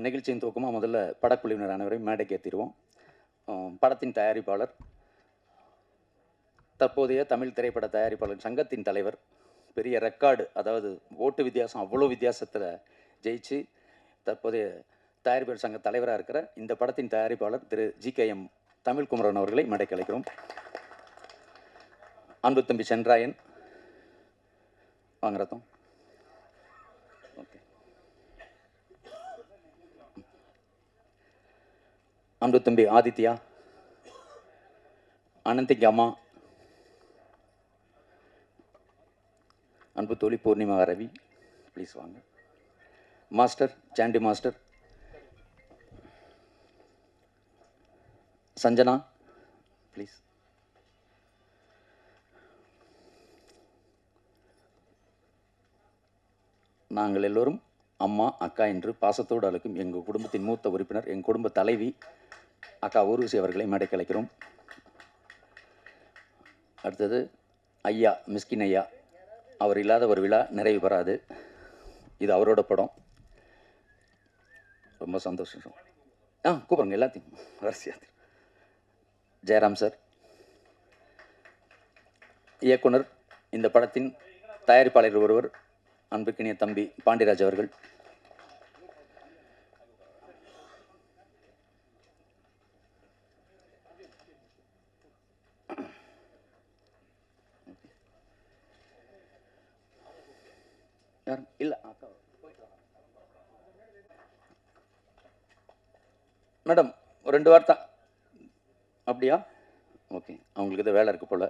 நிகழ்ச்சியின் துவக்கமாக முதல்ல படக்குழுவினர் அனைவரையும் மேடைக்கு ஏற்றிடுவோம். படத்தின் தயாரிப்பாளர், தற்போதைய தமிழ் திரைப்பட தயாரிப்பாளர் சங்கத்தின் தலைவர், பெரிய ரெக்கார்டு, அதாவது ஓட்டு வித்தியாசம் அவ்வளோ வித்தியாசத்தில் ஜெயிச்சு தற்போதைய தயாரிப்பாளர் சங்க தலைவராக இருக்கிற இந்த படத்தின் தயாரிப்பாளர் திரு GKM தமிழ்குமரன் அவர்களை மேடைக்கு அழைக்கிறோம். அன்பு தம்பி சென்ராயன் வாங்குறதும். ஓகே. அன்பு தம்பி ஆதித்யா, அனந்திக்கு அம்மா, அன்பு தோழி பூர்ணிமா ரவி, ப்ளீஸ் வாங்க. Master Sandy master, Sanjana please. நாங்கள் எல்லோரும் அம்மா அக்கா என்று பாசத்தோடு அழைக்கும் எங்கள் குடும்பத்தின் மூத்த உறுப்பினர், எங்கள் குடும்ப தலைவி அக்கா ஊர்வசி அவர்களை மேடைக்கு அழைக்கிறோம். அடுத்தது ஐயா மிஸ்கின் ஐயா, அவர் இல்லாத ஒரு விழா நிறைவு பெறாது. இது அவரோட படம், ரொம்ப சந்தோஷம். கூப்பிடுங்க எல்லாத்தையும் வரிசையாக. ஜெயராம் சார், இயக்குனர், இந்த படத்தின் தயாரிப்பாளர் ஒருவர், அன்புக்கினிய தம்பி பாண்டியராஜ் அவர்கள். இல்லை மேடம், ஒரு 2 வார்த்தை. அப்படியா? ஓகே, அவங்களுக்கு இதை வேலை இருக்குது போல்.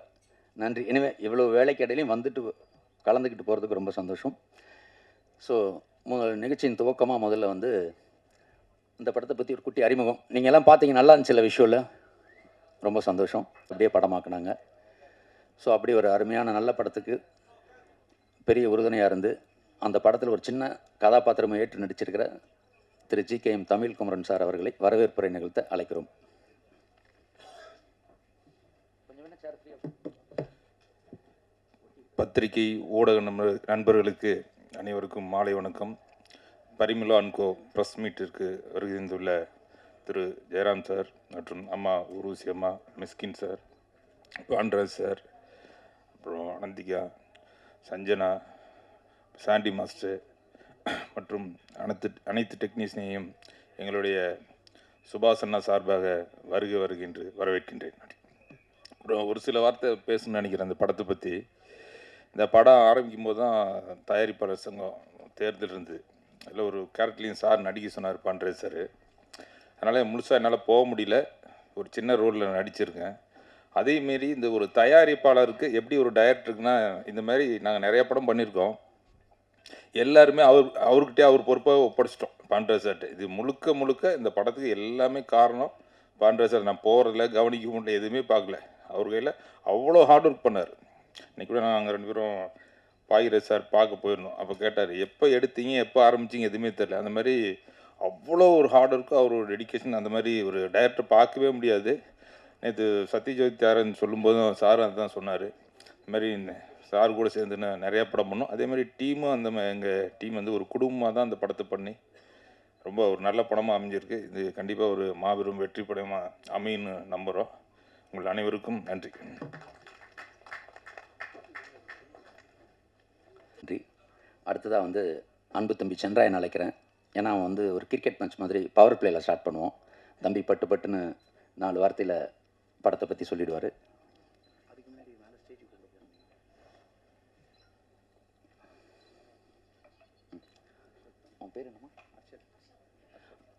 நன்றி. எனவே இவ்வளோ வேலைக்கு இடையிலையும் வந்துட்டு கலந்துக்கிட்டு போகிறதுக்கு ரொம்ப சந்தோஷம். ஸோ நிகழ்ச்சியின் துவக்கமாக முதல்ல வந்து இந்த படத்தை பற்றி ஒரு குட்டி அறிமுகம். நீங்கள் எல்லாம் பார்த்தீங்க, நல்லா இருந்துச்சு இல்லை விஷுவலில்? ரொம்ப சந்தோஷம். அப்படியே படமாக்குனாங்க. ஸோ அப்படி ஒரு அருமையான நல்ல படத்துக்கு பெரிய உறுதுணையாக இருந்து அந்த படத்தில் ஒரு சின்ன கதாபாத்திரமை ஏற்று நடிச்சிருக்கிற திரு GKM தமிழ்குமரன் சார் அவர்களை வரவேற்புரை நிகழ்த்த அழைக்கிறோம். பத்திரிகை ஊடக நண்பர்களுக்கு அனைவருக்கும் மாலை வணக்கம். பரிமளா அன்கோ ப்ரெஸ் மீட்டிற்கு வருகின்றுள்ள திரு ஜெயராம் சார் மற்றும் அம்மா ஊர்வசி அம்மா, மிஸ்கின் சார், பாண்டராஜ் சார், அப்புறம் அனந்திகா, சஞ்சனா, சாண்டி மாஸ்டர் மற்றும் அனைத்து டெக்னீஷியனையும் எங்களுடைய சுபாஷ் அண்ணா சார்பாக வருகின்ற வரவேற்கின்றேன். அப்புறம் ஒரு சில வார்த்தை பேசணும்னு நினைக்கிறேன் இந்த படத்தை பற்றி. இந்த படம் ஆரம்பிக்கும் போது தான் தயாரிப்பாளர் சங்கம் தேர்தல் இருந்தது. அதில் ஒரு கேரக்டர்லையும் சார் நடிக்க சொன்னார், பாண்டராஜ் சார். அதனால் முழுசாக என்னால் போக முடியல, ஒரு சின்ன ரோலில் நடிச்சிருக்கேன். அதேமாரி இந்த ஒரு தயாரிப்பாளருக்கு எப்படி ஒரு டைரக்டருக்குன்னா, இந்த மாதிரி நாங்கள் நிறையா படம் பண்ணியிருக்கோம். எல்லாருமே அவர்கிட்டே அவர் பொறுப்பாக ஒப்படைச்சிட்டோம் பாண்டராஜ் சார்கிட்ட. இது முழுக்க இந்த படத்துக்கு எல்லாமே காரணம் பாண்டராஜ் சார். நான் போகிறதில்ல, கவனிக்க முடியல, எதுவுமே பார்க்கல. அவர் கையில் அவ்வளோ ஹார்ட் ஒர்க் பண்ணார். இன்றைக்கி கூட நாங்கள் 2 பேரும் பாகிராஜ் சார் பார்க்க போயிருந்தோம். அப்போ கேட்டார், எப்போ எடுத்தீங்க, எப்போ ஆரம்பிச்சிங்க, எதுவுமே தெரில. அந்த மாதிரி அவ்வளோ ஒரு ஹார்ட் ஒர்க்கு, அவரோட டெடிக்கேஷன், அந்த மாதிரி ஒரு டைரக்டர் பார்க்கவே முடியாது. நேற்று சத்யஜோதி யாருன்னு சொல்லும்போதும் சார் அதுதான் சொன்னார். இந்த மாதிரி சார் கூட சேர்ந்து நிறையா படம் பண்ணோம். அதேமாதிரி டீமும் எங்கள் டீம் வந்து ஒரு குடும்பமாக தான் அந்த படத்தை பண்ணி ரொம்ப ஒரு நல்ல படமாக அமைஞ்சிருக்கு. இது கண்டிப்பாக ஒரு மாபெரும் வெற்றி படமாக அமைன்னு நம்புகிறோம். உங்கள் அனைவருக்கும் நன்றி. நன்றி. அடுத்ததாக வந்து அன்பு தம்பி சென்ராயன் அழைக்கிறேன். ஏன்னா அவன் வந்து ஒரு கிரிக்கெட் மேட்ச் மாதிரி பவர் பிளேயில் ஸ்டார்ட் பண்ணுவோம். தம்பி பட்டுன்னு 4 வார்த்தையில் படத்தை பற்றி சொல்லிடுவார்.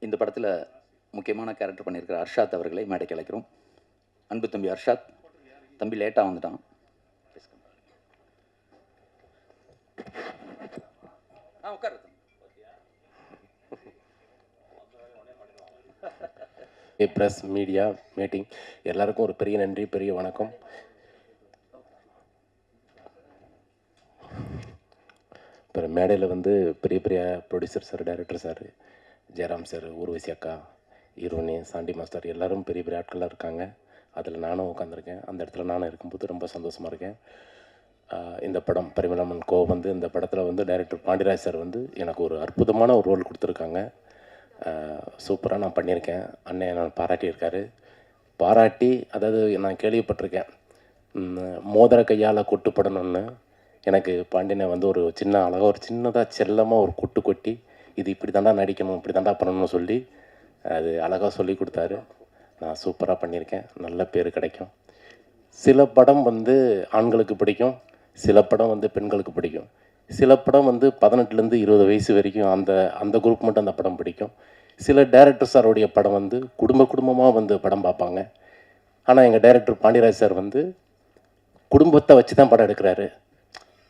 இந்த படத்தில் முக்கியமான கேரக்டர் பண்ணியிருக்கிற அர்ஷாத் அவர்களை மேடைக்கு அழைக்கிறோம். அன்பு தம்பி அர்ஷாத். தம்பி லேட்டாக வந்துட்டான். ப்ரெஸ் மீடியா மீட்டிங் எல்லாருக்கும் ஒரு பெரிய நன்றி, பெரிய வணக்கம். இப்போ மேடையில் வந்து பெரிய producer sir, director sir, Jayaram sir, Urvashi அக்கா, ஹீரோனி, சாண்டி மாஸ்டர் எல்லாரும் பெரிய ஆட்களாக இருக்காங்க. அதில் நானும் உட்காந்துருக்கேன். அந்த இடத்துல நானும் இருக்கும்போது ரொம்ப சந்தோஷமாக இருக்கேன். இந்த படம் பரிமளா அன்கோ வந்து இந்த படத்தில் வந்து டைரக்டர் பாண்டியராஜ் சார் வந்து எனக்கு ஒரு அற்புதமான ஒரு ரோல் கொடுத்துருக்காங்க. சூப்பராக நான் பண்ணியிருக்கேன். அண்ணன் நான் பாராட்டியிருக்காரு. பாராட்டி அதாவது நான் கேள்விப்பட்டிருக்கேன், மோதிர கையால் கொட்டுப்படணும்னு. எனக்கு பாண்டியனை வந்து ஒரு சின்ன அழகாக ஒரு சின்னதாக செல்லமாக ஒரு கொட்டு கொட்டி, இது இப்படி தாண்டா நடிக்கணும், இப்படி தாண்டா பண்ணணும்னு சொல்லி அது அழகாக சொல்லி கொடுத்தாரு. நான் சூப்பராக பண்ணியிருக்கேன். நல்ல பேர் கிடைக்கும். சில படம் வந்து ஆண்களுக்கு பிடிக்கும், சில படம் வந்து பெண்களுக்கு பிடிக்கும். சில படம் வந்து 18லேருந்து 20 வயசு வரைக்கும் அந்த அந்த குரூப் மட்டும் அந்த படம் பிடிக்கும். சில டைரக்டர் சாரோடைய படம் வந்து குடும்பமாக வந்து படம் பார்ப்பாங்க. ஆனால் எங்கள் டைரக்டர் பாண்டியராஜ் சார் வந்து குடும்பத்தை வச்சு தான் படம் எடுக்கிறாரு.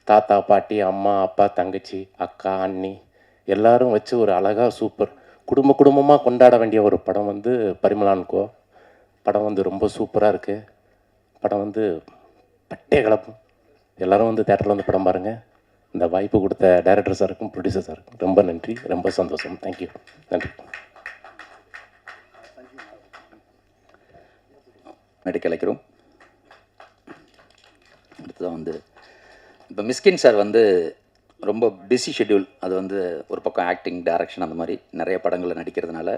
தாத்தா, பாட்டி, அம்மா, அப்பா, தங்கச்சி, அக்கா, அண்ணி எல்லாரும் வச்சு ஒரு அழகாக சூப்பர் குடும்பமாக கொண்டாட வேண்டிய ஒரு படம் வந்து பரிமளான்கோ. படம் வந்து ரொம்ப சூப்பராக இருக்குது. படம் வந்து பட்டே கலப்பும். எல்லோரும் வந்து தேட்டரில் வந்து படம் பாருங்கள். இந்த வாய்ப்பு கொடுத்த டைரக்டர் சாருக்கும் ப்ரொடியூசர் சாருக்கும் ரொம்ப நன்றி, ரொம்ப சந்தோஷம். தேங்க்யூ. நன்றி. மேடைக்கு அழைக்கிறோம். அடுத்ததான் வந்து இப்போ மிஸ்கின் சார் வந்து ரொம்ப பிஸி ஷெட்யூல். அது வந்து ஒரு பக்கம் ஆக்டிங், டைரக்ஷன் அந்த மாதிரி நிறைய படங்களில் நடிக்கிறதுனால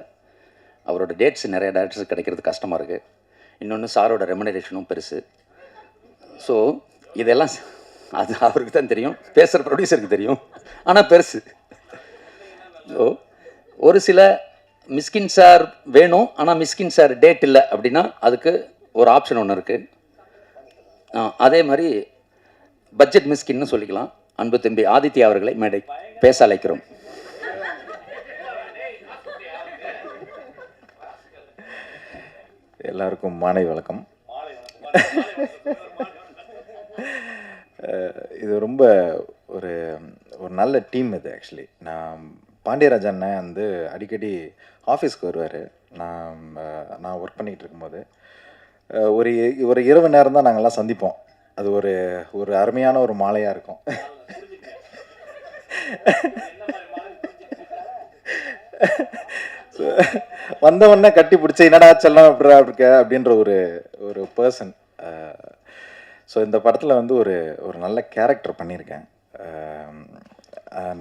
அவரோட டேட்ஸ் நிறைய டேரக்டர்ஸ் கிடைக்கிறது கஷ்டமாக இருக்குது. இன்னொன்று சாரோட ரெமுனரேஷனும் பெருசு. ஸோ இதெல்லாம் அது அவருக்கு தான் தெரியும், பேசுகிற ப்ரொடியூசருக்கு தெரியும், ஆனால் பெருசு. ஸோ ஒரு சில மிஸ்கின் சார் வேணும், ஆனால் மிஸ்கின் சார் டேட் இல்லை அப்படின்னா அதுக்கு ஒரு ஆப்ஷன் ஒன்று இருக்குது. அதே மாதிரி பட்ஜெட் மிஸ்கின்னு சொல்லிக்கலாம். அன்பு தம்பி ஆதித்யா அவர்களை மேடை பேச அழைக்கிறோம். எல்லாருக்கும் மாலை வணக்கம். இது ரொம்ப ஒரு ஒரு நல்ல டீம் இது. ஆக்சுவலி நான் பாண்டியராஜ் அண்ணன் வந்து அடிக்கடி ஆஃபீஸ்க்கு வருவார். நான் ஒர்க் பண்ணிகிட்டு இருக்கும்போது ஒரு இரவு நேரம் தான் நாங்கள்லாம் சந்திப்போம். அது ஒரு ஒரு அருமையான ஒரு மாலையாக இருக்கும். வந்தவொடனே கட்டி பிடிச்ச என்னடா செல்லம் இருக்க அப்படின்ற ஒரு பர்சன். ஸோ இந்த படத்தில் வந்து ஒரு நல்ல கேரக்டர் பண்ணியிருக்கேன்.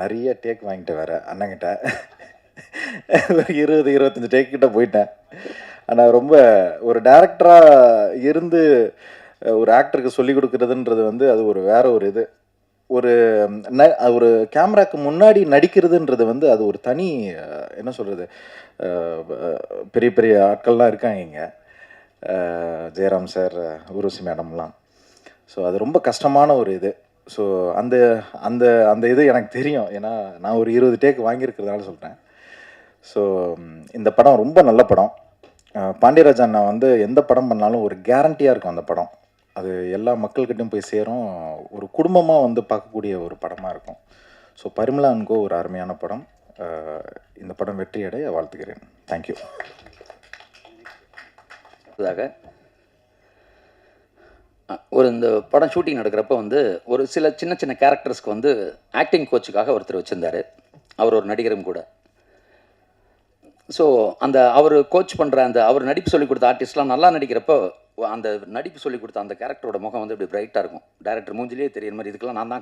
நிறைய டேக் வாங்கிட்டு வேற அண்ணங்கிட்ட ஒரு 20-25 டேக் கிட்ட போயிட்டேன். ஆனால் ரொம்ப ஒரு டேரக்டராக இருந்து ஒரு ஆக்டருக்கு சொல்லிக் கொடுக்குறதுன்றது வந்து அது ஒரு வேற ஒரு இது. ஒரு கேமராக்கு முன்னாடி நடிக்கிறதுன்றது வந்து அது ஒரு தனி என்ன சொல்கிறது, பெரிய பெரிய ஆட்கள்லாம் இருக்காங்க இங்கே, ஜெயராம் சார், ஊர்வசி மேடம்லாம். ஸோ அது ரொம்ப கஷ்டமான ஒரு இது. ஸோ அந்த அந்த அந்த இது எனக்கு தெரியும். ஏன்னா நான் ஒரு 20 டேக் வாங்கியிருக்கிறதுனால சொல்கிறேன். ஸோ இந்த படம் ரொம்ப நல்ல படம். பாண்டியராஜ் அண்ணா வந்து எந்த படம் பண்ணாலும் ஒரு கேரண்டியாக இருக்கும் அந்த படம். அது எல்லா மக்கள்கிட்டையும் போய் சேரும். ஒரு குடும்பமாக வந்து பார்க்கக்கூடிய ஒரு படமாக இருக்கும். ஸோ பரிமளா அன்கோ ஒரு அருமையான படம். இந்த படம் வெற்றியடைய வாழ்த்துக்கிறேன். தேங்க்யூ. இந்த படம் ஷூட்டிங் நடக்கிறப்ப வந்து ஒரு சில சின்ன சின்ன கேரக்டர்ஸ்க்கு வந்து ஆக்டிங் கோச்சுக்காக ஒருத்தர் வச்சுருந்தார். அவர் ஒரு நடிகரும் கூட. ஸோ அவர் கோச் பண்ணுற அவர் நடிப்பு சொல்லிக் கொடுத்த ஆர்டிஸ்ட்லாம் நல்லா நடிக்கிறப்போ அந்த நடிப்பு சொல்லிக் கொடுத்த அந்த கேரக்டரோட முகம் வந்து இப்படி பிரைட்டாக இருக்கும். டைரக்டர் மூஞ்சிலே தெரியுற மாதிரி, இதுக்கெல்லாம் நான்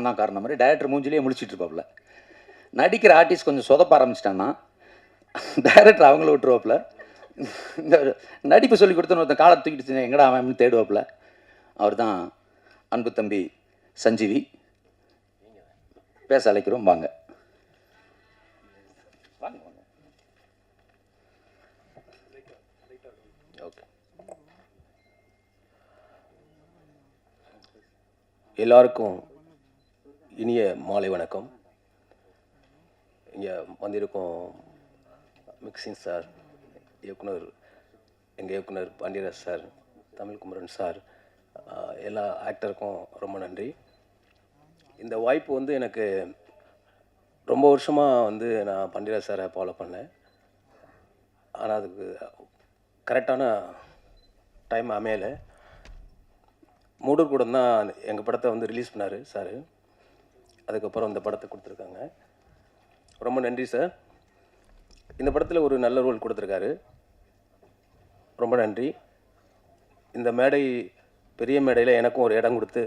தான் காரணம் மாதிரி டைரக்டர் மூஞ்சிலே முழிச்சிட்டு இருப்பாப்புல. நடிக்கிற ஆர்டிஸ்ட் கொஞ்சம் சொதப்ப ஆரம்பிச்சிட்டான்னா டைரக்டர் அவங்கள விட்டுருவாப்புல. இந்த நடிப்பு சொல்லிக் கொடுத்தோன்னு ஒருத்தன் காலை தூக்கிட்டு எங்கடா அவன் தேடுவாப்புல. அவர் தான் அன்பு தம்பி சஞ்சீவி. பேச அழைக்கிறோம். வாங்க. ஓகே, எல்லாருக்கும் இனிய மாலை வணக்கம். இங்கே வந்திருக்கும் மிக்சிங் சார், எங்கள் இயக்குனர் பாண்டியராஜ் சார், தமிழ்குமரன் சார், எல்லா ஆக்டருக்கும் ரொம்ப நன்றி. இந்த வாய்ப்பு வந்து எனக்கு ரொம்ப வருஷமாக வந்து நான் பாண்டியராஜ் சாரை ஃபாலோ பண்ணேன். ஆனால் அதுக்கு கரெக்டான டைம் அமையலை. மூடூர் கூட தான் எங்கள் படத்தை வந்து ரிலீஸ் பண்ணார் சார். அதுக்கப்புறம் இந்த படத்தை கொடுத்துருக்காங்க. ரொம்ப நன்றி சார். இந்த படத்தில் ஒரு நல்ல ரோல் கொடுத்துருக்காரு. ரொம்ப நன்றி. இந்த மேடை பெரிய மேடையில் எனக்கும் ஒரு இடம் கொடுத்து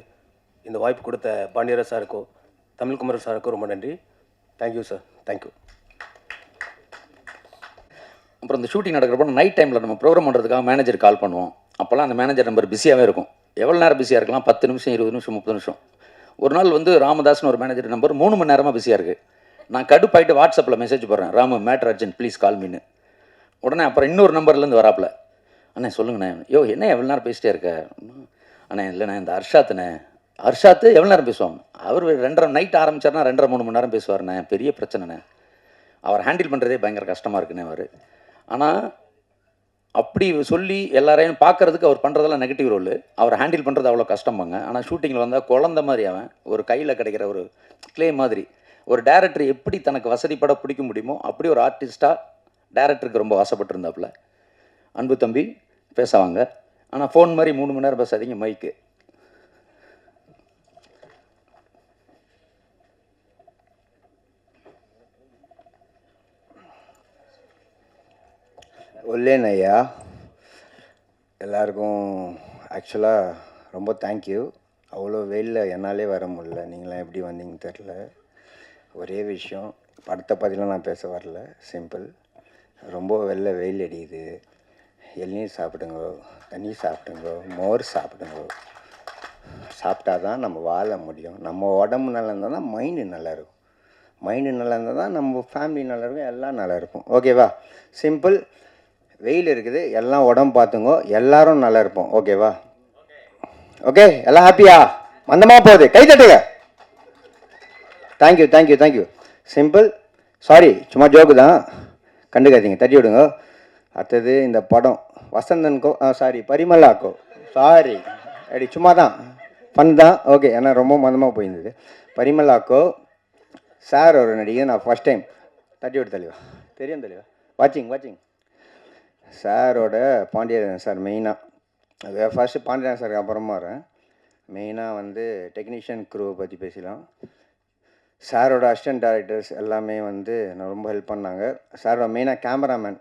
இந்த வாய்ப்பு கொடுத்த பாண்டியராஜ் சாருக்கோ தமிழ்குமரன் சாருக்கோ ரொம்ப நன்றி. Thank you sir. தேங்க்யூ. அப்புறம் இந்த ஷூட்டிங் நடக்கிறப்போ நைட் டைமில் நம்ம ப்ரோக்ராம் பண்ணுறதுக்காக மேனேஜர் கால் பண்ணுவோம். அப்போல்லாம் அந்த மேனேஜர் நம்பர் பிஸியாகவே இருக்கும். எவ்வளோ நேரம் பிஸியாக இருக்கலாம்? 10 நிமிஷம், 20 நிமிஷம், 30 நிமிஷம். ஒரு நாள் வந்து ராமதாஸ்னு ஒரு மேனேஜர் நம்பர் 3 மணி நேரமாக பிஸியாக இருக்குது. நான் கடுப்பாயிட்டு வாட்ஸ்அப்பில் மெசேஜ் போடுறேன், Ramu matter urgent please call மீன்னு. உடனே அப்புறம் இன்னொரு நம்பர்லேருந்து வராப்புல, அண்ணே சொல்லுங்கண்ணே. யோ என்ன எவ்வளோ நேரம் பேசிட்டே இருக்க? அண்ணே இல்லைண்ணே இந்த ஹர்ஷாத்துண்ணே. ஹர்ஷாத்து எவ்வளோ நேரம் பேசுவாங்க? அவர் 2:30 நைட் ஆரம்பிச்சார்னா 2:30 3 மணி நேரம் பேசுவார்ண்ணே. பெரிய பிரச்சனைண்ணே. அவர் ஹேண்டில் பண்ணுறதே பயங்கர கஷ்டமாக இருக்குண்ணே அவர். ஆனால் அப்படி சொல்லி எல்லாரையும் பார்க்குறதுக்கு அவர் பண்ணுறதெல்லாம் நெகட்டிவ் ரோல். அவர் ஹேண்டில் பண்ணுறது அவ்வளோ கஷ்டமாங்க. ஆனால் ஷூட்டிங்கில் வந்தால் குழந்த மாதிரி அவன் ஒரு கையில் கிடைக்கிற ஒரு க்ளே மாதிரி. ஒரு டேரக்டர் எப்படி தனக்கு வசதிப்பட பிடிக்க முடியுமோ அப்படி ஒரு ஆர்டிஸ்ட்டாக டேரக்டருக்கு ரொம்ப ஆசைப்பட்டிருந்தாப்புல. அன்பு தம்பி பேசுவாங்க, ஆனால் ஃபோன் மாதிரி 3 மணி நேரம் பேசாதீங்க, மைக்கு. ஒல்லேனையா எல்லாருக்கும் ஆக்சுவலாக ரொம்ப தேங்க்யூ. அவ்வளோ வெயிலில் என்னாலே வர முடியல, நீங்களாம் எப்படி வந்தீங்கன்னு தெரில. ஒரே விஷயம், படத்தை பற்றிலாம் நான் பேச வரல, சிம்பிள். ரொம்ப வெயில் அடிக்குது. இளநீர் சாப்பிடுங்க, தண்ணி சாப்பிடுங்க, மோர் சாப்பிடுங்க. சாப்பிட்டா தான் நம்ம வாழ முடியும். நம்ம உடம்பு நல்லா இருந்தால் தான் மைண்டு நல்லாயிருக்கும். மைண்டு நல்லா இருந்தால் தான் நம்ம ஃபேமிலி நல்லாயிருக்கும், எல்லாம் நல்லாயிருக்கும். ஓகேவா? சிம்பிள். வெயில் இருக்குது, எல்லாம் உடம்பு பார்த்துங்கோ, எல்லோரும் நல்லா இருப்போம். ஓகேவா? ஓகே, எல்லாம் ஹாப்பியா? மந்தமாக போகுது, கை தட்டுங்க. Thank you thank you thank you. Simple. Sorry, சும்மா ஜோக்கு தான், கண்டுக்காதீங்க, தட்டி விடுங்க. அடுத்தது இந்த படம் வசந்தன்கோ, சாரி பரிமளாக்கோ, சாரி அப்படி சும்மா தான், ஃபன் தான். ஓகே, ஏன்னா ரொம்ப மந்தமாக போயிருந்தது. பரிமளாக்கோ சார் ஒரு நடிகை, நான் ஃபஸ்ட் டைம் தட்டி விட்டு தெளிவா தெரியும், தெளிவா வாட்சிங் சாரோட பாண்டியராஜன் சார் மெயினாக. ஃபஸ்ட்டு பாண்டியராஜன் சாருக்கு அப்புறமா வரேன். மெயினாக வந்து டெக்னீஷியன் க்ரூவை பற்றி பேசலாம். சாரோட அசிஸ்டன்ட் டைரக்டர்ஸ் எல்லாமே வந்து நான் ரொம்ப ஹெல்ப் பண்ணாங்க. சாரோட மெயினாக கேமராமேன்,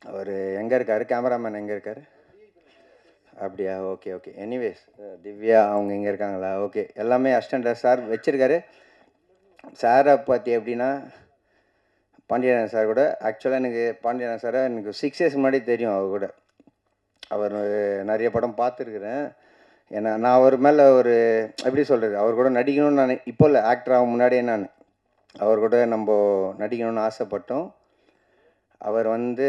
அவர் எங்கே இருக்கார்? கேமராமேன் எங்கே இருக்கார்? அப்படியா? Okay okay. எனிவேஸ் திவ்யா அவங்க எங்கே இருக்காங்களா? ஓகே, எல்லாமே அசிஸ்டன்ட் சார் வச்சுருக்காரு. சாரை பற்றி எப்படின்னா, பாண்டியராஜன் சார் கூட ஆக்சுவலாக எனக்கு பாண்டியராஜன் சாரை எனக்கு 6 இயர்ஸ் முன்னாடி தெரியும். அவர் கூட அவர் நிறைய படம் பார்த்துருக்குறேன். ஏன்னா நான் அவர் மேலே ஒரு எப்படி சொல்கிறது, அவர் கூட நடிக்கணும்னு நான் இப்போ இல்லை, ஆக்டராக முன்னாடியே நான் அவர் கூட நம்ம நடிக்கணும்னு ஆசைப்பட்டோம். அவர் வந்து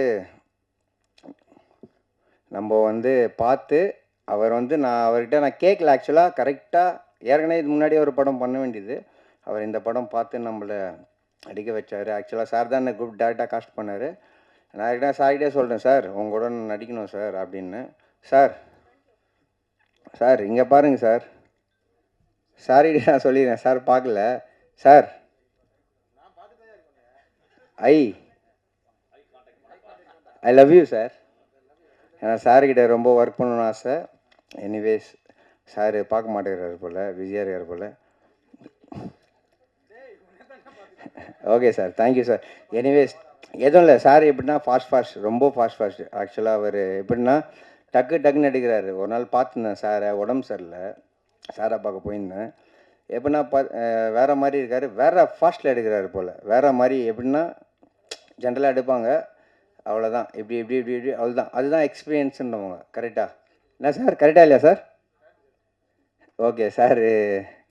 நம்ம வந்து பார்த்து அவர் வந்து நான் அவர்கிட்ட நான் கேட்கல. ஆக்சுவலாக கரெக்டாக ஏற்கனவே இது முன்னாடி ஒரு படம் பண்ண வேண்டியது, அவர் இந்த படம் பார்த்து நம்மளை அடிக்க வச்சார். ஆக்சுவலாக சார் தான் என்னை கூப்பிட்டு டேரெக்டாக காஸ்ட் பண்ணார். நான் கிட்ட சார்கிட்டே சொல்கிறேன், சார் உங்கள் கூட நான் நடிக்கணும் சார் அப்படின்னு. சார் இங்கே பாருங்கள் சார், சார்கிட்ட நான் சொல்லிடுறேன், சார் பார்க்கல sir, I love you sir. ஏன்னா சார்கிட்ட ரொம்ப ஒர்க் பண்ணணும்னு ஆசை. எனிவேஸ் சார் பார்க்க மாட்டேங்கிறாரு போல், பிஸியாக இருக்கார் போல். Okay sir, thank you sir. Anyways எதுவும் இல்லை, சார் எப்படின்னா ஃபாஸ்ட் ரொம்ப ஃபாஸ்ட். ஆக்சுவலாக அவர் எப்படின்னா டக்குன்னு எடுக்கிறாரு. ஒரு நாள் பார்த்துருந்தேன் சாரை, உடம்பு சரியில்லை, சாரை பார்க்க போயிருந்தேன். எப்படின்னா வேறு மாதிரி இருக்கார், வேறு ஃபாஸ்ட்டில் எடுக்கிறாரு போல், வேறு மாதிரி. எப்படின்னா ஜென்ரலாக எடுப்பாங்க, அவ்வளோதான், இப்படி அவ்வளோதான். அதுதான் எக்ஸ்பீரியன்ஸுன்றவங்க. கரெக்டாக என்ன சார்? கரெக்டாக இல்லையா சார்? ஓகே, சார்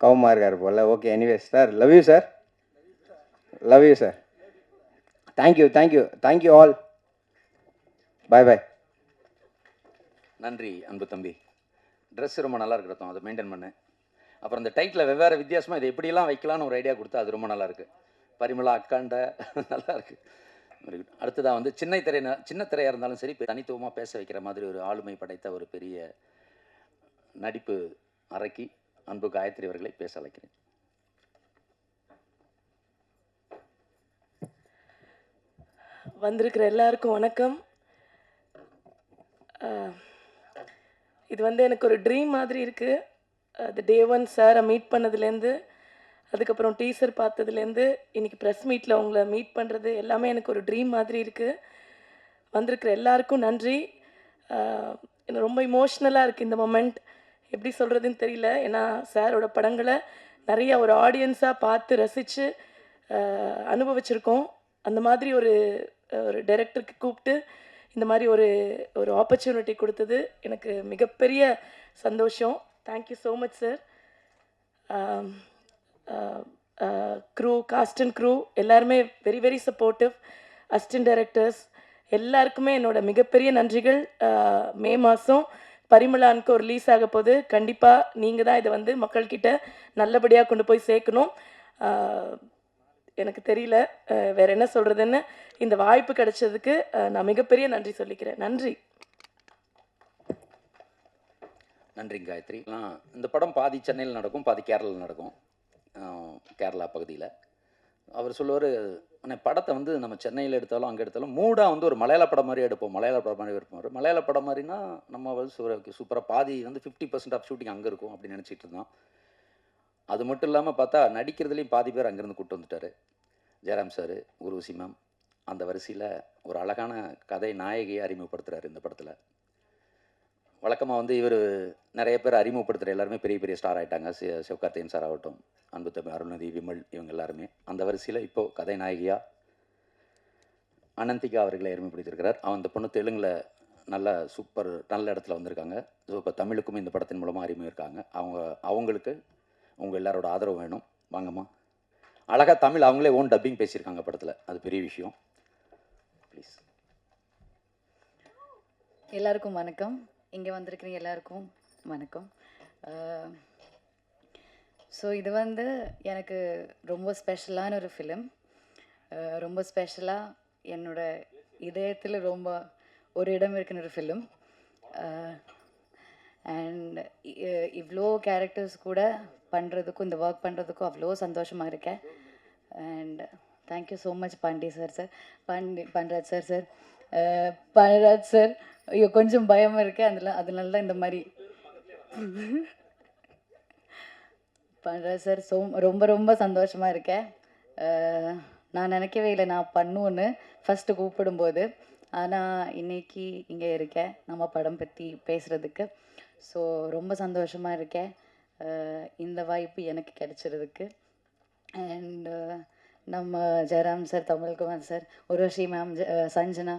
கவமாக இருக்கார் போல். Okay, anyways sir, love you sir, love you sir. Thank you all. Bye. நன்றி அன்பு தம்பி. ட்ரெஸ் ரொம்ப நல்லா இருக்கிறதும் அதை மெயின்டைன் பண்ணேன். அப்புறம் இந்த டைட்டில் வெவ்வேறு வித்தியாசமாக இதை எப்படியெல்லாம் வைக்கலான்னு ஒரு ஐடியா கொடுத்தா அது ரொம்ப நல்லாயிருக்கு. பரிமளா அக்காண்ட நல்லா இருக்குது. Very good. அடுத்ததாக வந்து சின்ன திரையாக இருந்தாலும் சரி, தனித்துவமாக பேச வைக்கிற மாதிரி ஒரு ஆளுமை படைத்த ஒரு பெரிய நடிப்பு அறைக்கு அன்பு காயத்ரி அவர்களை பேச அழைக்கிறேன். வந்திருக்கிற எல்லாருக்கும் வணக்கம். இது வந்து எனக்கு ஒரு ட்ரீம் மாதிரி இருக்குது. அது டே 1 சாரை மீட் பண்ணதுலேருந்து, அதுக்கப்புறம் டீசர் பார்த்ததுலேருந்து, இன்றைக்கி ப்ரெஸ் மீட்டில் உங்களை மீட் பண்ணுறது எல்லாமே எனக்கு ஒரு ட்ரீம் மாதிரி இருக்குது. வந்திருக்கிற எல்லாருக்கும் நன்றி. எனக்கு ரொம்ப இமோஷ்னலாக இருக்குது இந்த மொமெண்ட். எப்படி சொல்கிறதுன்னு தெரியல. ஏன்னா சாரோட படங்களை நிறைய ஒரு ஆடியன்ஸாக பார்த்து ரசித்து அனுபவிச்சிருக்கோம். அந்த மாதிரி ஒரு ஒரு டைரக்டருக்கு கூப்பிட்டு இந்த மாதிரி ஒரு ஆப்பர்ச்சுனிட்டி கொடுத்தது எனக்கு மிகப்பெரிய சந்தோஷம். Thank you so much sir. Crew, cast and crew எல்லாருமே very very supportive. Assistant directors எல்லாருக்குமே என்னோட மிகப்பெரிய நன்றிகள். மே மாதம் பரிமளானுக்கு ஒரு ரிலீஸ் ஆக போது. கண்டிப்பாக நீங்கள் தான் இதை வந்து மக்கள்கிட்ட நல்லபடியாக கொண்டு போய் சேர்க்கணும். எனக்கு தெரியல வேறு என்ன சொல்கிறதுன்னு. இந்த வாய்ப்பு கிடைச்சதுக்கு நான் மிகப்பெரிய நன்றி சொல்லிக்கிறேன். நன்றி. நன்றிங்க காயத்ரி. இந்த படம் பாதி சென்னையில் நடக்கும், பாதி கேரளாவில் நடக்கும். கேரளா பகுதியில் அவர் சொல்லுவார், ஆனால் படத்தை வந்து நம்ம சென்னையில் எடுத்தாலும் அங்கே எடுத்தாலும் மூடாக வந்து ஒரு மலையாள படம் மாதிரி எடுப்போம், மலையாள படம் மாதிரி எடுப்போம். மலையாள படம் மாதிரினா நம்ம வந்து சூப்பராக பாதி வந்து 50% ஆஃப் ஷூட்டிங் அங்கே இருக்கும் அப்படின்னு நினச்சிட்டு இருந்தோம். அது மட்டும் இல்லாமல் பார்த்தா நடிக்கிறதுலேயும் பாதி பேர் அங்கேருந்து கூப்பிட்டு வந்துட்டார். ஜெயராம் சார், உருவசி மேம், அந்த வரிசையில் ஒரு அழகான கதை நாயகியை அறிமுகப்படுத்துகிறார் இந்த படத்தில். வழக்கமாக வந்து இவர் நிறைய பேர் அறிமுகப்படுத்துகிற எல்லாருமே பெரிய பெரிய ஸ்டார் ஆகிட்டாங்க. சிவகார்த்திகேயன் சார் ஆகட்டும், அன்பு தம்பி அருள்நிதி, விமல், இவங்க எல்லாருமே. அந்த வரிசையில் இப்போது கதை நாயகியாக அனந்திகா அவர்களை அறிமுகப்படுத்தியிருக்கிறார். அந்த பொண்ணு தெலுங்கில் நல்ல சூப்பர் நல்ல இடத்துல வந்திருக்காங்க. ஸோ இப்போ தமிழுக்கும் இந்த படத்தின் மூலமாக அறிமுகம். அவங்களுக்கு உங்கள் எல்லாரோட ஆதரவு வேணும். வாங்கம்மா. அழகாக தமிழ் அவங்களே ஓன் டப்பிங் பேசியிருக்காங்க படத்தில், அது பெரிய விஷயம். ப்ளீஸ். எல்லாருக்கும் வணக்கம். இங்கே வந்திருக்கிற எல்லாருக்கும் வணக்கம். ஸோ இது வந்து எனக்கு ரொம்ப ஸ்பெஷலான ஒரு ஃபிலிம். ரொம்ப ஸ்பெஷலாக என்னோட இதயத்தில் ரொம்ப ஒரு இடம் இருக்கிற ஒரு ஃபிலிம். அண்ட் இவ்வளோ கேரக்டர்ஸ் கூட பண்ணுறதுக்கும் இந்த ஒர்க் பண்ணுறதுக்கும் அவ்வளோ சந்தோஷமாக இருக்கேன். And thank you so much Pandi sir Pandiraj sir Pandiraj sir. ஐயோ கொஞ்சம் பயமாக இருக்கேன், அதனால தான் இந்த மாதிரி. பண்ராஜ் சார் ரொம்ப ரொம்ப சந்தோஷமாக இருக்கேன். நான் நினைக்கவே இல்லை நான் பண்ணுவேன்னு ஃபஸ்ட்டு கூப்பிடும்போது. ஆனால் இன்னைக்கு இங்கே இருக்கேன் நம்ம படம் பற்றி பேசுகிறதுக்கு. ஸோ ரொம்ப சந்தோஷமாக இருக்கேன் இந்த வாய்ப்பு எனக்கு கிடைச்சிறதுக்கு. அண்ட் நம்ம Jayaram sir, Tamilkumar sir, Urvashi ma'am, Sanjana,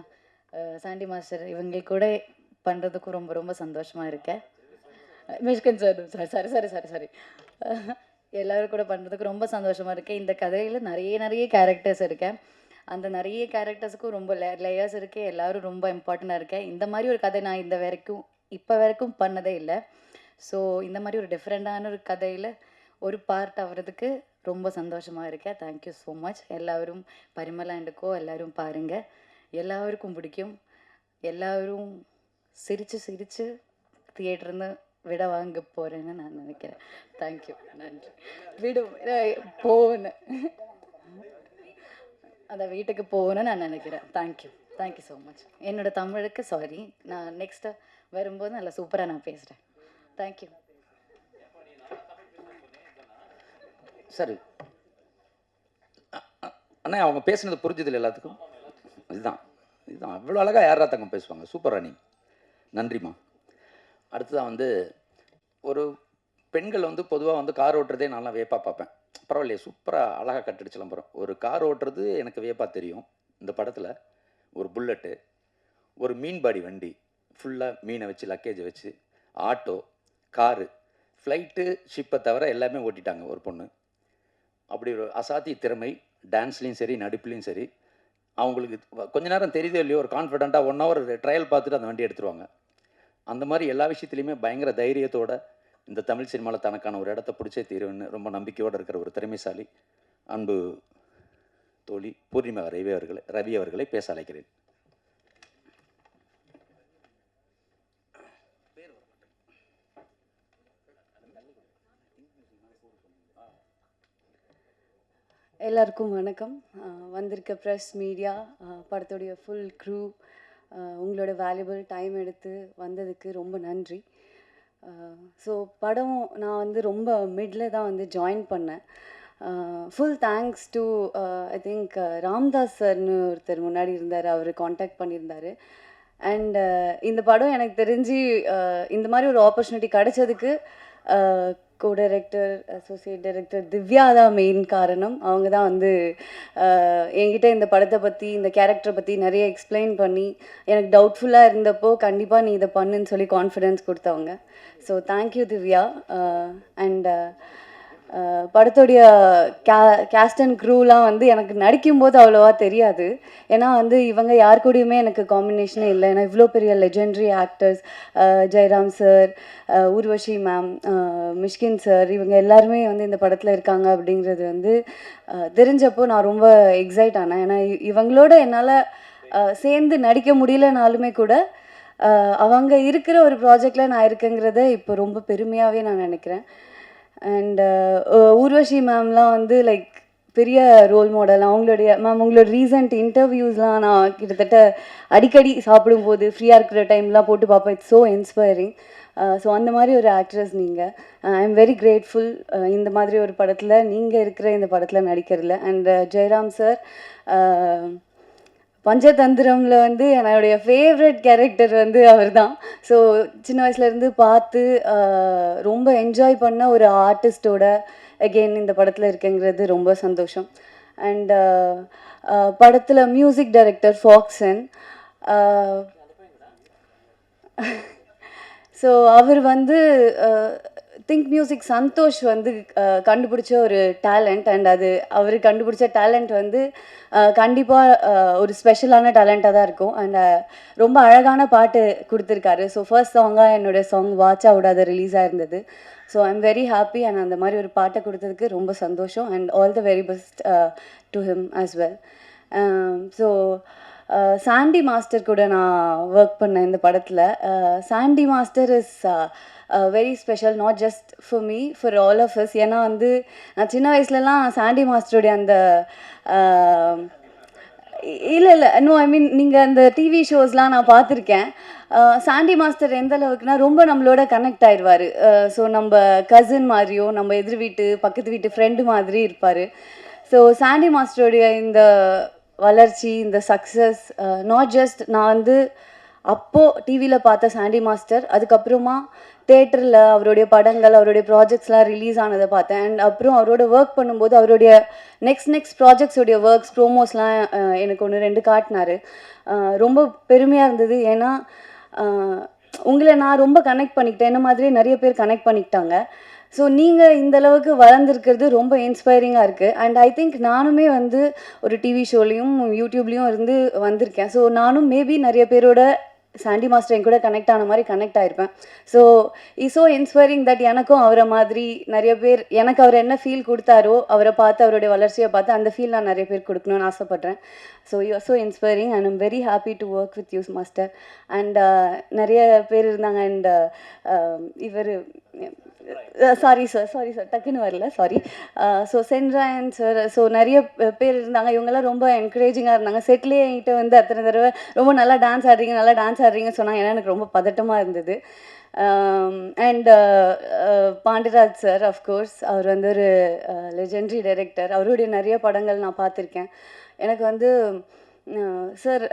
Sandy master இவங்க கூட பண்ணுறதுக்கும் ரொம்ப ரொம்ப சந்தோஷமாக இருக்கேன். மிஷ்கன் சார் எல்லோரும் கூட பண்ணுறதுக்கு ரொம்ப சந்தோஷமாக இருக்கேன். இந்த கதையில் நிறைய கேரக்டர்ஸ் இருக்கேன். அந்த நிறைய கேரக்டர்ஸுக்கும் ரொம்ப லேயர்ஸ் இருக்குது. எல்லோரும் ரொம்ப இம்பார்ட்டண்ட்டாக இருக்கேன். இந்த மாதிரி ஒரு கதை நான் இப்போ வரைக்கும் பண்ணதே இல்லை. ஸோ இந்த மாதிரி ஒரு டிஃப்ரெண்ட்டான ஒரு கதையில் ஒரு பார்ட் ஆகிறதுக்கு ரொம்ப சந்தோஷமாக இருக்கேன். Thank you so much. எல்லோரும் பரிமளாண்டுக்கோ எல்லோரும் பாருங்கள், எல்லாருக்கும் பிடிக்கும். எல்லோரும் சிரித்து தியேட்டர்னு விட வாங்க போகிறேன்னு நான் நினைக்கிறேன். தேங்க்யூ, நன்றி. போகணும், அந்த வீட்டுக்கு போகணும்னு நான் நினைக்கிறேன். Thank you so much. என்னோடய தமிழுக்கு சாரி, நான் நெக்ஸ்ட்டு வரும்போது நல்லா சூப்பராக நான் பேசுகிறேன். தேங்க்யூ. சரி அண்ணா, அவங்க பேசுனது புரிஞ்சுதில்லை எல்லாத்துக்கும்? இதுதான் அவ்வளோ அழகாக யாரா தங்க பேசுவாங்க. சூப்பர் ராணி, நன்றிம்மா. அடுத்ததான் வந்து ஒரு பெண்கள் வந்து பொதுவாக வந்து கார் ஓட்டுறதே நல்லா வியப்பாக பார்ப்பேன். பரவாயில்லையே, சூப்பராக அழகாக கட்டடிச்சலாம் போகிறோம். ஒரு கார் ஓட்டுறது எனக்கு வியப்பாக தெரியும். இந்த படத்தில் ஒரு புல்லட்டு, ஒரு மீன்பாடி வண்டி ஃபுல்லாக மீனை வச்சு லக்கேஜை வச்சு, ஆட்டோ, காரு, ஃப்ளைட்டு, ஷிப்பை தவிர எல்லாமே ஓட்டிட்டாங்க ஒரு பொண்ணு. அப்படி ஒரு அசாத்திய திறமை, டான்ஸ்லேயும் சரி நடிப்புலேயும் சரி. அவங்களுக்கு கொஞ்ச நேரம் தெரியுதோ இல்லையோ ஒரு கான்ஃபிடெண்ட்டாக 1 hour ட்ரையல் பார்த்துட்டு அந்த வண்டி எடுத்துருவாங்க. அந்த மாதிரி எல்லா விஷயத்துலையுமே பயங்கர தைரியத்தோடு இந்த தமிழ் சினிமாவில் தனக்கான ஒரு இடத்த பிடிச்சே தீருன்னு ரொம்ப நம்பிக்கையோடு இருக்கிற ஒரு திறமைசாலி அன்பு தோழி பூர்ணிமா ரவி அவர்களை பேச அழைக்கிறேன். எல்லாருக்கும் வணக்கம். வந்திருக்க ப்ரெஸ், மீடியா, படத்துடைய ஃபுல் க்ரூ, உங்களோட வேல்யூபிள் டைம் எடுத்து வந்ததுக்கு ரொம்ப நன்றி. ஸோ படம் நான் வந்து ரொம்ப மிடில் தான் வந்து ஜாயின் பண்ணேன். Full thanks to I think Ramdas சார்னு ஒருத்தர் முன்னாடி இருந்தார், அவர் காண்டாக்ட் பண்ணியிருந்தார். அண்ட் இந்த படம் எனக்கு தெரிஞ்சு இந்த மாதிரி ஒரு ஆப்பர்ச்சுனிட்டி கிடைச்சதுக்கு கோ-டைரக்டர், அசோசியேட் டைரக்டர் திவ்யா தான் மெயின் காரணம். அவங்க தான் வந்து என்கிட்ட இந்த படத்தை பற்றி, இந்த கேரக்டரை பற்றி நிறைய எக்ஸ்பிளைன் பண்ணி, எனக்கு டவுட்ஃபுல்லாக இருந்தப்போ கண்டிப்பாக நீ இதை பண்ணுன்னு சொல்லி கான்ஃபிடென்ஸ் கொடுத்தவங்க. So thank you Divya. அண்ட் படத்துடைய கேஸ்ட் அண்ட் க்ரூலாம் வந்து எனக்கு நடிக்கும்போது அவ்வளோவா தெரியாது. ஏன்னா வந்து இவங்க யார் கூடயுமே எனக்கு காம்பினேஷனே இல்லை. ஏன்னா இவ்வளோ பெரிய legendary actors, Jayaram sir, Urvashi ma'am, Mysskin sir, இவங்க எல்லாருமே வந்து இந்த படத்தில் இருக்காங்க அப்படிங்கிறது வந்து தெரிஞ்சப்போ நான் ரொம்ப எக்ஸைட் ஆனேன். ஏன்னா இவங்களோட என்னால் சேர்ந்து நடிக்க முடியலனாலுமே கூட அவங்க இருக்கிற ஒரு ப்ராஜெக்டில் நான் இருக்கேங்கிறத இப்போ ரொம்ப பெருமையாகவே நான் நினைக்கிறேன். அண்ட் ஊர்வஷி மேம்லாம் வந்து லைக் பெரிய ரோல் மாடல். மேம் உங்களோட ரீசன்ட் இன்டர்வியூஸ்லாம் நான் கிட்டத்தட்ட அடிக்கடி சாப்பிடும்போது ஃப்ரீயாக இருக்கிற டைம்லாம் போட்டு பார்ப்பேன். It's so inspiring. ஸோ அந்த மாதிரி ஒரு ஆக்ட்ரஸ் நீங்கள். ஐ எம் வெரி கிரேட்ஃபுல் இந்த மாதிரி ஒரு படத்தில் நீங்கள் இருக்கிற இந்த படத்தில் நடிக்கிறதில்ல. அண்ட் ஜெயராம் சார், பஞ்சதந்திரமில் வந்து என்னுடைய ஃபேவரட் கேரக்டர் வந்து அவர் தான். ஸோ சின்ன வயசுலேருந்து பார்த்து ரொம்ப என்ஜாய் பண்ண ஒரு ஆர்டிஸ்டோட அகெயின் இந்த படத்தில் இருக்கேங்கிறது ரொம்ப சந்தோஷம். அண்ட் படத்தில் மியூசிக் டைரக்டர் ஃபாக்சன். ஸோ அவர் வந்து திங்க் மியூசிக் சந்தோஷ் வந்து கண்டுபிடிச்ச ஒரு டேலண்ட். அண்ட் அது அவர் கண்டுபிடிச்ச டேலண்ட் வந்து கண்டிப்பாக ஒரு ஸ்பெஷலான டேலண்ட்டாக தான் இருக்கும். அண்ட் ரொம்ப அழகான பாட்டு கொடுத்துருக்காரு. ஸோ ஃபர்ஸ்ட் சாங்காக என்னோடய சாங் வாட்சா விடாத ரிலீஸ் ஆயிருந்தது. So I am very happy. And அந்த மாதிரி ஒரு பாட்டை கொடுத்ததுக்கு ரொம்ப சந்தோஷம். And all the very best to him as well. So Sandy master கூட நான் ஒர்க் பண்ணேன் இந்த படத்தில். Sandy master is very special, not just for me, for all of us. ஏன்னா வந்து நான் சின்ன வயசுலலாம் சாண்டி மாஸ்டருடைய அந்த இல்லை நோ ஐ மீன் நீங்கள் அந்த டிவி ஷோஸ்லாம் நான் பார்த்துருக்கேன். சாண்டி மாஸ்டர் எந்த அளவுக்குனா ரொம்ப நம்மளோட கனெக்ட் ஆயிடுவார். ஸோ நம்ம கசின் மாதிரியோ, நம்ம எதிர் வீட்டு பக்கத்து வீட்டு ஃப்ரெண்டு மாதிரி இருப்பார். ஸோ சாண்டி மாஸ்டருடைய இந்த வளர்ச்சி, இந்த சக்ஸஸ், நாட் ஜஸ்ட் நான் வந்து அப்போது டிவியில் பார்த்த சாண்டி மாஸ்டர், அதுக்கப்புறமா தேட்டரில் அவருடைய படங்கள், அவருடைய ப்ராஜெக்ட்ஸ்லாம் ரிலீஸ் ஆனதை பார்த்தேன். அண்ட் அப்புறம் அவரோட ஒர்க் பண்ணும்போது அவருடைய நெக்ஸ்ட் ப்ராஜெக்ட்ஸோடைய ஒர்க்ஸ், ப்ரோமோஸ்லாம் எனக்கு 1-2 காட்டினார். ரொம்ப பெருமையாக இருந்தது. ஏன்னா உங்களை நான் ரொம்ப கனெக்ட் பண்ணிக்கிட்டேன், என்ன மாதிரியே நிறைய பேர் கனெக்ட் பண்ணிக்கிட்டாங்க. ஸோ நீங்கள் இந்தளவுக்கு வளர்ந்துருக்கிறது ரொம்ப இன்ஸ்பைரிங்காக இருக்குது. அண்ட் ஐ திங்க் நானுமே வந்து ஒரு டிவி ஷோலையும் யூடியூப்லேயும் இருந்து வந்திருக்கேன். ஸோ நானும் மேபி நிறைய பேரோட சாண்டி மாஸ்டர் என் கூட கனெக்ட் ஆன மாதிரி கனெக்ட் ஆகிருப்பேன். ஸோ ஸோ இன்ஸ்பைரிங் தட் எனக்கும் அவரை மாதிரி நிறைய பேர், எனக்கு அவர் என்ன ஃபீல் கொடுத்தாரோ, அவரை பார்த்து அவருடைய வளர்ச்சியை பார்த்து அந்த ஃபீல் நான் நிறைய பேர் கொடுக்கணும்னு ஆசைப்பட்றேன். So you are so inspiring and I'm very happy to work with you master. And நிறைய பேர் இருந்தாங்க. அண்ட் இவர் சாரி சார் டக்குன்னு வரல, sorry. So Sendrayan sir, so நிறைய பேர் இருந்தாங்க. இவங்கெல்லாம் ரொம்ப என்கரேஜிங்காக இருந்தாங்க. செட்லேயே என்கிட்ட வந்து அத்தனை தடவை ரொம்ப நல்லா டான்ஸ் ஆடுறீங்கன்னு சொன்னாங்க. ஏன்னா எனக்கு ரொம்ப பதட்டமாக இருந்தது. அண்ட் பாண்டியராஜ் சார், அஃப்கோர்ஸ் அவர் வந்து ஒரு லெஜெண்டரி டைரக்டர். அவருடைய நிறைய படங்கள் நான் பார்த்துருக்கேன். எனக்கு வந்து சார்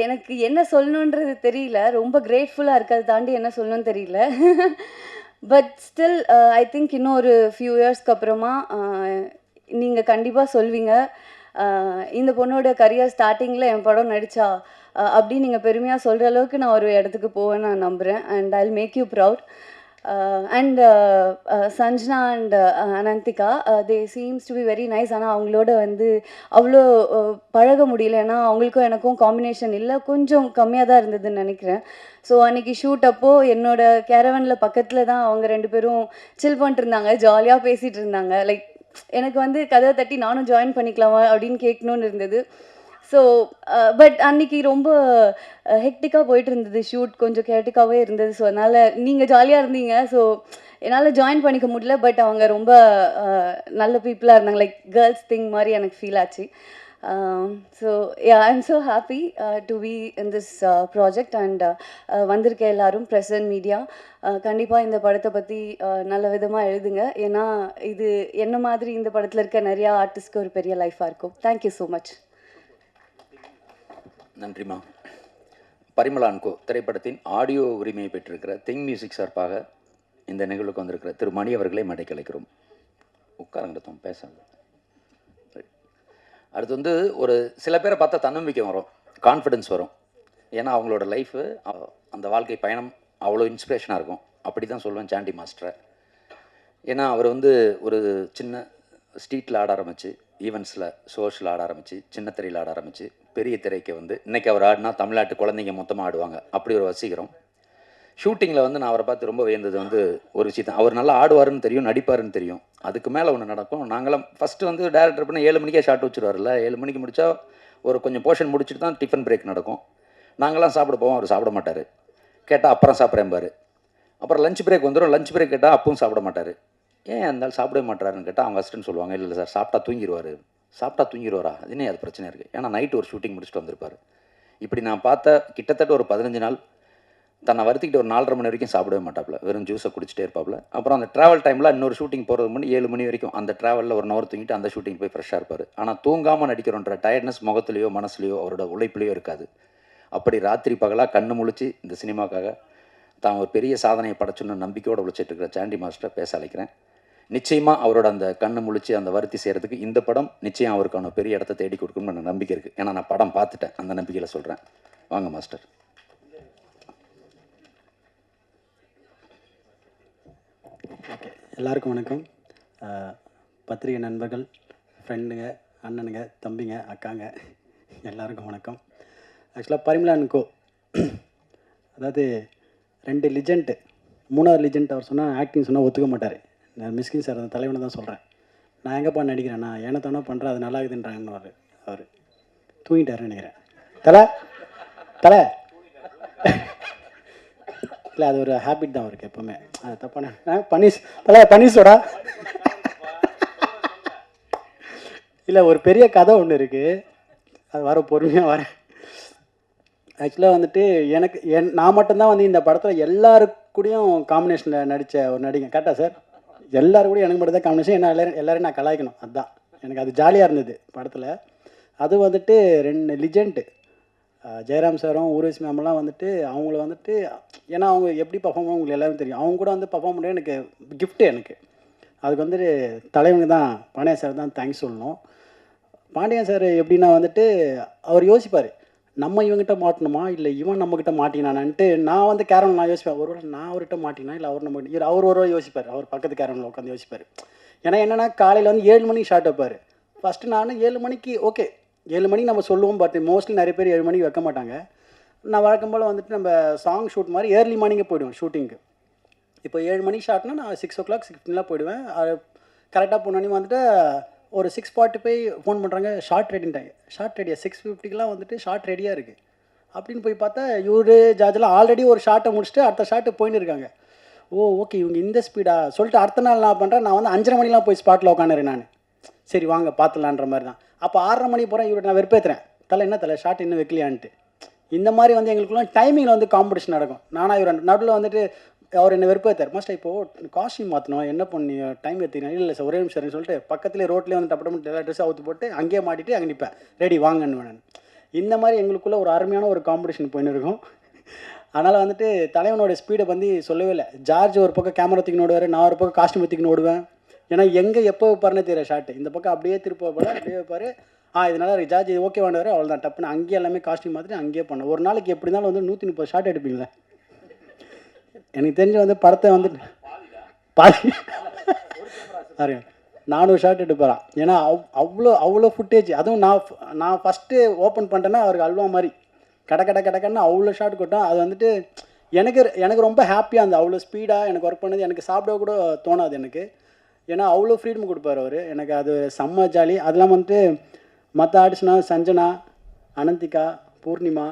எனக்கு என்ன சொல்லணுன்றது தெரியல. ரொம்ப கிரேட்ஃபுல்லாக இருக்கிறத தாண்டி என்ன சொல்லணும்னு தெரியல. பட் ஸ்டில் ஐ திங்க் இன்னும் ஒரு ஃபியூ இயர்ஸ்க்கு அப்புறமா நீங்கள் கண்டிப்பாக சொல்வீங்க, இந்த பொண்ணோட கரியர் ஸ்டார்டிங்கில் என் படம் நடித்தா அப்படின்னு நீங்கள் பெருமையாக சொல்கிற அளவுக்கு நான் ஒரு இடத்துக்கு போவேன்னு நான் நம்புகிறேன். And I will make you proud. And Sanjana and Ananthika, they seems to be very nice. ஆனால் அவங்களோட வந்து அவ்வளோ பழக முடியல. ஏன்னா அவங்களுக்கும் எனக்கும் காம்பினேஷன் இல்லை, கொஞ்சம் கம்மியாக தான் இருந்ததுன்னு நினைக்கிறேன். ஸோ அன்றைக்கி ஷூட் அப்போது என்னோடய கேரவனில் பக்கத்தில் தான் அவங்க 2 பேரும் சில் பண்ணிட்டு இருந்தாங்க, ஜாலியாக பேசிகிட்டு இருந்தாங்க. லைக் எனக்கு வந்து கதவை தட்டி நானும் ஜாயின் பண்ணிக்கலாமா அப்படின்னு கேட்கணுன்னு இருந்தது. ஸோ பட் அன்றைக்கி ரொம்ப ஹெக்டிக்காக போயிட்டு இருந்தது ஷூட், கொஞ்சம் கேட்டிக்காகவே இருந்தது. ஸோ அதனால் நீங்கள் ஜாலியாக இருந்தீங்க. ஸோ என்னால் ஜாயின் பண்ணிக்க முடியல. பட் அவங்க ரொம்ப நல்ல பீப்புளாக இருந்தாங்க. லைக் கேர்ள்ஸ் திங் மாதிரி எனக்கு ஃபீல் ஆச்சு. So I am so happy to be in this project. And வந்திருக்க எல்லாரும் ப்ரெஸ் அண்ட் மீடியா, கண்டிப்பாக இந்த படத்தை பற்றி நல்ல விதமாக எழுதுங்க. ஏன்னா இது என்ன மாதிரி இந்த படத்தில் இருக்க நிறையா ஆர்டிஸ்ட்க்கு ஒரு பெரிய லைஃபாக இருக்கும். Thank you so much. நன்றிம்மா. பரிமளா அன்கோ திரைப்படத்தின் ஆடியோ உரிமையை பெற்றிருக்கிற திங் மியூசிக் சார்பாக இந்த நிகழ்வுக்கு வந்திருக்கிற திரு மணி அவர்களை மேடைக்கு அழைக்கிறோம். உட்காருங்க, பேசுங்க. அடுத்து வந்து ஒரு சில பேரை பார்த்தா தன்னம்பிக்கை வரும், கான்ஃபிடென்ஸ் வரும். ஏன்னா அவங்களோட லைஃபு, அந்த வாழ்க்கை பயணம் அவ்வளோ இன்ஸ்பிரேஷனாக இருக்கும். அப்படி தான் சொல்லுவேன் சாண்டி மாஸ்டரை. ஏன்னா அவர் வந்து ஒரு சின்ன ஸ்ட்ரீட்டில் ஆட ஆரம்பித்து, ஈவெண்ட்ஸில் ஷோஸில் ஆட ஆரம்பித்து, சின்ன திரையில் ஆட ஆரம்பித்து, பெரிய திரைக்கு வந்து இன்றைக்கி அவர் ஆடினா தமிழ்நாட்டு குழந்தைங்க மொத்தமாக ஆடுவாங்க. அப்படி ஒரு வசீகரம். ஷூட்டிங்கில் வந்து நான் அவரை பார்த்து ரொம்ப வியந்தது வந்து ஒரு விஷயம், அவர் நல்லா ஆடுவாருன்னு தெரியும், நடிப்பாருன்னு தெரியும். அதுக்கு மேலே ஒன்று நடக்கும். நாங்களாம் ஃபஸ்ட்டு வந்து டேரக்டர் பண்ண 7 மணிக்கே ஷாட் வச்சுருவார்ல, 7 மணிக்கு முடித்தா ஒரு கொஞ்சம் போர்ஷன் முடிச்சுட்டு தான் டிஃபன் பிரேக் நடக்கும். நாங்களாம் சாப்பிட போவோம், அவர் சாப்பிட மாட்டார். கேட்டால் அப்புறம் சாப்பிட்றேன்பார். அப்புறம் லஞ்ச் பிரேக் வந்துடும், லஞ்ச் பிரேக் கேட்டால் அப்பவும் சாப்பிட மாட்டார். ஏன் இருந்தாலும் சாப்பிடவே மாட்டாருன்னு கேட்டால் அவங்க அசிஸ்டன்ட் சொல்லுவாங்க, இல்லை சார் சாப்பிட்டா தூங்கிடுவாரா, அது என்ன அது பிரச்சனை இருக்குது. ஏன்னா நைட்டு ஒரு ஷூட்டிங் முடிச்சுட்டு வந்திருப்பார். இப்படி நான் பார்த்த கிட்டத்தட்ட ஒரு 15 நாள் தன்னை வருத்திக்கிட்டு ஒரு 4:30 மணி வரைக்கும் சாப்பிடவே மாட்டாப்புல, வெறும் ஜூஸை குடிச்சிட்டே இருப்பாப்புல. அப்புறம் அந்த ட்ராவல் டைமில் இன்னொரு ஷூட்டிங் போகிறது முன்னாடி 7 மணி வரைக்கும் அந்த ட்ராவலில் 1 ஹவர் தூங்கிட்டு அந்த ஷூட்டிங் போய் ஃப்ரெஷ்ஷாக இருப்பார். ஆனால் தூங்காமல் நடிக்கிறோன்ற டயர்ட்னஸ் முகத்துலையோ மனசுலையோ அவரோட உழைப்புலையோ இருக்காது. அப்படி ராத்திரி பகலாக கண்ணு முழிச்சு இந்த சினிமாக்காக தான் ஒரு பெரிய சாதனையை படைச்சுன்னு நம்பிக்கையோடு உழைச்சிட்டு இருக்கிற சாண்டி மாஸ்டரை பேச அழைக்கிறேன். நிச்சயமாக அவரோட அந்த கண்ணு முழிச்சு அந்த வருத்தி செய்கிறதுக்கு இந்த படம் நிச்சயம் அவருக்கான பெரிய இடத்த தேடி கொடுக்கணும்னு எனக்கு நம்பிக்கை இருக்குது. ஏன்னா நான் படம் பார்த்துட்டேன், அந்த நம்பிக்கையில் சொல்கிறேன். வாங்க மாஸ்டர். ஓகே, எல்லாருக்கும் வணக்கம். பத்திரிகை நண்பர்கள், ஃப்ரெண்டுங்க, அண்ணனுங்க, தம்பிங்க, அக்காங்க, எல்லாருக்கும் வணக்கம். ஆக்சுவலாக பரிமளா அண்ட் கோ, அதாவது 2 லிஜெண்ட்டு, 3வது லிஜெண்ட் அவர் சொன்னால் ஆக்டிங் சொன்னால் ஒத்துக்க மாட்டார். நான் மிஸ்கின் சார் அந்த தலைவனை தான் சொல்கிறேன். நான் எங்கேப்பா நடிக்கிறேன், நான் ஏனத்தானோ பண்ணுறேன், அது நல்லா இருக்குதுன்றாங்கன்னு அவர் தூங்கிட்டாருன்னு நினைக்கிறேன். தலை இல்லை, அது ஒரு ஹேபிட் தான் அவருக்கு எப்போவுமே. அது தப்பான பனீஸோடா இல்லை, ஒரு பெரிய கதை ஒன்று இருக்குது, அது வர பொறுமையாக வரேன். ஆக்சுவலாக வந்துட்டு நான் மட்டும்தான் வந்து இந்த படத்தில் எல்லாருக்கூடையும் காம்பினேஷனில் நடித்த ஒரு நடிகை. கரெக்டாக சார்? எல்லாரும் கூட எனக்கு மட்டும் தான் காம்பினேஷன். என்ன எல்லோரும் நான் கலாய்க்கணும், அதுதான் எனக்கு அது ஜாலியாக இருந்தது படத்தில். அது வந்துட்டு 2 லிஜெண்ட்டு, ஜெயராம் சாரும் ஊர்வசி மேமெல்லாம் வந்துட்டு அவங்கள வந்துட்டு, ஏன்னா அவங்க எப்படி பர்ஃபார்ம் பண்ண உங்களுக்கு எல்லாரும் தெரியும். அவங்க கூட வந்து பர்ஃபார்ம் பண்ண எனக்கு கிஃப்ட்டு. எனக்கு அதுக்கு வந்துட்டு தலைவனுக்கு தான், பாண்டியன் சார் தான் தேங்க்ஸ் சொல்லணும். பாண்டியன் சார் எப்படின்னா வந்துட்டு அவர் யோசிப்பார், நம்ம இவங்ககிட்ட மாட்டணுமா இல்லை இவன் நம்மக்கிட்ட மாட்டினானான்ட்டு. நான் வந்து கேரவன் நான் யோசிப்பேன், ஒருவேளை நான் அவர்கிட்ட மாட்டினா இல்லை அவர் நம்மகிட்ட, அவர் ஒரு யோசிப்பார், அவர் பக்கத்து கேரவனில் உட்காந்து யோசிப்பார். ஏன்னா என்னென்னா காலையில் வந்து 7 மணிக்கு ஷார்ட் வைப்பார். ஃபஸ்ட்டு நான் 7 மணிக்கு ஓகே 7 மணிக்கு நம்ம சொல்லுவோம், பட் மோஸ்ட்லி நிறைய பேர் 7 மணிக்கு வைக்க மாட்டாங்க. நான் வழக்கம் போல் வந்துட்டு நம்ம சாங் ஷூட் மாதிரி ஏர்லி மார்னிங்கே போய்டுவேன் ஷூட்டிங்க்கு. இப்போ 7 மணிக்கு ஷார்ட்னா நான் 6 o'clock 6:15 போய்டுவேன். கரெக்டாக போனோன்னே வந்துட்டு ஒரு 6:45 ஃபோன் பண்ணுறாங்க, ஷார்ட் ரெடின்ட்டாங்க. ஷார்ட் ரெடியாக 6:50க்கெலாம் வந்துட்டு ஷார்ட் ரெடியாக இருக்குது அப்படின்னு போய் பார்த்தா இவரு ஜார்ஜெலாம் ஆல்ரெடி ஒரு ஷார்ட்டை முடிச்சுட்டு அடுத்த ஷார்ட்டு போயின்னு இருக்காங்க. ஓகே இவங்க இந்த ஸ்பீடா சொல்லிட்டு அடுத்த நாள் நான் பண்ணுறேன், நான் வந்து 5:30 மணிலாம் போய் ஸ்பாட்டில் உட்காந்துறேன் நான். சரி வாங்க பார்த்துலான்ற மாதிரி தான். அப்போ 6:30 மணி போகிறேன், இவரை நான் வெறுப்பேற்றுறேன், என்ன தலை ஷார்ட் இன்னும் வைக்கலையான்ட்டு. இந்த மாதிரி வந்து எங்களுக்குலாம் டைமிங்கில் வந்து காம்படிஷன் நடக்கும். நானாக இவர் நடுவில் வந்துட்டு அவர் என்னை வெறுப்பேற்றார், மாஸ்டர் இப்போது காஸ்டியூம் மாற்றணும், என்ன பண்ணி டைம் எடுத்துக்கிறேன். இல்லை சார் ஒரே நிமிஷம் சொல்லிட்டு பக்கத்துலேயே ரோட்லேயே வந்து டப்பு எல்லா ட்ரெஸ் அவுத்து போட்டு அங்கேயே மாட்டிட்டு அங்கே நிற்பேன், ரெடி வாங்கன்னு வேணும். இந்த மாதிரி எங்களுக்குள்ளே ஒரு அருமையான ஒரு காம்படிஷன் போயின்னு இருக்கும். அதனால் வந்துட்டு தலைவனோட ஸ்பீடை வந்து சொல்லவே இல்லை. ஜார்ஜ் ஒரு பக்கம் கேமரா தூக்கின்னு ஓடுவார், நான் ஒரு பக்கம் காஸ்டியூம் தூக்கின்னு ஓடுவேன். ஏன்னா எங்கே எப்போ வைப்பாருன்னு தெரியல ஷார்ட்டு. இந்த பக்கம் அப்படியே திருப்ப போல அப்படியே வைப்பார். இதனால் ஜார்ஜ் ஓகே வாண்டுவார், அவ்வளோதான் டப்புன்னு அங்கேயே எல்லாமே காஸ்டியூம் மாற்றிட்டு அங்கேயே பண்ணேன். ஒரு நாளைக்கு எப்படி இருந்தாலும் வந்து 130 ஷார்ட் எடுப்பீங்களே. எனக்கு தெரிஞ்சு வந்து படத்தை வந்து பாதி 400 ஷார்ட் எடுப்பாரான். ஏன்னா அவ்வளோ ஃபுட்டேஜ். அதுவும் நான் ஃபஸ்ட்டு ஓப்பன் பண்ணிட்டேன்னா அவருக்கு அல்வா மாதிரி கடக்கன்னு அவ்வளோ ஷார்ட் கொட்டும். அது வந்துட்டு எனக்கு ரொம்ப ஹாப்பியாக அந்த அவ்வளோ ஸ்பீடாக எனக்கு ஒர்க் பண்ணது. எனக்கு சாப்பிட கூட தோணாது எனக்கு, ஏன்னா அவ்வளோ ஃப்ரீடம் கொடுப்பார் அவர். எனக்கு அது செம்ம ஜாலி. அதெல்லாம் வந்துட்டு மற்ற ஆர்டிஸ்ட்னா சஞ்சனா, அனந்திகா, பூர்ணிமா,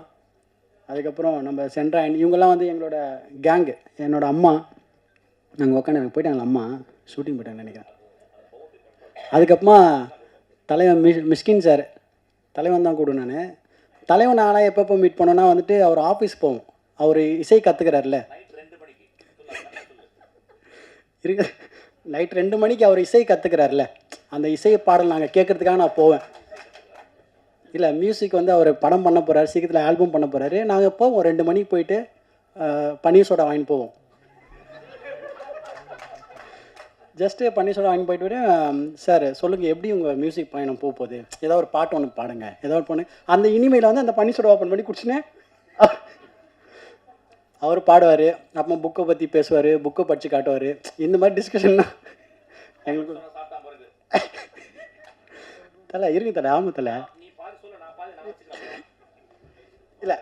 அதுக்கப்புறம் நம்ம சென்ட்ராயன், இவங்கெல்லாம் வந்து எங்களோட கேங்கு. என்னோட அம்மா நாங்கள் உட்காந்து எனக்கு போயிட்டாங்களா, அம்மா ஷூட்டிங் போயிட்டாங்கன்னு நினைக்கிறேன். அதுக்கப்புறமா தலைவன் மிஸ்கின் சார், தலைவன் தான் கூட நான். தலைவன் நானாக எப்பப்போ மீட் பண்ணோன்னா வந்துட்டு அவர் ஆஃபீஸ் போவோம். அவர் இசை கற்றுக்கிறார்ல, இருக்கு நைட் 2 மணிக்கு அவர் இசை கற்றுக்கிறார்ல, அந்த இசை பாடல் நாங்கள் கேட்குறதுக்காக நான் போவேன். இல்லை மியூசிக் வந்து அவர் படம் பண்ண போகிறார், சீக்கிரத்தில் ஆல்பம் பண்ண போகிறாரு. நாங்கள் போவோம் 2 மணிக்கு போயிட்டு பன்னீர் சோடா வாங்கிட்டு போவோம். ஜஸ்ட்டு பன்னீர்செல்வம் வாங்கி போயிட்டு வரேன். சார் சொல்லுங்கள் எப்படி உங்கள் மியூசிக் பயணம் போகுது, ஏதோ ஒரு பாட்டு ஒன்று பாடுங்க, ஏதோ ஒரு பொண்ணு அந்த இனிமையில் வந்து அந்த பன்னீர்செல்வம் ஓப்பன் பண்ணி குடிச்சுனேன். அவர் பாடுவார், அப்புறம் புக்கை பற்றி பேசுவார், புக்கை படித்து காட்டுவார். இந்த மாதிரி டிஸ்கஷன்னா எங்களுக்கு தலை இருக்கு தலை. ஆமாம் தலை. இல்லை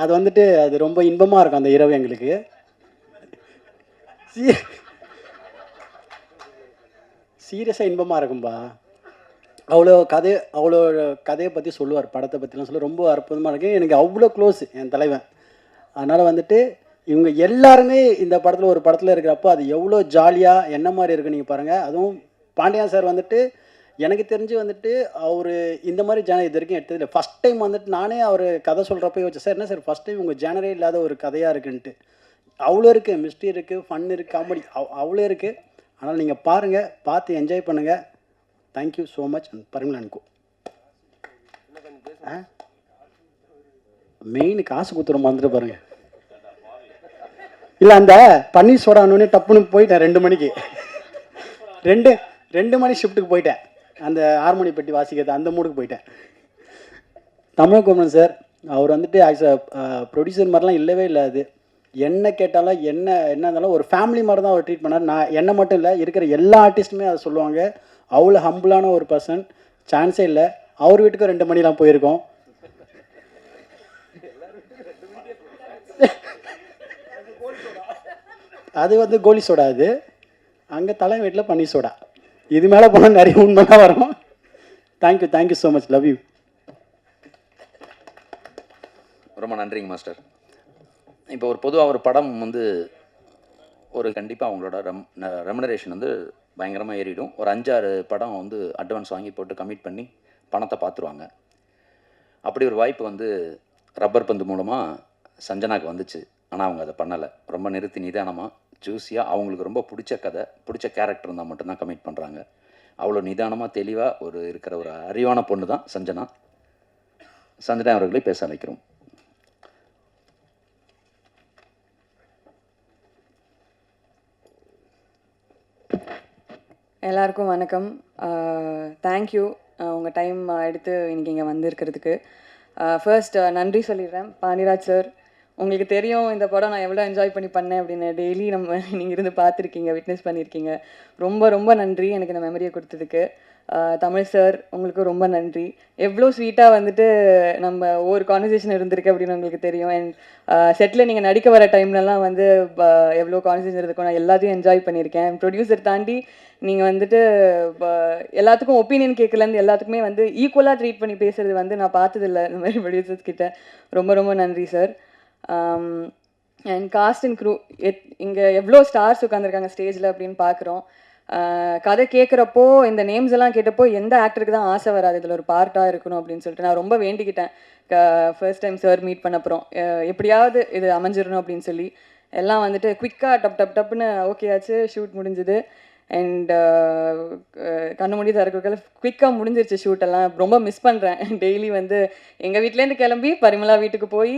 அது வந்துட்டு அது ரொம்ப இன்பமாக இருக்கும் அந்த இரவு எங்களுக்கு. சீரியஸாக இன்பமாக இருக்கும்பா. அவ்வளோ கதையை பற்றி சொல்லுவார், படத்தை பற்றிலாம் சொல்ல ரொம்ப அற்புதமாக இருக்குது. எனக்கு அவ்வளோ க்ளோஸ் என் தலைவன். அதனால் வந்துட்டு இவங்க எல்லாருமே இந்த படத்தில் ஒரு படத்தில் இருக்கிறப்போ அது எவ்வளோ ஜாலியாக என்ன மாதிரி இருக்குது நீங்கள் பாருங்கள். அதுவும் பாண்டியன் சார் வந்துட்டு எனக்கு தெரிஞ்சு வந்துட்டு அவர் இந்த மாதிரி ஜேனர் இது வரைக்கும் எடுத்ததில்லை. ஃபஸ்ட் டைம் வந்துட்டு நானே அவர் கதை சொல்கிறப்ப யோசிச்சேன், சார் என்ன சார் ஃபஸ்ட் டைம் உங்கள் ஜேனரே இல்லாத ஒரு கதையாக இருக்குன்ட்டு. அவ்வளோ இருக்குது, மிஸ்ட்ரி இருக்குது, ஃபன் இருக்குது, காமெடி அவ்வளோ இருக்குது. ஆனால் நீங்கள் பாருங்கள், பார்த்து என்ஜாய் பண்ணுங்கள். Thank you so much. Parimala and co. Main காசு கொடுத்துரும் வந்துட்டு பாருங்கள். இல்லை அந்த பன்னீர் சோடானோடனே டப்புன்னு போயிட்டேன் 2 மணிக்கு. 2 மணி ஷிஃப்ட்டுக்கு போயிட்டேன். அந்த ஹார்மோனி பெட்டி வாசிக்கிறது அந்த மூடுக்கு போயிட்டேன். தமிழ்குமரன் சார் அவர் வந்துட்டு ஆக்சுவலாக ப்ரொடியூசர் மாதிரிலாம் இல்லவே இல்லை. அது என்ன கேட்டாலும் என்ன இருந்தாலும் ஒரு ஃபேமிலி மாதிரி தான் அவர் ட்ரீட் பண்ணார். நான் என்ன மட்டும் இல்லை, இருக்கிற எல்லா ஆர்டிஸ்ட்டுமே அதை சொல்லுவாங்க. அவ்வளோ ஹம்பிளான ஒரு பர்சன், சான்ஸே இல்லை. அவர் வீட்டுக்கு 2 மணிலாம் போயிருக்கோம். அது வந்து கோலி சோடா, அது அங்கே தலை வீட்டில் பன்னீர் சோடா. இது மேலே போனால் நிறைய உண்மைலாம் வரும். Thank you so much, love you. ரொம்ப நன்றிங்க மாஸ்டர். இப்போ ஒரு பொதுவாக ஒரு படம் வந்து ஒரு கண்டிப்பாக அவங்களோட ரெமுனரேஷன் வந்து பயங்கரமாக ஏறிடும். ஒரு 5-6 படம் வந்து அட்வான்ஸ் வாங்கி போட்டு கமிட் பண்ணி பணத்தை பார்த்துருவாங்க. அப்படி ஒரு வாய்ப்பு வந்து ரப்பர் பந்து மூலமாக சஞ்சனாவுக்கு வந்துச்சு. ஆனால் அவங்க அதை பண்ணலை. ரொம்ப நிறுத்தி நிதானமாக ஜூஸியாக அவங்களுக்கு ரொம்ப பிடிச்ச கதை, பிடிச்ச கேரக்டர் இருந்தால் மட்டும்தான் கமிட் பண்ணுறாங்க. அவ்வளோ நிதானமாக தெளிவாக இருக்கிற ஒரு அறிவான பொண்ணு தான் சஞ்சனா. சஞ்சனா அவர்களை பேச அழைக்கிறோம். எல்லாருக்கும் வணக்கம். தேங்க்யூ உங்கள் டைம் எடுத்து இன்றைக்கி இங்கே வந்திருக்கிறதுக்கு. ஃபர்ஸ்ட் நன்றி சொல்லிடுறேன் பாண்டியராஜ் சார். உங்களுக்கு தெரியும் இந்த படம் நான் எவ்வளோ என்ஜாய் பண்ணி பண்ணேன் அப்படின்னு. டெய்லி நீங்கள் இருந்து பார்த்துருக்கீங்க, விட்னஸ் பண்ணியிருக்கீங்க. ரொம்ப ரொம்ப நன்றி எனக்கு இந்த மெமரியை கொடுத்ததுக்கு. தமிழ் சார் உங்களுக்கு ரொம்ப நன்றி. எவ்வளோ ஸ்வீட்டாக வந்துட்டு நம்ம ஒவ்வொரு கான்வர்சேஷன் இருந்திருக்கு அப்படின்னு உங்களுக்கு தெரியும். அண்ட் செட்டில் நீங்கள் நடிக்க வர டைம்லலாம் வந்து எவ்வளோ கான்வர்சேஷன் இருக்கும், நான் எல்லாத்தையும் என்ஜாய் பண்ணியிருக்கேன். ப்ரொடியூசர் தாண்டி நீங்கள் வந்துட்டு எல்லாத்துக்கும் ஒப்பீனியன் கேட்கலேருந்து எல்லாத்துக்குமே வந்து ஈக்குவலாக ட்ரீட் பண்ணி பேசுகிறது வந்து நான் பார்த்ததில்லை இந்த மாதிரி ப்ரொடியூசர்ஸ் கிட்ட. ரொம்ப ரொம்ப நன்றி sir. And cast and crew இங்கே எவ்வளோ ஸ்டார்ஸ் உட்காந்துருக்காங்க ஸ்டேஜில் அப்படின்னு பார்க்குறோம். கதை கேட்குறப்போ இந்த நேம்ஸ் எல்லாம் கேட்டப்போ எந்த ஆக்டருக்கு தான் ஆசை வராது இதில் ஒரு பார்ட்டாக இருக்கணும் அப்படின்னு சொல்லிட்டு நான் ரொம்ப வேண்டிக்கிட்டேன். ஃபர்ஸ்ட் டைம் சார் மீட் பண்ண அப்புறம் எப்படியாவது இது அமைஞ்சிடணும் அப்படின்னு சொல்லி எல்லாம் வந்துட்டு குவிக்காக டப்புன்னு ஓகே ஆச்சு. ஷூட் முடிஞ்சுது. அண்ட் கண்ணு மூடி திறக்கிறதுல குவிக்காக முடிஞ்சிருச்சு ஷூட்டெல்லாம். ரொம்ப மிஸ் பண்ணுறேன். டெய்லி வந்து எங்கள் வீட்டிலேருந்து கிளம்பி பரிமளா வீட்டுக்கு போய்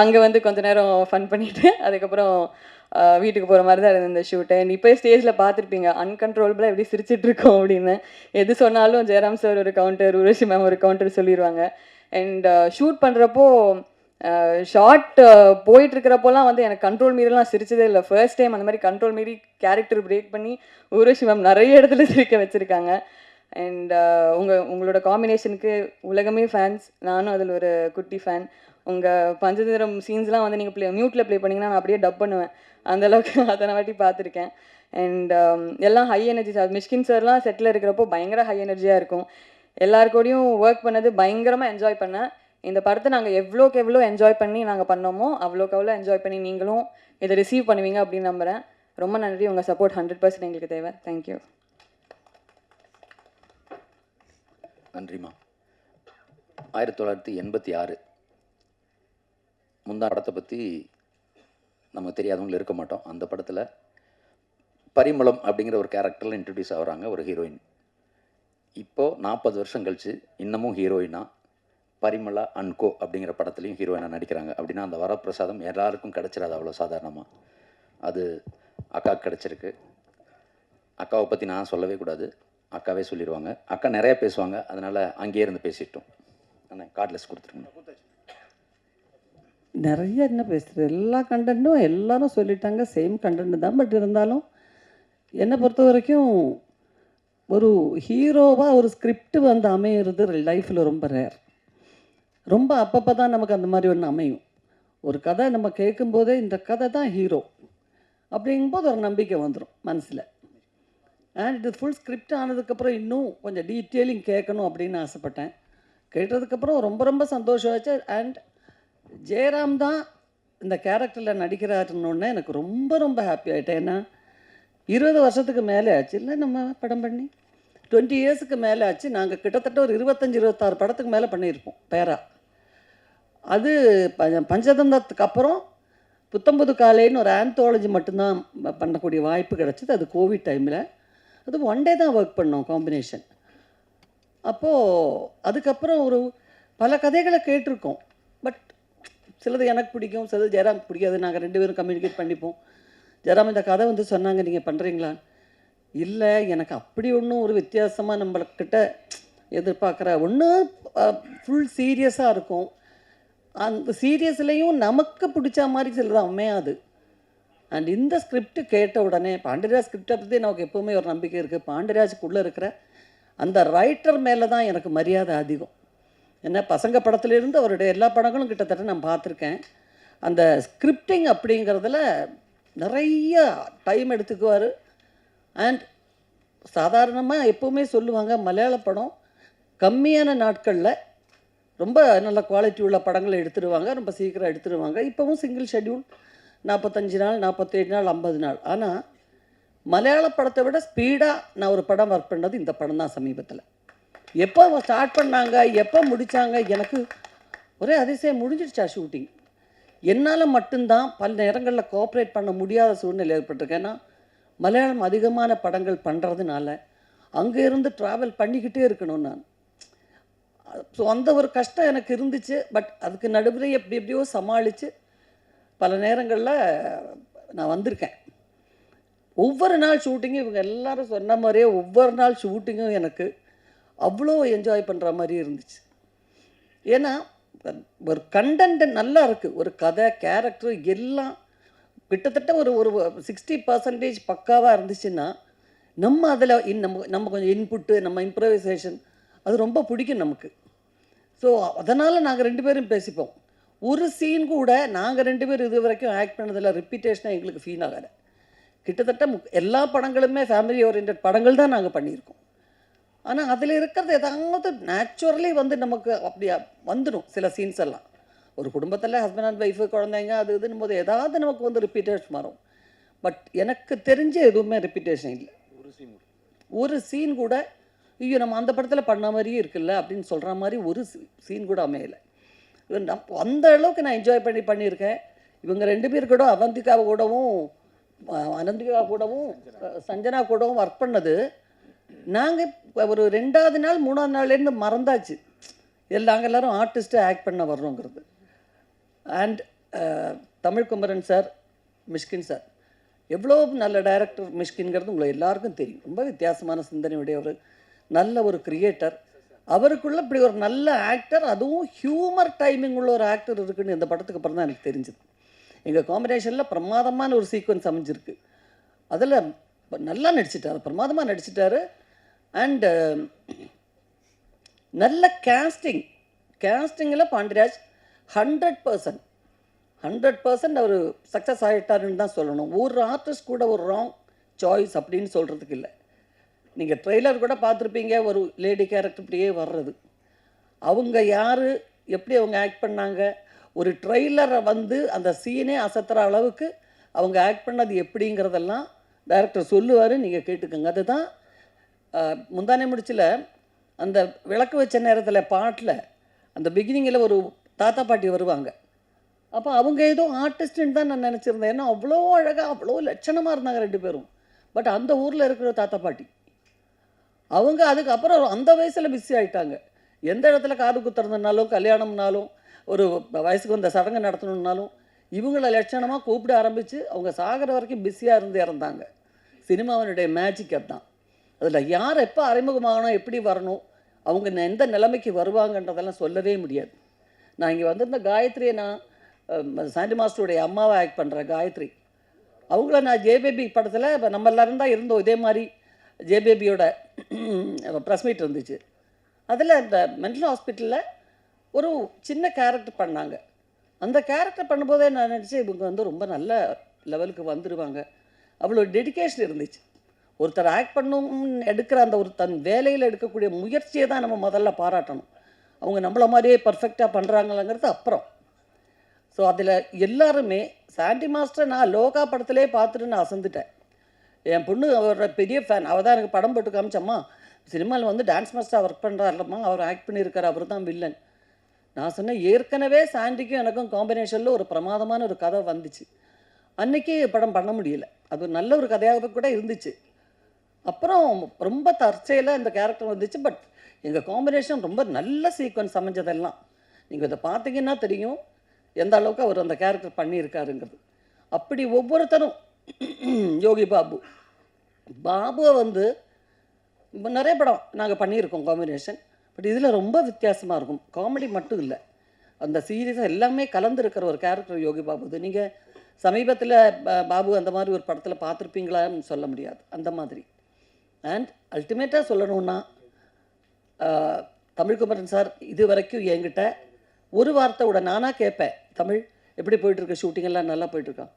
அங்கே வந்து கொஞ்ச நேரம் ஃபன் பண்ணிவிட்டு அதுக்கப்புறம் வீட்டுக்கு போகிற மாதிரி தான் இருந்தது இந்த ஷூட்டை. இப்போ ஸ்டேஜில் பார்த்துருப்பீங்க அன்கண்ட்ரோலபிளாக எப்படி சிரிச்சிட்ருக்கோம் அப்படின்னு. எது சொன்னாலும் ஜெயராம் சார் ஒரு கவுண்டர், உருவசி மேம் ஒரு கவுண்டர் சொல்லிடுவாங்க. அண்ட் ஷூட் பண்ணுறப்போ ஷார்ட் போயிட்டுருக்கிறப்போலாம் வந்து எனக்கு கண்ட்ரோல் மீறிலாம் சிரிச்சதே இல்லை. ஃபர்ஸ்ட் டைம் அந்த மாதிரி கண்ட்ரோல் மீறி கேரக்டர் பிரேக் பண்ணி உருவசி மேம் நிறைய இடத்துல சிரிக்க வச்சுருக்காங்க. அண்ட் உங்களோட காம்பினேஷனுக்கு உலகமே ஃபேன்ஸ், நானும் அதில் ஒரு குட்டி ஃபேன். உங்கள் பஞ்சதந்திரம் சீன்ஸ்லாம் வந்து நீங்கள் மியூட்டில் ப்ளே பண்ணிங்கன்னா நான் அப்படியே டப் பண்ணுவேன். அந்தளவுக்கு அத்தனை வாட்டி பார்த்துருக்கேன். அண்ட் எல்லாம் ஹை எனர்ஜி சார். மிஷ்கின் சார்லாம் செட்டில் இருக்கிறப்போ பயங்கர ஹை எனர்ஜியாக இருக்கும். எல்லாருக்கூடையும் ஒர்க் பண்ணது பயங்கரமாக என்ஜாய் பண்ணேன். இந்த படத்தை நாங்கள் எவ்வளோக்கு எவ்வளோ என்ஜாய் பண்ணி நாங்கள் பண்ணோமோ அவ்வளோக்கு அவ்வளோ என்ஜாய் பண்ணி நீங்களும் இதை ரிசீவ் பண்ணுவீங்க அப்படின்னு நம்புகிறேன். ரொம்ப நன்றி. உங்கள் சப்போர்ட் 100% எங்களுக்கு தேவை. தேங்க்யூ. நன்றிம்மா. 1986 முந்தா படத்தை பற்றி நமக்கு தெரியாதவங்களும் இருக்க மாட்டோம். அந்த படத்தில் பரிமளம் அப்படிங்கிற ஒரு கேரக்டரில் இன்ட்ரடியூஸ் ஆகுறாங்க ஒரு ஹீரோயின். இப்போது 40 வருஷம் கழிச்சு இன்னமும் ஹீரோயினாக பரிமளா அண்ட் கோ அப்படிங்கிற படத்துலையும் ஹீரோயினாக நடிக்கிறாங்க. அப்படின்னா அந்த வரப்பிரசாதம் எல்லாருக்கும் கிடச்சிடாது அவ்வளோ சாதாரணமாக. அது அக்காவுக்கு கிடச்சிருக்கு. அக்காவை பற்றி நான் சொல்லவே கூடாது, அக்காவே சொல்லிடுவாங்க. அக்கா நிறையா பேசுவாங்க, அதனால் அங்கேயே இருந்து பேசிட்டோம். அண்ணா கார்ட்லெஸ் கொடுத்துருங்க. நிறைய என்ன பேசுகிறது, எல்லா கண்டென்ட்டும் எல்லாரும் சொல்லிட்டாங்க, சேம் கண்டென்ட் தான். பட் இருந்தாலும் என்னை பொறுத்த வரைக்கும் ஒரு ஹீரோவாக ஒரு ஸ்கிரிப்ட் வந்து அமையிறது லைஃப்பில் ரொம்ப ரேர். ரொம்ப அப்பப்போ தான் நமக்கு அந்த மாதிரி ஒன்று அமையும். ஒரு கதை நம்ம கேட்கும்போதே இந்த கதை தான் ஹீரோ அப்படிங்கும்போது ஒரு நம்பிக்கை வந்துடும் மனசில். அண்ட் இது ஃபுல் ஸ்கிரிப்ட் ஆனதுக்கப்புறம் இன்னும் கொஞ்சம் டீட்டெயிலிங் கேட்கணும் அப்படின்னு ஆசைப்பட்டேன். கேட்டதுக்கப்புறம் ரொம்ப ரொம்ப சந்தோஷம் ஆச்சு. அண்ட் ஜெயராம் தான் இந்த கேரக்டரில் நடிக்கிறாருன்னொன்னே எனக்கு ரொம்ப ரொம்ப ஹாப்பி ஆகிட்டேன். ஏன்னா 20 வருஷத்துக்கு மேலே ஆச்சு இல்லை நம்ம படம் பண்ணி, 20 இயர்ஸுக்கு மேலே ஆச்சு. நாங்கள் கிட்டத்தட்ட ஒரு 25-26 படத்துக்கு மேலே பண்ணியிருப்போம் பேரா. அது பஞ்சதந்தத்துக்கு அப்புறம் புத்தம்புது காலைன்னு ஒரு ஆந்தாலஜி மட்டும்தான் பண்ணக்கூடிய வாய்ப்பு கிடச்சிது. அது கோவிட் டைமில். அது ஒன் டே தான் ஒர்க் பண்ணோம் காம்பினேஷன். அப்போது அதுக்கப்புறம் ஒரு பல கதைகளை கேட்டிருக்கோம். பட் சிலது எனக்கு பிடிக்கும், சிலது ஜெயராம் பிடிக்காது. நாங்கள் 2 பேரும் கம்யூனிகேட் பண்ணிப்போம். ஜெயராம் இந்த கதை வந்து சொன்னாங்க, நீங்கள் பண்ணுறீங்களா? இல்லை, எனக்கு அப்படி ஒன்றும் ஒரு வித்தியாசமாக நம்மள்கிட்ட எதிர்பார்க்குற ஒன்று ஃபுல் சீரியஸாக இருக்கும். அந்த சீரியஸ்லேயும் நமக்கு பிடிச்ச மாதிரி சிலது அமையாது. அண்ட் இந்த ஸ்கிரிப்ட் கேட்ட உடனே பாண்டியராஜ் ஸ்கிரிப்டை பற்றி நமக்கு எப்போவுமே ஒரு நம்பிக்கை இருக்குது. பாண்டியராஜுக்குள்ளே இருக்கிற அந்த ரைட்டர் மேலே தான் எனக்கு மரியாதை அதிகம். ஏன்னா பசங்க படத்துலேருந்து அவருடைய எல்லா படங்களும் கிட்டத்தட்ட நான் பார்த்துருக்கேன். அந்த ஸ்கிரிப்டிங் அப்படிங்கிறதுல நிறைய டைம் எடுத்துக்குவார். அண்ட் சாதாரணமாக எப்போவுமே சொல்லுவாங்க, மலையாள படம் கம்மியான நாட்களில் ரொம்ப நல்ல குவாலிட்டி உள்ள படங்களை எடுத்துடுவாங்க, ரொம்ப சீக்கிரம் எடுத்துடுவாங்க. இப்போவும் சிங்கிள் ஷெட்யூல் 45 நாள், 47 நாள், 50 நாள். ஆனால் மலையாள படத்தை விட ஸ்பீடாக நான் ஒரு படம் ஒர்க் பண்ணது இந்த படம் தான் சமீபத்தில். எப்போ ஸ்டார்ட் பண்ணாங்க, எப்போ முடித்தாங்க, எனக்கு ஒரே அதிசயம். முடிஞ்சிடுச்சா ஷூட்டிங்? என்னால் மட்டும்தான் பல நேரங்களில் கோஆப்ரேட் பண்ண முடியாத சூழ்நிலை ஏற்பட்டிருக்கு. ஏன்னா மலையாளம் அதிகமான படங்கள் பண்ணுறதுனால அங்கே இருந்து ட்ராவல் பண்ணிக்கிட்டே இருக்கணும் நான். ஸோ அந்த ஒரு கஷ்டம் எனக்கு இருந்துச்சு. பட் அதுக்கு நடுவில் எப்படி எப்படியோ சமாளித்து பல நேரங்களில் நான் வந்திருக்கேன். ஒவ்வொரு நாள் ஷூட்டிங்கும் இவங்க எல்லாரும் சொன்ன மாதிரியே ஒவ்வொரு நாள் ஷூட்டிங்கும் எனக்கு அவ்வளோ என்ஜாய் பண்ணுற மாதிரி இருந்துச்சு. ஏன்னா ஒரு கண்டென்ட் நல்லா இருக்குது, ஒரு கதை, கேரக்டர் எல்லாம் கிட்டத்தட்ட ஒரு 60% பக்காவாக இருந்துச்சுன்னா நம்ம அதில் நம்ம கொஞ்சம் இன்புட்டு, நம்ம இம்ப்ரவைசேஷன் அது ரொம்ப பிடிக்கும் நமக்கு. ஸோ அதனால் நாங்கள் 2 பேரும் பேசிப்போம். ஒரு சீன் கூட நாங்கள் 2 பேரும் இது வரைக்கும் ஆக்ட் பண்ணதில் ரிப்பீட்டேஷனாக எங்களுக்கு ஃபீல் ஆகலை. கிட்டத்தட்ட எல்லா படங்களுமே ஃபேமிலி ஓரியன்ட் படங்கள் தான் நாங்கள் பண்ணியிருக்கோம். ஆனால் அதில் இருக்கிறது ஏதாவது நேச்சுரலி வந்து நமக்கு அப்படி வந்துடும். சில சீன்ஸ் எல்லாம் ஒரு குடும்பத்தில் ஹஸ்பண்ட் அண்ட் ஒய்ஃபு, குழந்தைங்க, அது இதுன்னு போது ஏதாவது நமக்கு வந்து ரிப்பீட்டேஷன் வரும். பட் எனக்கு தெரிஞ்ச எதுவுமே ரிப்பீட்டேஷன் இல்லை. ஒரு சீன் கூட ஐயோ நம்ம அந்த படத்தில் பண்ண மாதிரியே இருக்குல்ல அப்படின்னு சொல்கிற மாதிரி ஒரு சீன் கூட அமையலை. அந்த அளவுக்கு நான் என்ஜாய் பண்ணியிருக்கேன். இவங்க 2 பேர் கூட அவந்திகா கூடவும் அனந்திகா கூடவும் சஞ்சனா கூடவும் ஒர்க் பண்ணது நாங்கள் ஒரு 2வது நாள் 3வது நாள்லேருந்து மறந்தாச்சு நாங்கள் எல்லோரும் ஆர்டிஸ்ட்டு ஆக்ட் பண்ண வர்றோங்கிறது. And Tamil Kumaran sir, Mysskin sir எவ்வளோ நல்ல டைரக்டர் மிஷ்கின்கிறது உங்களை எல்லாருக்கும் தெரியும். ரொம்ப வித்தியாசமான சிந்தனையுடைய ஒரு நல்ல ஒரு கிரியேட்டர். அவருக்குள்ளே இப்படி ஒரு நல்ல ஆக்டர், அதுவும் ஹியூமர் டைமிங் உள்ள ஒரு ஆக்டர் இருக்குன்னு இந்த படத்துக்கு அப்புறம் தான் எனக்கு தெரிஞ்சுது. எங்கள் காம்பினேஷனில் பிரமாதமான ஒரு சீக்வன்ஸ் அமைஞ்சிருக்கு. அதில் நல்லா நடிச்சிட்டாரு, பிரமாதமாக நடிச்சிட்டாரு. அண்டு நல்ல கேஸ்டிங்கில் பாண்டியராஜ் 100% அவர் சக்ஸஸ் ஆகிட்டாருன்னு தான் சொல்லணும். ஒரு ஆர்டிஸ்ட் கூட ஒரு ராங் சாய்ஸ் அப்படின்னு சொல்கிறதுக்கு இல்லை. நீங்கள் ட்ரெய்லர் கூட பார்த்துருப்பீங்க, ஒரு லேடி கேரக்டர் இப்படியே வர்றது. அவங்க யார், எப்படி அவங்க ஆக்ட் பண்ணாங்க, ஒரு ட்ரெய்லரை வந்து அந்த சீனே அசத்துற அளவுக்கு அவங்க ஆக்ட் பண்ணது எப்படிங்கிறதெல்லாம் டைரக்டர் சொல்லுவார், நீங்கள் கேட்டுக்கோங்க. அதுதான் முந்தானே முடிச்சில் அந்த விளக்கு வச்ச நேரத்தில் பாட்டில் அந்த பிகினிங்கில் ஒரு தாத்தா பாட்டி வருவாங்க. அப்போ அவங்க ஏதோ ஆர்டிஸ்ட்டுன்னு தான் நான் நினச்சிருந்தேன். ஏன்னா அவ்வளோ அழகாக அவ்வளோ லட்சணமாக இருந்தாங்க 2 பேரும். பட் அந்த ஊரில் இருக்கிற தாத்தா பாட்டி அவங்க அதுக்கப்புறம் அந்த வயசில் பிஸி ஆகிட்டாங்க. எந்த இடத்துல காது குத்துறதுனாலும், கல்யாணம்னாலும், ஒரு வயசுக்கு வந்த சடங்கு நடத்தணுன்னாலும் இவங்கள லட்சணமாக கூப்பிட ஆரம்பித்து அவங்க சாகிற வரைக்கும் பிஸியாக இருந்து இறந்தாங்க. சினிமாவினுடைய மேஜிக் அதுதான். அதில் யார் எப்போ அறிமுகமாகணும், எப்படி வரணும், அவங்க எந்த நிலைமைக்கு வருவாங்கன்றதெல்லாம் சொல்லவே முடியாது. நான் இங்கே வந்திருந்த காயத்ரியை நான் சாண்டி மாஸ்டருடைய அம்மாவை ஆக்ட் பண்ணுறேன் காயத்ரி. அவங்கள நான் ஜேபேபி படத்தில் இப்போ நம்ம எல்லோரும் தான் இருந்தோம். இதே மாதிரி ஜேபேபியோட ப்ரெஸ் மீட் இருந்துச்சு. அதில் இந்த மென்டல் ஹாஸ்பிட்டலில் ஒரு சின்ன கேரக்டர் பண்ணாங்க. அந்த கேரக்டர் பண்ணும்போதே நான் நினச்சேன் இவங்க வந்து ரொம்ப நல்ல லெவலுக்கு வந்துடுவாங்க. அவ்வளோ டெடிக்கேஷன் இருந்துச்சு. ஒருத்தர் ஆக்ட் பண்ணணும்னு எடுக்கிற அந்த ஒரு தன் வேலையில் எடுக்கக்கூடிய முயற்சியை தான் நம்ம முதல்ல பாராட்டணும். அவங்க நம்மள மாதிரியே பர்ஃபெக்டாக பண்ணுறாங்களாங்கிறது அப்புறம். ஸோ அதில் எல்லாருமே சாண்டி மாஸ்டரை நான் லோகா படத்திலே பார்த்துட்டு நான் அசந்துட்டேன். என் பொண்ணு அவரோட பெரிய ஃபேன். அவள் தான் எனக்கு படம் போட்டு காமிச்சம்மா, சினிமாவில் வந்து டான்ஸ் மாஸ்டராக ஒர்க் பண்ணுறாருலம்மா, அவர் ஆக்ட் பண்ணியிருக்கார், அவர் தான் வில்லன். நான் சொன்னேன் ஏற்கனவே சாண்டிக்கும் எனக்கும் காம்பினேஷனில் ஒரு பிரமாதமான ஒரு கதை வந்துச்சு. அன்றைக்கி படம் பண்ண முடியல. அது நல்ல ஒரு கதையாக கூட இருந்துச்சு. அப்புறம் ரொம்ப தற்செயலாக இந்த கேரக்டர் வந்துச்சு. பட் எங்கள் காம்பினேஷன் ரொம்ப நல்ல சீக்வன்ஸ் அமைஞ்சதெல்லாம் நீங்கள் இதை பார்த்தீங்கன்னா தெரியும் எந்த அளவுக்கு அவர் அந்த கேரக்டர் பண்ணியிருக்காருங்கிறது. அப்படி ஒவ்வொருத்தரும் யோகி பாபுவை வந்து நிறைய படம் நாங்கள் பண்ணியிருக்கோம் காம்பினேஷன். பட் இதில் ரொம்ப வித்தியாசமாக இருக்கும். காமெடி மட்டும் இல்லை, அந்த சீரியஸாக எல்லாமே கலந்துருக்கிற ஒரு கேரக்டர் யோகி பாபு. இது நீங்கள் சமீபத்தில் பாபு அந்த மாதிரி ஒரு படத்தில் பார்த்துருப்பீங்களான்னு சொல்ல முடியாது, அந்த மாதிரி. அண்ட் அல்டிமேட்டாக சொல்லணுன்னா தமிழ்குமரன் சார் இது வரைக்கும் என்கிட்ட ஒரு வார்த்தை விட நானாக கேட்பேன், தமிழ் எப்படி போயிட்டுருக்கு, ஷூட்டிங்கெல்லாம் நல்லா போயிட்டுருக்கான்.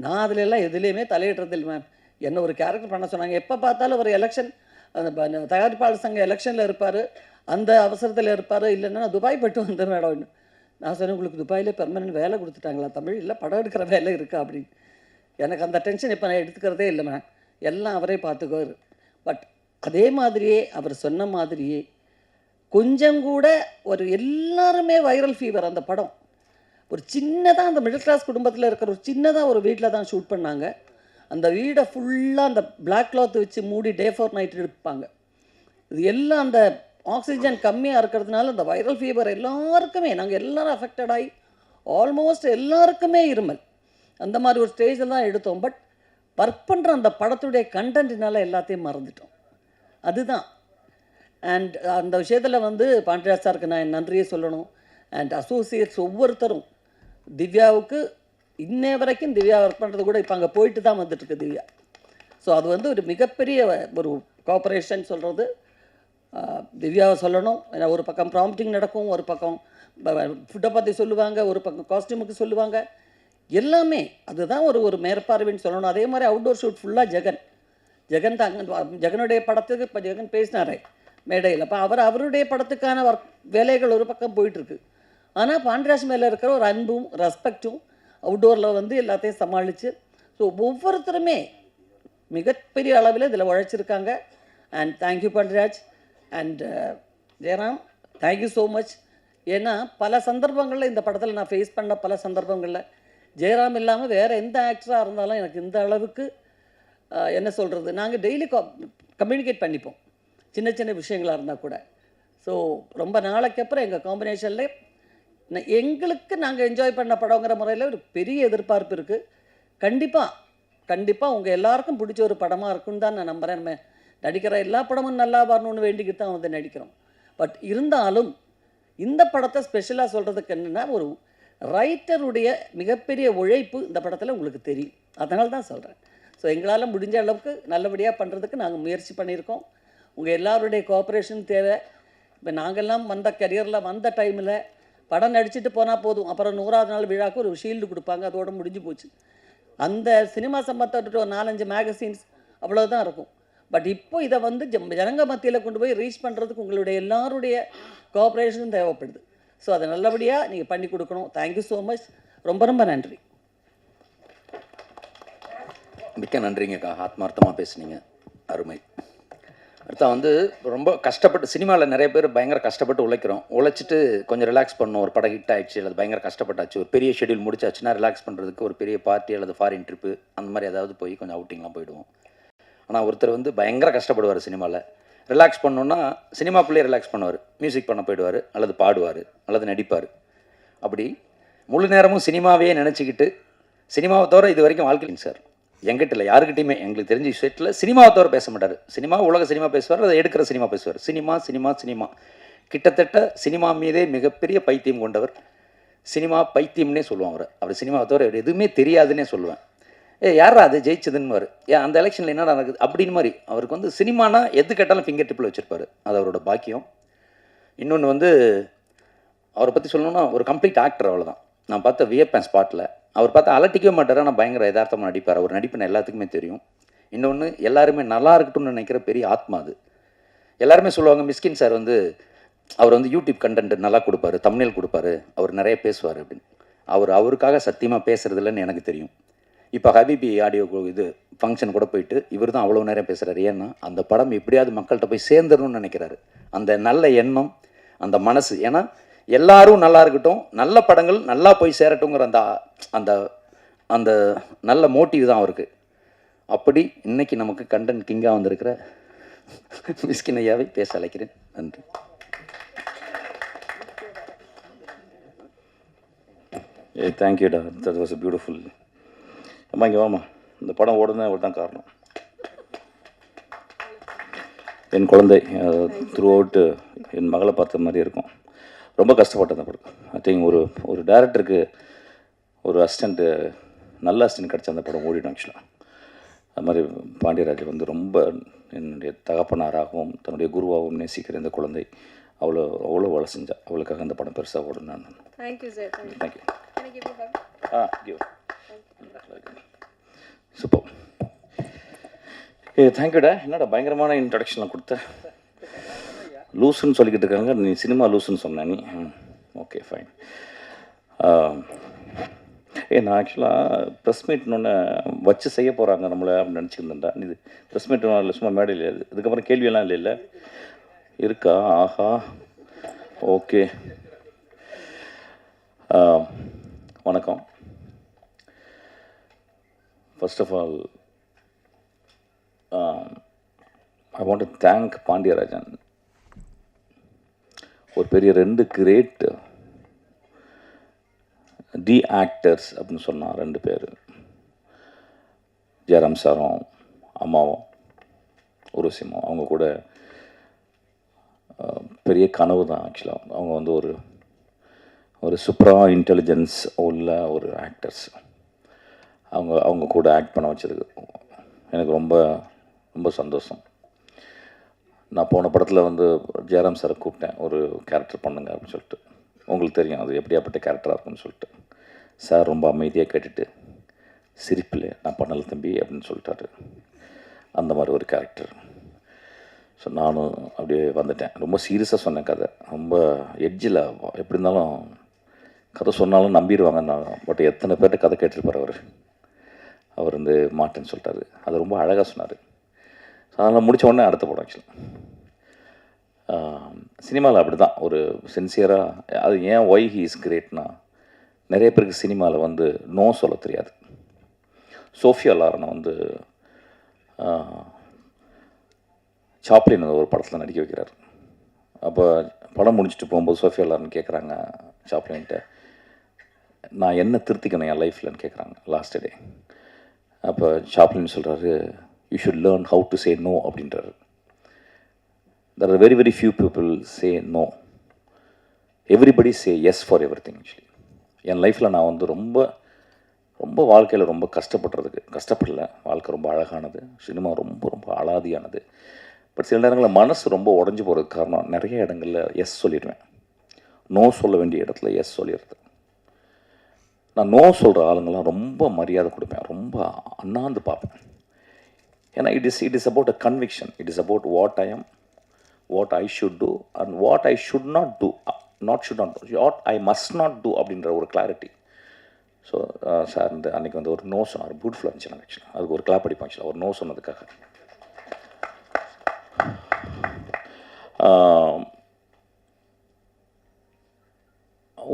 நான் அதிலெல்லாம் எதுலேயுமே தலையிடுறதில்லை மேம். என்ன ஒரு கேரக்டர் பண்ண சொன்னாங்க, எப்போ பார்த்தாலும் ஒரு எலெக்ஷன், அந்த தயாரிப்பாளர் சங்க எலெக்ஷனில் இருப்பார், அந்த அவசரத்தில் இருப்பார், இல்லைன்னா நான் துபாய் போய்ட்டு வந்தேன் மேடம். நான் சொன்னேன் உங்களுக்கு துபாயில் பெர்மனன்ட் வேலை கொடுத்துட்டாங்களா தமிழ், இல்லை படம் எடுக்கிற வேலை இருக்கா அப்படின்னு. எனக்கு அந்த டென்ஷன் இப்போ நான் எடுத்துக்கிறதே இல்லை மேம், எல்லாம் அவரே பார்த்துக்குவார். பட் அதே மாதிரியே அவர் சொன்ன மாதிரியே கொஞ்சம் கூட ஒரு எல்லாருமே வைரல் ஃபீவர். அந்த படம் ஒரு சின்னதாக அந்த மிடில் கிளாஸ் குடும்பத்தில் இருக்கிற ஒரு சின்னதாக ஒரு வீட்டில் தான் ஷூட் பண்ணாங்க. அந்த வீடை ஃபுல்லாக அந்த பிளாக் கிளாத் வச்சு மூடி டே ஃபார் நைட் எடுப்பாங்க. இது எல்லாம் அந்த ஆக்சிஜன் கம்மியாக இருக்கிறதுனால அந்த வைரல் ஃபீவர் எல்லாருக்குமே, நாங்கள் எல்லோரும் அஃபெக்டட் ஆகி ஆல்மோஸ்ட் எல்லாருக்குமே இருமல், அந்த மாதிரி ஒரு ஸ்டேஜில் தான் எடுத்தோம். பட் ஒர்க் பண்ணுற அந்த படத்துடைய கண்டென்ட்னால எல்லாத்தையும் மறந்துட்டோம். அதுதான். அண்ட் அந்த விஷயத்தில் வந்து பாண்டியராஜ் சாருக்கு நான் நன்றியே சொல்லணும். அண்ட் அசோசியேட்ஸ் ஒவ்வொருத்தரும் திவ்யாவுக்கு இன்னே வரைக்கும் திவ்யா ஒர்க் பண்ணுறது கூட இப்போ அங்கே போயிட்டு தான் வந்துட்டுருக்கு திவ்யா. ஸோ அது வந்து ஒரு மிகப்பெரிய ஒரு கோஆப்ரேஷன் சொல்கிறது திவ்யாவை சொல்லணும். ஏன்னா ஒரு பக்கம் ப்ராம்ப்டிங் நடக்கும், ஒரு பக்கம் ஃபுட்டை பற்றி சொல்லுவாங்க, ஒரு பக்கம் காஸ்டியூமுக்கு சொல்லுவாங்க, எல்லாமே அதுதான் ஒரு மேற்பார்வைன்னு சொல்லணும். அதே மாதிரி அவுட்டோர் ஷூட் ஃபுல்லாக ஜெகன் தான். ஜெகனுடைய படத்துக்கு இப்போ ஜெகன் பேசினாரே மேடையில், அப்போ அவருடைய படத்துக்கான வேலைகள் ஒரு பக்கம் போயிட்டுருக்கு. ஆனால் பாண்டியராஜ் மேலே இருக்கிற ஒரு அன்பும் ரெஸ்பெக்டும் அவுட்டோரில் வந்து எல்லாத்தையும் சமாளித்து, ஸோ ஒவ்வொருத்தருமே மிகப்பெரிய அளவில் இதில் உழைச்சிருக்காங்க. And thank you Pandiraj and Jayaram, thank you so much. ஏன்னா பல சந்தர்ப்பங்களில் இந்த படத்தில் நான் ஃபேஸ் பண்ண பல சந்தர்ப்பங்களில் ஜெயராம் இல்லாமல் வேறு எந்த ஆக்டராக இருந்தாலும் எனக்கு இந்த அளவுக்கு என்ன சொல்கிறது, நாங்கள் டெய்லி கம்யூனிகேட் பண்ணிப்போம் சின்ன சின்ன விஷயங்களாக இருந்தால் கூட. ஸோ ரொம்ப நாளைக்கு அப்புறம் எங்கள் காம்பினேஷனில் எங்களுக்கு நாங்கள் என்ஜாய் பண்ண படங்கிற முறையில் ஒரு பெரிய எதிர்பார்ப்பு இருக்குது. கண்டிப்பாக உங்கள் எல்லாருக்கும் பிடிச்ச ஒரு படமாக இருக்குன்னு தான் நான் நம்புகிறேன். நம்ம நடிக்கிற எல்லா படமும் நல்லா வரணும்னு வேண்டிக்கிட்டு தான் வந்து நடிக்கிறோம். பட் இருந்தாலும் இந்த படத்தை ஸ்பெஷலாக சொல்கிறதுக்கு என்னென்னா, ஒரு ரைட்டருடைய மிகப்பெரிய உழைப்பு இந்த படத்தில் உங்களுக்கு தெரியும். அதனால தான் சொல்கிறேன். ஸோ எங்களால் முடிஞ்ச அளவுக்கு நல்லபடியாக பண்ணுறதுக்கு நாங்கள் முயற்சி பண்ணியிருக்கோம். உங்கள் எல்லாருடைய கோஆப்ரேஷன் தேவை. இப்போ நாங்கள்லாம் வந்த கரியரில் வந்த டைமில் படம் நடிச்சுட்டு போனால் போதும், அப்புறம் 100வது நாள் விழாவுக்கு ஒரு ஷீல்டு கொடுப்பாங்க, அதோடு முடிஞ்சு போச்சு. அந்த சினிமா சம்பந்தப்பட்ட ஒரு 4-5 மேகசின்ஸ் அவ்வளோதான் இருக்கும். பட் இப்போ இதை வந்து ஜனங்க மத்தியில் கொண்டு போய் ரீச் பண்ணுறதுக்கு உங்களுடைய எல்லாருடைய கோஆப்ரேஷனும் தேவைப்படுது. ஸோ அதை நல்லபடியாக நீங்கள் பண்ணி கொடுக்கணும். Thank you so much. ரொம்ப ரொம்ப நன்றி. மிக்க நன்றிங்கக்கா, ஆத்மார்த்தமாக பேசுனீங்க, அருமை. அடுத்தா வந்து ரொம்ப கஷ்டப்பட்டு சினிமாவில் நிறைய பேர் பயங்கர கஷ்டப்பட்டு உழைச்சிட்டு கொஞ்சம் ரிலாக்ஸ் பண்ணணும். ஒரு படம் ஹிட் ஆகிடுச்சு அல்லது பயங்கர கஷ்டப்பட்டாச்சு, ஒரு பெரிய ஷெடியூல் முடிச்சாச்சுன்னா ரிலாக்ஸ் பண்ணுறதுக்கு ஒரு பெரிய பார்ட்டி அல்லது ஃபாரின் ட்ரிப்பு அந்த மாதிரி ஏதாவது போய் கொஞ்சம் அவுட்டிங்லாம் போயிடுவோம். ஆனால் ஒருத்தர் வந்து பயங்கர கஷ்டப்படுவார் சினிமாவில். ரிலாக்ஸ் பண்ணணுன்னா சினிமாக்குள்ளேயே ரிலாக்ஸ் பண்ணுவார், மியூசிக் பண்ண போயிடுவார், அல்லது பாடுவார், அல்லது நடிப்பார். அப்படி முழு நேரமும் சினிமாவே நினச்சிக்கிட்டு சினிமாவை தவிர இது வரைக்கும் வாழ்க்கைங்க சார் எங்கிட்ட இல்லை யாருக்கிட்டையுமே எங்களுக்கு தெரிஞ்ச விஷயத்தில் சினிமாவை தவிர பேச மாட்டார். சினிமா உலக சினிமா பேசுவார், அதை எடுக்கிற சினிமா பேசுவார். சினிமா சினிமா சினிமா கிட்டத்தட்ட சினிமா மீதே மிகப்பெரிய பைத்தியம் கொண்டவர். சினிமா பைத்தியம்னே சொல்லுவான் அவர். அவர் சினிமாவை தவிர எதுவுமே தெரியாதுன்னே சொல்லுவேன். யாரா அது ஜெயிச்சதுன்னு அந்த எலெக்ஷனில் என்ன நடக்குது அப்படின்னு மாதிரி. அவருக்கு வந்து சினிமானா எது கேட்டாலும் ஃபிங்கர் டிப்பில் வச்சுருப்பார். அது அவரோட பாக்கியம். இன்னொன்று வந்து அவரை பற்றி சொல்லணும்னா ஒரு கம்ப்ளீட் ஆக்டர், அவ்வளோதான். நான் பார்த்த வியப்பேன் ஸ்பாட்டில். அவர் பார்த்தா அலட்டிக்கவே மாட்டார், ஆனால் பயங்கர யதார்த்தமாக நடிப்பார். அவர் நடிப்புன்னு எல்லாத்துக்குமே தெரியும். இன்னொன்று எல்லாருமே நல்லா இருக்கட்டும்னு நினைக்கிற பெரிய ஆத்மா அது. எல்லாருமே சொல்லுவாங்க மிஸ்கின் சார் வந்து அவர் வந்து யூடியூப் கண்டென்ட் நல்லா கொடுப்பாரு, தம்ப்நெயில் கொடுப்பாரு, அவர் நிறைய பேசுவார் அப்படின்னு. அவருக்காக சத்தியமாக பேசுகிறதில்லன்னு எனக்கு தெரியும். இப்போ ஹபிபி ஆடியோ இது ஃபங்க்ஷன் கூட போயிட்டு இவர் தான் அவ்வளோ நேரம் பேசுகிறாரு. ஏன்னா அந்த படம் எப்படியாவது மக்கள்கிட்ட போய் சேர்ந்துடணும்னு நினைக்கிறாரு. அந்த நல்ல எண்ணம், அந்த மனசு. ஏன்னா எல்லாரும் நல்லா இருக்கட்டும், நல்ல படங்கள் நல்லா போய் சேரட்டுங்கிற அந்த அந்த அந்த நல்ல மோட்டிவ் தான் அவருக்கு. அப்படி இன்னைக்கு நமக்கு கண்டென்ட் கிங்காக வந்திருக்கிற மிஸ்கின் ஐயாவை பேச அழைக்கிறேன். நன்றி. தேங்க்யூடா, தட் வாஸ் அ பியூட்டிஃபுல். அம்மா இங்கே வாமா. இந்த படம் ஓடுனது அவர் தான் காரணம். என் குழந்தை த்ரூ அவுட்டு என் மகளை பார்த்த மாதிரி இருக்கும். ரொம்ப கஷ்டப்பட்டேன் அந்த படம். ஐ திங்க் ஒரு டேரக்டருக்கு ஒரு அசிஸ்டண்ட்டு, நல்ல அசிஸ்டன்ட் கிடச்ச அந்த படம் ஓடிடும் ஆக்சுவலாக. அது மாதிரி பாண்டியராஜ் வந்து ரொம்ப என்னுடைய தகப்பனாராகவும் தன்னுடைய குருவாகவும் நேசிக்கிற இந்த குழந்தை அவ்வளோ வேலை செஞ்சா. அவளுக்காக அந்த படம் பெருசாக ஓடணும். நான் தேங்க்யூ சார். தேங்க்யூ. சூப்பர். தேங்க்யூடா. என்னடா பயங்கரமான இன்ட்ரடக்ஷன்லாம் கொடுத்த. லூஸுன்னு சொல்லிக்கிட்டு இருக்காங்க, நீ சினிமா லூஸுன்னு சொன்ன நீ. Okay fine. நான் ஆக்சுவலாக ப்ரெஸ் மீட்னொன்று வச்சு செய்ய போகிறாங்க நம்மளை அப்படின்னு நினச்சிருந்தேன்டா. இது ப்ரெஸ் மீட் இல்லை, சும்மா மேடை இல்லை. இதுக்கப்புறம் கேள்வியெல்லாம் இல்லை இருக்கா? ஆஹா, ஓகே. வணக்கம். First of all I want to thank Pandiarajan. ஒரு பெரிய 2 கிரேட் டி ஆக்டர்ஸ் அப்படின்னு சொன்னான். 2 பேர், ஜெயராம் சாரும் அம்மாவும் உருவசியமும். அவங்க கூட பெரிய கனவு தான் ஆக்சுவலாக. அவங்க வந்து ஒரு சூப்பரா இன்டெலிஜென்ஸ் உள்ள ஒரு ஆக்டர்ஸ். அவங்க கூட ஆக்ட் பண்ண வச்சதுக்கு எனக்கு ரொம்ப ரொம்ப சந்தோஷம். நான் போன படத்தில் வந்து ஜெயராம் சாரை கூப்பிட்டேன், ஒரு கேரக்டர் பண்ணுங்க அப்படின்னு சொல்லிட்டு. உங்களுக்கு தெரியும் அது எப்படியாப்பட்ட கேரக்டராக இருக்குன்னு சொல்லிட்டு. சார் ரொம்ப அமைதியாக கேட்டுட்டு சிரிப்பில் நான் பண்ணல தம்பி அப்படின்னு சொல்லிட்டாரு. அந்த மாதிரி ஒரு கேரக்டர். ஸோ நானும் அப்படியே வந்துட்டேன். ரொம்ப சீரியஸாக சொன்னேன் கதை. ரொம்ப எட்ஜில் எப்படி இருந்தாலும் கதை சொன்னாலும் நம்பிடுவாங்க நான். பட் எத்தனை பேர்கிட்ட கதை கேட்டிருப்பார் அவர் வந்து மாட்டேன்னு சொல்லிட்டாரு. அது ரொம்ப அழகாக சொன்னார். ஸோ அதெல்லாம் முடித்த உடனே அடுத்த படம் ஆக்சுவலாக. சினிமாவில் அப்படி தான் ஒரு சின்சியராக. அது ஏன் ஒய் ஹீ இஸ் கிரேட்னா, நிறைய பேருக்கு சினிமாவில் வந்து நோ சொல்ல தெரியாது. சோஃபியா லாரனை வந்து சாப்ளின் ஒரு படத்தில் நடிக்க வைக்கிறார். அப்போ படம் முடிச்சுட்டு போகும்போது சோஃபியா லாரன் கேட்குறாங்க சாப்ளின்கிட்ட, நான் என்ன திருத்திக்கணும் என் லைஃப்லன்னு கேட்குறாங்க லாஸ்ட் டே. அப்போ சாப்ளின் சொல்கிறாரு, you should learn how to say no அப்படின்றாரு. There are very very few people say no. Everybody say yes for everything actually. என் லைஃப்பில் நான் வந்து ரொம்ப ரொம்ப வாழ்க்கையில் ரொம்ப கஷ்டப்படல. வாழ்க்கை ரொம்ப அழகானது, சினிமா ரொம்ப ரொம்ப அலாதியானது. பட் சில நேரங்களில் மனசு ரொம்ப உடஞ்சி போகிறதுக்கு காரணம் நிறைய இடங்களில் எஸ் சொல்லிடுவேன். நோ சொல்ல வேண்டிய இடத்துல எஸ் சொல்லிடுறது. நான் நோ சொல்கிற ஆளுங்கள்லாம் ரொம்ப மரியாதை கொடுப்பேன், ரொம்ப அண்ணாந்து பார்ப்பேன். ஏன்னா it is about a conviction. It is about what I am, what I should do and what I should not do, what I must not do அப்படின்ற ஒரு கிளாரிட்டி. ஸோ சார் இந்த அன்றைக்கி வந்து ஒரு நோ சொன்னார். பியூட்டிஃபுல்லாக இருந்துச்சு. நான் ஆக்சுவலாக அதுக்கு ஒரு கிளாப் அடிப்பேன் ஆக்சுவலாக, ஒரு நோ சொன்னதுக்காக.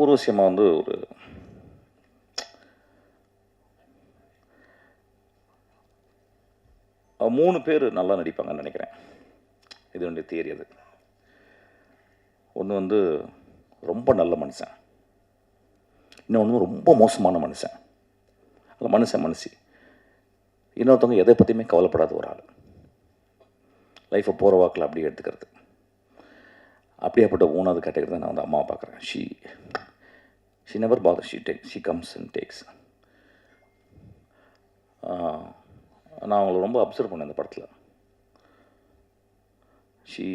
ஒரு விஷயமாக வந்து ஒரு மூணு பேர் நல்லா நடிப்பாங்கன்னு நினைக்கிறேன். இது வேண்டிய தியரி. அது ஒன்று வந்து ரொம்ப நல்ல மனுஷன், இன்னொன்று ரொம்ப மோசமான மனுஷன். அதில் மனுஷி இன்னொருத்தவங்க எதை பற்றியுமே கவலைப்படாத ஒரு ஆள். லைஃப்பை போகிற வாக்கில் அப்படியே எடுத்துக்கிறது. அப்படியேப்பட்ட 3வது கேட்டகரி தான் நான் வந்து அம்மாவை பார்க்குறேன். She never bother, she comes and takes. நான் அவங்கள ரொம்ப அப்சர்வ் பண்ணேன் இந்த படத்தில். She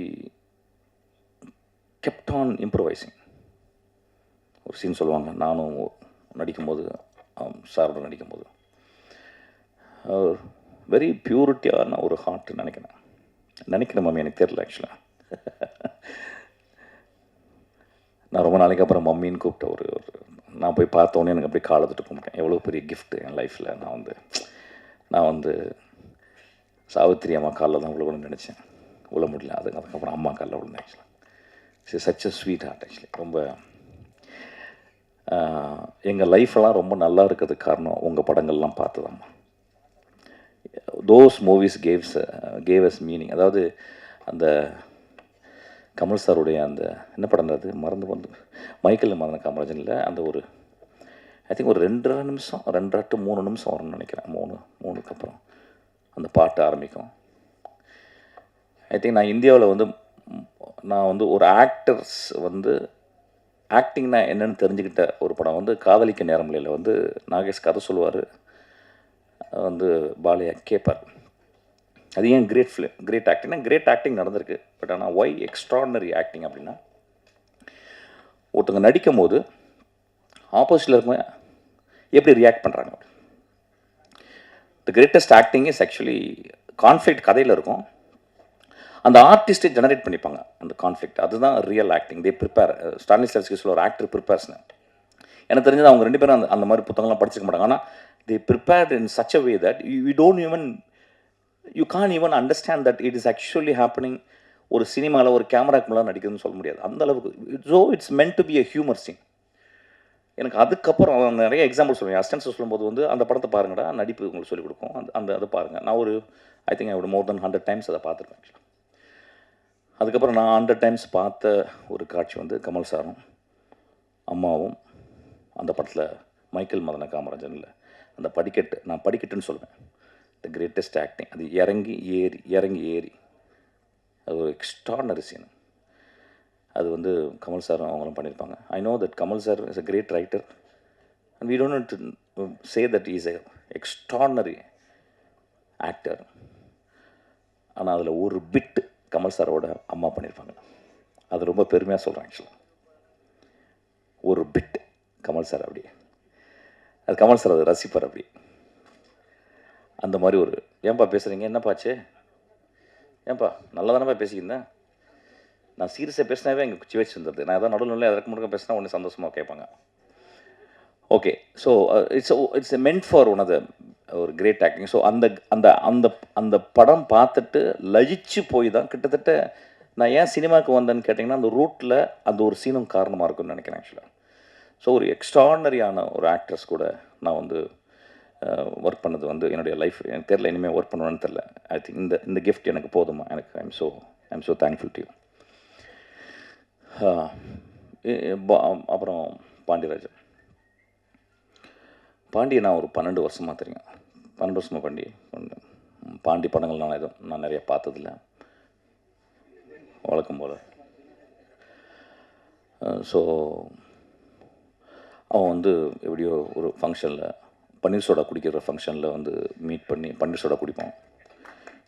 kept on improvising. ஒரு சீன் சொல்லுவாங்க, நானும் நடிக்கும்போது சாரோட நடிக்கும்போது, வெரி பியூரிட்டியான ஒரு ஹார்ட் நினைக்கிறேன் மம்மி, எனக்கு தெரியல ஆக்சுவலாக. நான் ரொம்ப நாளைக்கு அப்புறம் மம்மின்னு கூப்பிட்ட நான் போய் பார்த்தோன்னே எனக்கு அப்படியே காலத்துட்டு கும்பிட்டேன். எவ்வளோ பெரிய கிஃப்ட்டு என் லைஃப்பில். நான் வந்து சாவித்திரி அம்மா காலில் தான் விழுகணும்னு நினச்சேன், விழ முடியல. அதுக்கப்புறம் அம்மா காலில் விழுந்தேன். ஆக்சுவலாக such a sweet heart. Actually ரொம்ப எங்கள் லைஃப்லாம் ரொம்ப நல்லா இருக்கிறதுக்கு காரணம் உங்கள் படங்கள்லாம் பார்த்துதாம்மா. Those movies gave us meaning. அதாவது அந்த கமல் சாருடைய அந்த என்ன படம் அது மறந்து மைக்கேல் மதன காமராஜனில் அந்த ஐ திங்க் ஒரு 2.5 நிமிஷம் 2 to 3 நிமிஷம் வரும்னு நினைக்கிறேன். 3க்கு அப்புறம் அந்த பாட்டு ஆரம்பிக்கும். ஐ திங்க் நான் இந்தியாவில் நான் ஒரு ஆக்டர்ஸ் ஆக்டிங்னா என்னென்னு தெரிஞ்சுக்கிட்ட ஒரு படம் காதலிக்க நேரமில்லையில் நாகேஷ் கதை சொல்லுவார், பாலையா கேட்பார். அது ஏன் கிரேட் ஆக்டிங்னா கிரேட் ஆக்டிங் நடந்திருக்கு. பட் ஆனால் ஒய் எக்ஸ்ட்ராடினரி ஆக்டிங் அப்படின்னா, ஒருத்தவங்க நடிக்கும் போது ஆப்போசிட்டில் இருக்கவங்க எப்படி ரியாக்ட் பண்ணுறாங்க. The greatest acting is actually conflict கதையில் இருக்கும், அந்த ஆர்டிஸ்ட்டை ஜெனரேட் பண்ணிப்பாங்க அந்த கான்ஃப்ளிக்ட். அதுதான் ரியல் ஆக்டிங். தே ப்ரிப்பேர். ஸ்டானிஸ்லாவ்ஸ்கி சொல்ல ஒரு ஆக்டர் ப்ரிப்பேர்ஸ்னு எனக்கு தெரிஞ்சது. அவங்க 2 பேரும் அந்த மாதிரி புத்தகங்கள்லாம் படிச்சிருக்க மாட்டாங்க. ஆனால் they prepared in such a way that you can even understand that it is actually happening. ஒரு சினிமாவில் ஒரு கேமராக்கு மேலே நடிக்கிறதுன்னு சொல்ல முடியாது அந்த அளவுக்கு. It's meant to be a humour scene. எனக்கு அதுக்கப்புறம் நிறைய எக்ஸாம்பிள் சொல்லுவேன். அசிஸ்டன்ஸ் சொல்லும்போது அந்த படத்தை பாருங்கடா, நடிப்பு உங்களுக்கு சொல்லிக் கொடுக்கும், அதை பாருங்கள். நான் ஐ திங்க் ஐ மோர் தென் 100 times அதை பார்த்துருக்கேன் ஆக்சுவலாக. அதுக்கப்புறம் நான் 100 times பார்த்த ஒரு காட்சி கமல் சாரும் அம்மாவும் அந்த படத்தில் மைக்கேல் மதன காமராஜனில் அந்த படிக்கட்டு, நான் படிக்கட்டுன்னு சொல்லுவேன், த கிரேட்டஸ்ட் ஆக்டிங். அது இறங்கி ஏறி அது ஒரு எக்ஸ்ட்ராடினரி சீன். அது கமல் சாரும் அவங்களும் பண்ணியிருப்பாங்க. I know that Kamal sir is a great writer and we don't to say that is a extraordinary actor. ஆனால் அதில் ஒரு பிட்டு கமல் சாரோட அம்மா பண்ணியிருப்பாங்க. அது ரொம்ப பெருமையாக சொல்கிறேன் ஆக்சுவலாக. ஒரு பிட் கமல் சார் அப்படி, அது கமல் சார் அதை ரசிப்பார் அப்படி. அந்த மாதிரி ஏன்பா பேசுகிறீங்க, என்னப்பாச்சு, ஏன்பா நல்லா தானேப்பா பேசிக்கிருந்தேன். நான் சீரியஸாக பேசினாவே எங்கள் குச்சி வச்சு வந்துடுது. நான் எதாவது நடுவில் அதற்கு முழுக்க பேசினா ஒன்று சந்தோஷமாக கேட்பாங்க. Okay, so it's meant for one of the ஒரு கிரேட் ஆக்டிங். ஸோ அந்த அந்த அந்த அந்த படம் பார்த்துட்டு லயிச்சு போய் தான் கிட்டத்தட்ட நான் ஏன் சினிமாவுக்கு வந்தேன்னு கேட்டிங்கன்னா, அந்த ரூட்டில் அந்த ஒரு சீனும் காரணமாக இருக்குன்னு நினைக்கிறேன் ஆக்சுவலாக. ஸோ ஒரு எக்ஸ்ட்ராடினரியான ஒரு ஆக்ட்ரஸ் கூட நான் ஒர்க் பண்ணது என்னுடைய லைஃப் எனக்கு தெரில, இனிமேல் ஒர்க் பண்ணுவேன்னு தெரில. ஐ திங்க் இந்த கிஃப்ட் எனக்கு போதுமா, எனக்கு I am so thankful to you. அப்புறம் பாண்டியராஜன். பாண்டியை நான் ஒரு 12 வருஷமாக தெரியும். 12 வருஷமாக பாண்டி படங்கள் நான் நிறைய பார்த்ததில்ல, வழக்கம் போல். ஸோ அவன் எப்படியோ ஒரு ஃபங்க்ஷனில் பன்னீர் சோடா குடிக்கிற ஃபங்க்ஷனில் மீட் பண்ணி பன்னீர் சோடா குடிப்போம்.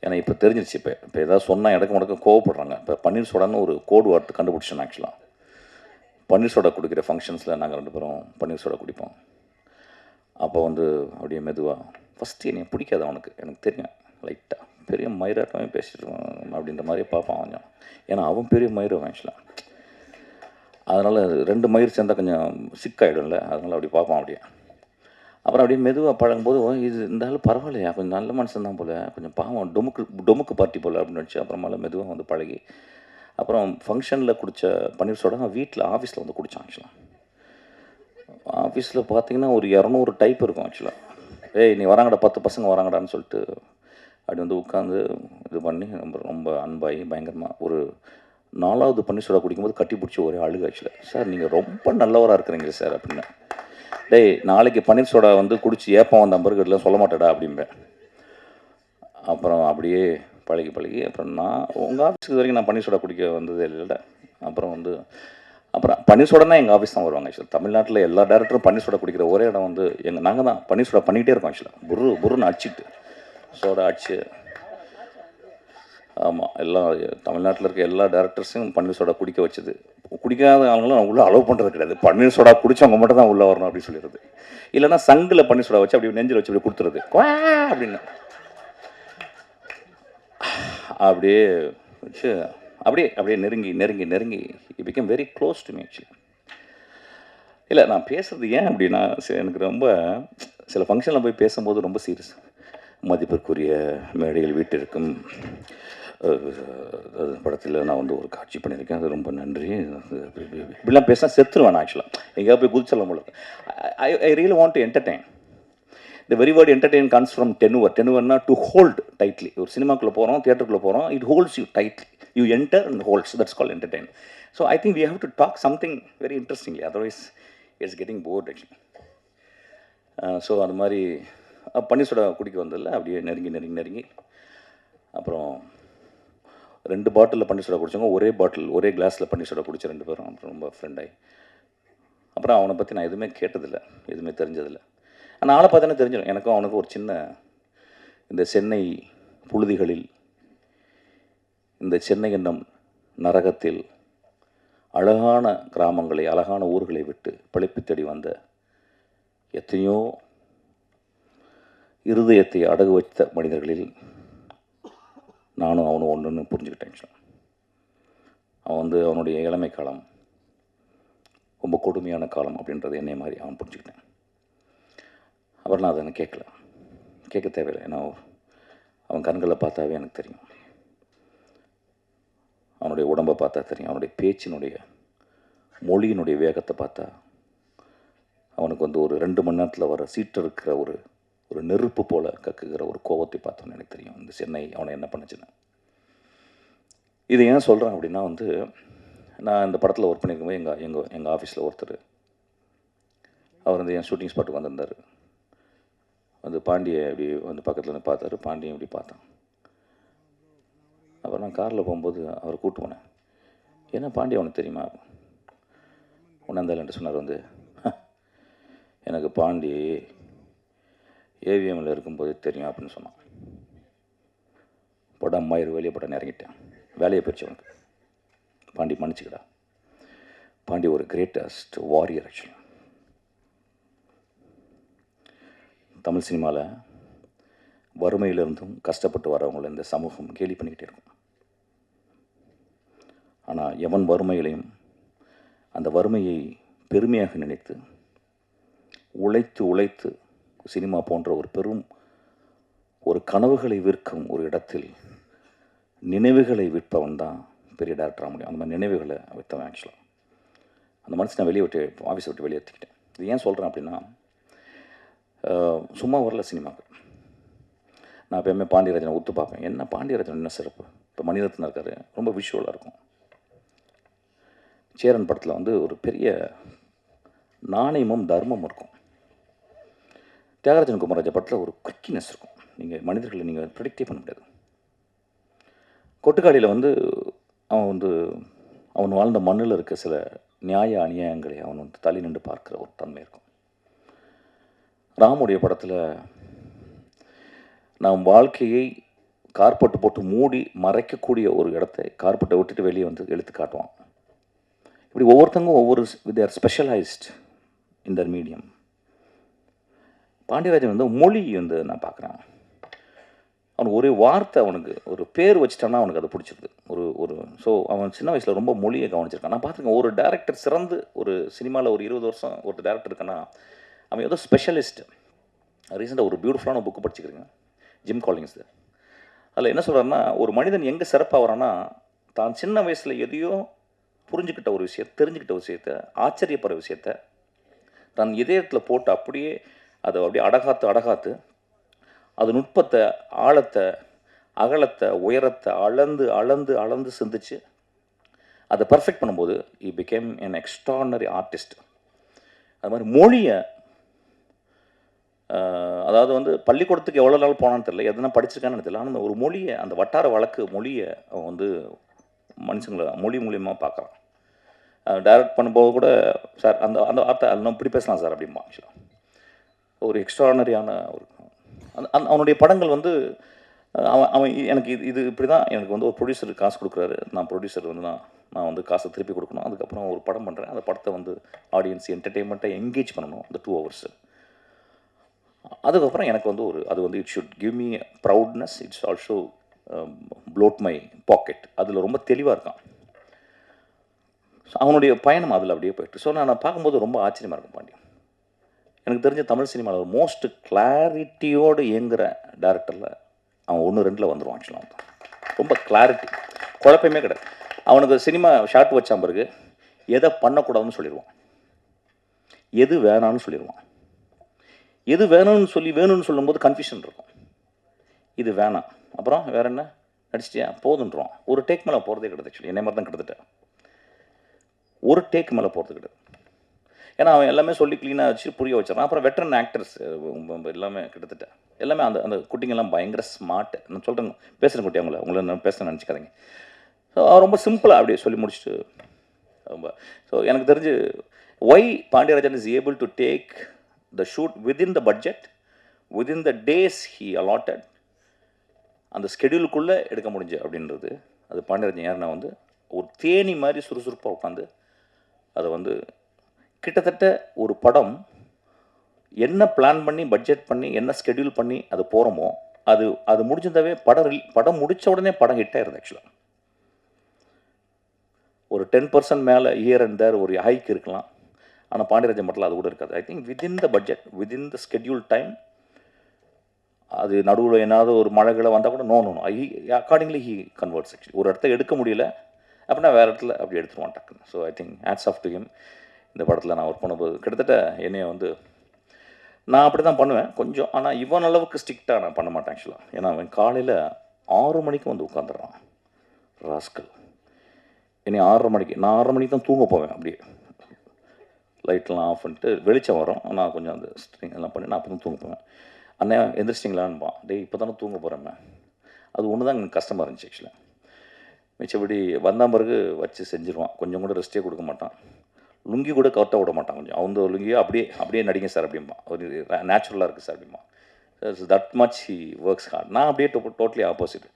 ஏன்னா இப்போ தெரிஞ்சிருச்சு, இப்போ ஏதாவது சொன்னால் இடக்கு முடக்க கோவப்படுறாங்க. இப்போ பன்னீர் சோடான்னு ஒரு கோடு வார்த்தை கண்டுபிடிச்சோம் ஆக்சுவலாக. பன்னீர் சோடா குடிக்கிற ஃபங்க்ஷன்ஸில் நாங்கள் 2 பேரும் பன்னீர் சோடா குடிப்போம். அப்போ அப்படியே மெதுவாக ஃபஸ்ட்டு என்னை பிடிக்காது அவனுக்கு, எனக்கு தெரியும். லைட்டாக பெரிய மயிராட்டமே பேசிட்டு அப்படின்ற மாதிரியே பார்ப்பான் கொஞ்சம். ஏன்னா அவன் பெரிய மயிர் ஆக்சுவலாக. அதனால் 2 மயிர் சேர்ந்தால் கொஞ்சம் சிக்காயிடும்ல, அதனால் அப்படி பார்ப்பான் அப்படியே. அப்புறம் அப்படியே மெதுவாக பழகும்போது இது இந்த ஆள் பரவாயில்லையா, கொஞ்சம் நல்ல மனுஷன் தான் போல், கொஞ்சம் பாவம் டொமுக்கு பார்ட்டி போல் அப்படின்னு நினச்சி அப்புறமால மெதுவாக பழகி அப்புறம் ஃபங்க்ஷனில் குடித்த பன்னீர் சோடா நான் வீட்டில் ஆஃபீஸில் குடித்தான் ஆக்சுவலாக. ஆஃபீஸில் பார்த்தீங்கன்னா ஒரு 200 டைப் இருக்கும் ஆக்சுவலாக. ஏய் நீ வராங்கடா, 10 பசங்க வராங்கடான்னு சொல்லிட்டு அப்படி உட்காந்து இது பண்ணி ரொம்ப அன்பாகி பயங்கரமாக ஒரு 4வது பன்னீர் சோடா குடிக்கும்போது கட்டி பிடிச்சி ஒரே அழுகு ஆக்சுவலாக. சார் நீங்கள் ரொம்ப நல்லவராக இருக்கிறீங்க சார் அப்படின்னு. டேய் நாளைக்கு பன்னீர் சோடா குடிச்சு ஏப்பம் வந்த நம்பர்கள்லாம் சொல்ல மாட்டேடா அப்படிம்பேன். அப்புறம் அப்படியே பழகி அப்புறம் நான் உங்கள் ஆஃபீஸுக்கு வரைக்கும் நான் பன்னீர் சோடா குடிக்க வந்ததே இல்லை. அப்புறம் பன்னீர் சோடானா எங்கள் ஆஃபீஸ் தான் வருவாங்க. ஆக்சுவலாக தமிழ்நாட்டில் எல்லா டேரக்டரும் பன்னீர் சோடா குடிக்கிற ஒரே இடம் வந்து நாங்கள் தான் பன்னீர் சோடா பண்ணிகிட்டே இருக்கோம். ஆக்சுவலாக புருன்னு அடிச்சுட்டு சோடா அடிச்சு. ஆமாம், எல்லாம் தமிழ்நாட்டில் இருக்க எல்லா டேரக்டர்ஸையும் பன்னீர் சோடா குடிக்க வச்சது. குடிக்காத அவங்களும் நான் உள்ளே அலோவ் பண்ணுறது கிடையாது. பன்னீர் சோடா குடிச்சவங்க மட்டும் தான் உள்ளே வரணும் அப்படின்னு சொல்லிடுறது. இல்லைன்னா சங்கில் பன்னீர் சோடா வச்சு அப்படி நெஞ்சில் வச்சு அப்படி கொடுத்துறது அப்படின்னு அப்படியே வச்சு அப்படியே நெருங்கி it become very close to me actually. இல்லை, நான் பேசுகிறது ஏன் அப்படின்னா, எனக்கு ரொம்ப சில ஃபங்க்ஷனில் போய் பேசும்போது ரொம்ப சீரியஸ். மதிப்பிற்குரிய மேடையில் வீட்டிற்கும் படத்தில் நான் வந்து ஒரு காட்சி பண்ணியிருக்கேன், அது ரொம்ப நன்றி. இப்படிலாம் பேசினா செத்துருவேன் ஆக்சுவலாக. எங்கேயா போய் குதிச்சலாம் போல. I really want to entertain. The very word entertain comes from tenure. Tenureனா to hold tightly. ஒரு சினிமாக்குள்ளே போகிறோம், தியேட்டருக்குள்ளே போகிறோம், it holds you tightly. You enter and holds. That's called entertain. So I think we have to talk something very interestingly. Otherwise, it's getting bored actually. So அது மாதிரி பன்னீர் soda குடிக்க வந்ததில்ல, அப்படியே நெருங்கி அப்புறம் 2 பாட்டிலில் பன்னீர் சோடா குடித்தவங்க ஒரே கிளாஸில் பன்னீர் சோடா குடித்த 2 பேரும் அப்புறம் ரொம்ப ஃப்ரெண்டாகி. அப்புறம் அவனை பற்றி நான் எதுவுமே கேட்டதில்லை, எதுவுமே தெரிஞ்சதில்லை. ஆனால் ஆளை பார்த்தோன்னே தெரிஞ்சிடும். எனக்கும் அவனுக்கும் ஒரு சின்ன இந்த சென்னை புழுதிகளில், இந்த சென்னை என்னும் நரகத்தில் அழகான கிராமங்களை, அழகான ஊர்களை விட்டு பிழைப்பு தேடி வந்த எத்தனையோ இருதயத்தை அடகு வைத்த மனிதர்களில் நானும் அவனும் ஒன்றுன்னு புரிஞ்சுக்கிட்டேன். அவன் வந்து அவனுடைய இளமை காலம் ரொம்ப கொடுமையான காலம் அப்படின்றது என்னை மாதிரி அவன் புரிஞ்சுக்கிட்டேன். அப்புறம் நான் அதை கேட்க தேவையில்லை. ஏன்னா அவன் கண்களை பார்த்தாவே எனக்கு தெரியும், அவனுடைய உடம்பை பார்த்தா தெரியும், அவனுடைய பேச்சினுடைய மொழியினுடைய வேகத்தை பார்த்தா அவனுக்கு வந்து ஒரு 2 மணி நேரத்தில் வர சீட்டு இருக்கிற ஒரு நெருப்பு போல் கக்குகிற ஒரு கோபத்தை பார்த்தோன்னு எனக்கு தெரியும் இந்த சென்னை அவனை என்ன பண்ணுச்சுன்னு. இதை ஏன் சொல்கிறேன் அப்படின்னா வந்து, நான் இந்த படத்தில் ஒர்க் பண்ணியிருக்கும்போது எங்கள் ஆஃபீஸில் ஒருத்தர் அவர் வந்து என் ஷூட்டிங் ஸ்பாட்டுக்கு வந்திருந்தார். வந்து பாண்டியை அப்படி வந்து பக்கத்தில் வந்து பார்த்தாரு, பாண்டியன் இப்படி பார்த்தான். அப்புறம் நான் காரில் போகும்போது அவரை கூப்பிட்டு போனேன். ஏன்னா பாண்டிய அவனுக்கு தெரியுமா உணர்ந்தாலன்ட்டு சொன்னார். வந்து எனக்கு பாண்டி ஏவிஎம்மில் இருக்கும்போது தெரியும் அப்படின்னு சொன்னான். படம் மயிறு வெளியே படம் இறங்கிட்டேன், வேலையை போயிடுச்சு அவனுக்கு. பாண்டி மன்னிச்சுக்கடா. பாண்டி ஒரு கிரேட்டஸ்ட் வாரியர் ஆக்சுவலி. தமிழ் சினிமாவில் வறுமையிலிருந்தும் கஷ்டப்பட்டு வரவங்களை இந்த சமூகம் கேலி பண்ணிக்கிட்டே இருக்கும். ஆனால் எவன் வறுமையிலையும் அந்த வறுமையை பெருமையாக நினைத்து உழைத்து சினிமா போன்ற ஒரு பெரும் ஒரு கனவுகளை விற்கும் ஒரு இடத்தில் நினைவுகளை விற்பவன் தான் பெரிய டேரக்டராக முடியும். அந்த மாதிரி நினைவுகளை விற்றவன் ஆக்சுவலாக. அந்த மனுஷனை ஆஃபீஸை விட்டு வெளியேற்றிக்கிட்டேன். இது ஏன் சொல்கிறேன் அப்படின்னா, சும்மா வரல சினிமாவுக்கு. நான் எப்போயுமே பாண்டியராஜனை ஒத்து பார்ப்பேன். என்ன பாண்டியராஜன் என்ன சிறப்பு. இப்போ மணிரத்னம் இருக்கார், ரொம்ப விஷுவலாக இருக்கும். சேரன் படத்தில் வந்து ஒரு பெரிய நாணயமும் தர்மமும் இருக்கும். தியாகராஜன் குமாரராஜா படத்தில் ஒரு குவிக்கினஸ் இருக்கும். நீங்கள் மனிதர்களை நீங்கள் ப்ரெடிக்டே பண்ண முடியாது. கொட்டுக்காடியில் வந்து அவன் வாழ்ந்த மண்ணில் இருக்க சில நியாய அநியாயங்களை அவன் வந்து தள்ளி நின்று பார்க்குற ஒரு தன்மை இருக்கும். ராமுடைய படத்தில் நாம் வாழ்க்கையை கார்பெட்டு போட்டு மூடி மறைக்கக்கூடிய ஒரு இடத்தை கார்பெட்டை விட்டுட்டு வெளியே வந்து எடுத்து காட்டுவான். இப்படி ஒவ்வொருத்தங்களும் they are specialised in their medium. Pandiarajan வந்து மொழி வந்து நான் பார்க்குறேன். அவனுக்கு ஒரே வார்த்தை, அவனுக்கு ஒரு பேர் வச்சுட்டான்னா அவனுக்கு அதை பிடிச்சிருது. ஸோ அவன் சின்ன வயசில் ரொம்ப மொழியை கவனிச்சிருக்கான். நான் பார்த்துருக்கேன், ஒரு டேரக்டர் சிறந்து ஒரு சினிமாவில் ஒரு 20 வருஷம் ஒரு டேரக்டர் இருக்கான்னா அவன் ஏதோ ஸ்பெஷலிஸ்ட். ரீசெண்டாக ஒரு பியூட்டிஃபுல்லான புக்கு படிச்சுக்கிறேங்க, ஜிம் காலிங்ஸ். அதில் என்ன சொல்கிறாருன்னா, ஒரு மனிதன் எங்கே சிறப்பாக வரான்னா, தான் சின்ன வயசில் எதையோ புரிஞ்சுக்கிட்ட ஒரு தெரிஞ்சுக்கிட்ட விஷயத்த, ஆச்சரியப்படுற விஷயத்த தன் இதயத்தில் போட்டு அப்படியே அடகாத்து அது நுட்பத்தை, ஆழத்தை, அகலத்தை, உயரத்தை அளந்து சிந்திச்சு அதை பர்ஃபெக்ட் பண்ணும்போது he became an extraordinary artist. அது மாதிரி மொழியை அதாவது வந்து பள்ளிக்கூடத்துக்கு எவ்வளோ நாள் போனான்னு தெரியல, எதுனா படிச்சிருக்கான்னு தெரியல. ஆனால் ஒரு மொழியை, அந்த வட்டார வழக்கு மொழியை அவன் வந்து மனுஷங்களை மொழி மூலியமாக பார்க்குறான். டைரக்ட் பண்ணும்போது கூட சார் அந்த அந்த வார்த்தை நம்ம இப்படி பேசலாம் சார் அப்படிம்பா. ஆக்சுவலாக ஒரு எக்ஸ்ட்ரானரியான ஒரு அந்த அவனுடைய படங்கள் வந்து அவன் அவன் எனக்கு இது இப்படி தான் எனக்கு வந்து ஒரு ப்ரொடியூசருக்கு காசு கொடுக்குறாரு, நான் ப்ரொடியூசர் வந்து நான் வந்து காசை திருப்பி கொடுக்கணும், அதுக்கப்புறம் ஒரு படம் பண்ணுறேன், அந்த படத்தை வந்து ஆடியன்ஸ் என்டர்டெயின்மெண்ட்டை என்கேஜ் பண்ணணும் அந்த 2 hours. அதுக்கப்புறம் எனக்கு வந்து அது வந்து it should give me proudness, it's also bloat my pocket. அதில் ரொம்ப தெளிவாக இருக்கான். அவனுடைய பயணம் அதில் அப்படியே போயிட்டு. ஸோ நான் பார்க்கும்போது ரொம்ப ஆச்சரியமாக இருக்கும் பாண்டி. எனக்கு தெரிஞ்ச தமிழ் சினிமாவில் ஒரு மோஸ்ட் கிளாரிட்டியோடு இயங்குகிற டேரக்டரில் அவன் 1-2 வந்துடுவான். ஆக்சுவலாக ரொம்ப கிளாரிட்டி, குழப்பமே கிடையாது. அவனுக்கு சினிமா ஷார்ட் வச்சா பிறகு எதை பண்ணக்கூடாதுன்னு சொல்லிடுவான், எது வேணான்னு சொல்லிடுவான். எது வேணும்னு சொல்லி வேணும்னு சொல்லும்போது கன்ஃபியூஷன் இருக்கும். இது வேணாம், அப்புறம் வேற என்ன நடிச்சிட்டியா போதுன்றான். ஒரு டேக் மேலே போகிறதே கிடையாது. ஆக்சுவலி என்னை மாதிரி தான் கிட்டத்தட்ட ஒரு டேக் மேலே போகிறது கிடையாது. ஏன்னா அவன் எல்லாமே சொல்லி க்ளீனாக வச்சு புரிய வச்சிடறான். அப்புறம் வெட்டரன் ஆக்டர்ஸ் எல்லாமே கிட்டத்தட்ட எல்லாமே அந்த அந்த குட்டிங்கெல்லாம் பயங்கர ஸ்மார்ட்டு. நான் சொல்கிறேன், பேசுகிறேன் குட்டி, உங்களை நான் பேச நினச்சிக்காதீங்க. ஸோ ரொம்ப சிம்பிளாக அப்படியே சொல்லி முடிச்சுட்டு ரொம்ப. ஸோ எனக்கு தெரிஞ்சு why Pandiarajan is able to take the shoot within the budget, within the days he allotted, அந்த ஸ்கெடியூலுக்குள்ளே எடுக்க முடிஞ்சு அப்படின்றது அது பாண்டியராஜன். யாருன்னா வந்து ஒரு தேனி மாதிரி சுறுசுறுப்பாக உட்காந்து அதை வந்து கிட்டத்தட்ட ஒரு படம் என்ன பிளான் பண்ணி பட்ஜெட் பண்ணி என்ன ஸ்கெடியூல் பண்ணி அது போகிறோமோ அது முடிஞ்சிருந்தாவே படம் முடித்த உடனே படம் ஹிட் ஆயிருது. ஆக்சுவலாக ஒரு 10% மேலே இயர் அண்ட் தேர் ஒரு ஹைக் இருக்கலாம். ஆனால் பாண்டியராஜன் மட்டும் அது கூட இருக்காது. I think within the budget, within the schedule time, அது நடுவில் ஏதாவது ஒரு மழைகளை வந்தால் கூட no accordingly he converts. Actually ஒரு இடத்த எடுக்க முடியல அப்படின்னா வேறு இடத்துல அப்படி எடுத்துருவான் டக்குன்னு. So I think hats off to him. இந்த படத்தில் நான் ஒர்க் பண்ணும்போது கிட்டத்தட்ட என்னைய வந்து நான் அப்படி தான் பண்ணுவேன் கொஞ்சம், ஆனால் இவன் அளவுக்கு ஸ்ட்ரிக்டாக நான் பண்ண மாட்டேன் ஆக்சுவலாக. ஏன்னா அவன் காலையில் 6 மணிக்கு வந்து உட்காந்துடுறான் ராஸ்கல். என்னை 6:30 மணிக்கு, நான் 6:30 மணிக்கு தான் தூங்க போவேன். அப்படியே லைட்லாம் ஆஃப் பண்ணிட்டு வெளிச்சம் வரும், நான் கொஞ்சம் அந்த ஸ்ட்ரிங் எல்லாம் பண்ணி நான் அப்போ தான் தூங்க போவேன். அண்ணே எந்திரிச்சிட்டிங்களான்பான். டே இப்போ தானே தூங்க போகிறேன். அது ஒன்று தான் எனக்கு கஷ்டமாக இருந்துச்சு ஆக்சுவலாக. மிச்சபடி வந்தால் பிறகு வச்சு செஞ்சுருவான். கொஞ்சம் கூட ரெஸ்ட்டே கொடுக்க மாட்டான். லுங்கி கூட கரெக்டாக விட மாட்டான். கொஞ்சம் அவங்க லுங்கியோ அப்படியே நடிங்க சார் அப்படிம்பா. ஒரு நேச்சுரலாக இருக்குது சார் அப்படிம்பா. That much he works hard. நான் அப்படியே டோட்டலி ஆப்போசிட்.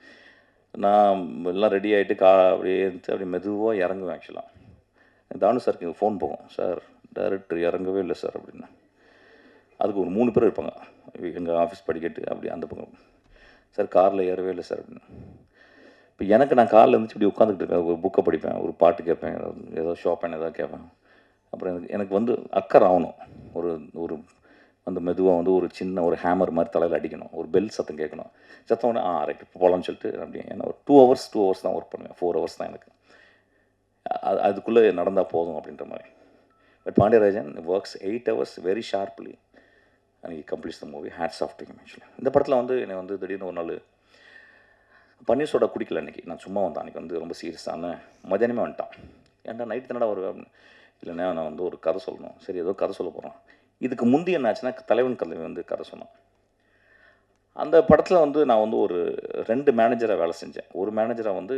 நான் எல்லாம் ரெடி ஆகிட்டு அப்படியே அப்படியே மெதுவாக இறங்குவேன். ஆக்சுவலாக தானு சாருக்கு ஃபோன் போகும், சார் டைரக்டர் இறங்கவே இல்லை சார் அப்படின்னா. அதுக்கு ஒரு 3 பேர் இருப்பாங்க எங்கள் ஆஃபீஸ் படிக்கட்டு அப்படி அந்த பக்கம். சார் காரில் ஏறவே இல்லை சார் அப்படின்னு. இப்போ எனக்கு நான் காரில் இருந்துச்சு இப்படி உட்காந்துக்கிட்டு இருக்கேன், ஒரு புக்கை படிப்பேன், ஒரு பாட்டு கேட்பேன், ஏதோ ஷாப்பேன் ஏதாவது கேட்பேன். அப்புறம் எனக்கு வந்து அக்கறை ஆகணும். ஒரு அந்த மெதுவாக வந்து ஒரு சின்ன ஒரு ஹேமர் மாதிரி தலையில் அடிக்கணும், ஒரு பெல் சத்தம் கேட்கணும். சத்தம் உடனே ரைட் இப்போ போகலான்னு சொல்லிட்டு அப்படியே. ஏன்னா ஒரு 2 hours தான் ஒர்க் பண்ணுவேன், 4 hours தான் எனக்கு. அதுக்குள்ளே நடந்தால் போதும் அப்படின்ற மாதிரி. But Pandiarajan works 8 hours very sharply and he completes the movie. Hats off to him. Actually இந்த படத்தில் வந்து என்னை வந்து திடீர்னு ஒரு நாள் பன்னீர் சோடா குடிக்கல அன்றைக்கி. நான் சும்மா வந்தேன் அன்றைக்கி வந்து ரொம்ப சீரியஸான மதியானமே வந்துட்டான். ஏன்டா நைட்டு தானடா வருவேன் அப்படின்னு. இல்லைண்ணா நான் வந்து ஒரு கதை சொல்லணும். சரி ஏதோ கதை சொல்ல போகிறோம். இதுக்கு முந்தி என்ன ஆச்சுன்னா தலைவன் கதை வந்து கதை சொன்னான். அந்த படத்தில் வந்து நான் வந்து ஒரு 2 மேனேஜராக வேலை செஞ்சேன். ஒரு மேனேஜராக வந்து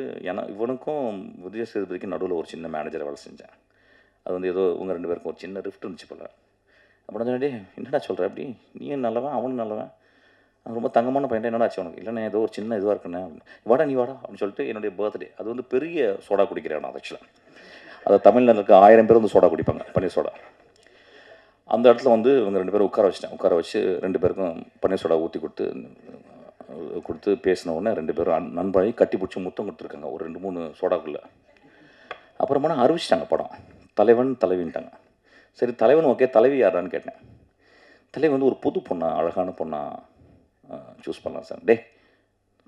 இவனுக்கும் விஜய் சேதுபதிக்கும் நடுவில் ஒரு சின்ன மேனேஜராக வேலை செஞ்சேன். அது வந்து ஏதோ உங்கள் 2 பேருக்கும் ஒரு சின்ன ரிஃப்ட் இருந்துச்சு போல. அப்புறம் சொன்னே, என்னடா சொல்கிற அப்படி, நீயும் நல்லவன் அவனும் நல்லவன், ரொம்ப தங்கமான பையன், என்னடா ஆச்சு உனக்கு? இல்லைண்ணே ஏதோ ஒரு சின்ன இதுவாக இருக்குண்ணே. வாடா நீ வாடா அப்படின்னு சொல்லிட்டு என்னுடைய பர்த்டே, அது வந்து பெரிய சோடா குடிக்கிறேன் நான் ஆக்சுவலாக. அதை தமிழ்நாட்டில் இருக்க 1000 பேர் வந்து சோடா குடிப்பாங்க, பன்னீர் சோடா. அந்த இடத்துல வந்து இவங்க 2 பேரும் உட்கார வச்சு 2 பேருக்கும் பன்னீர் சோடா ஊற்றி கொடுத்து பேசின உடனே 2 பேரும் நண்பாகி கட்டி பிடிச்சி முத்தம் கொடுத்துருக்காங்க ஒரு 2-3 சோடாக்குள்ளே. அப்புறமா அறிவிச்சிட்டாங்க படம், தலைவன் தலைவின்ட்டாங்க. சரி தலைவன் ஓகே, தலைவி யாரான்னு கேட்டேன். தலைவி வந்து ஒரு புது பொண்ணா, அழகான பொண்ணா சூஸ் பண்ணலாம் சார். டே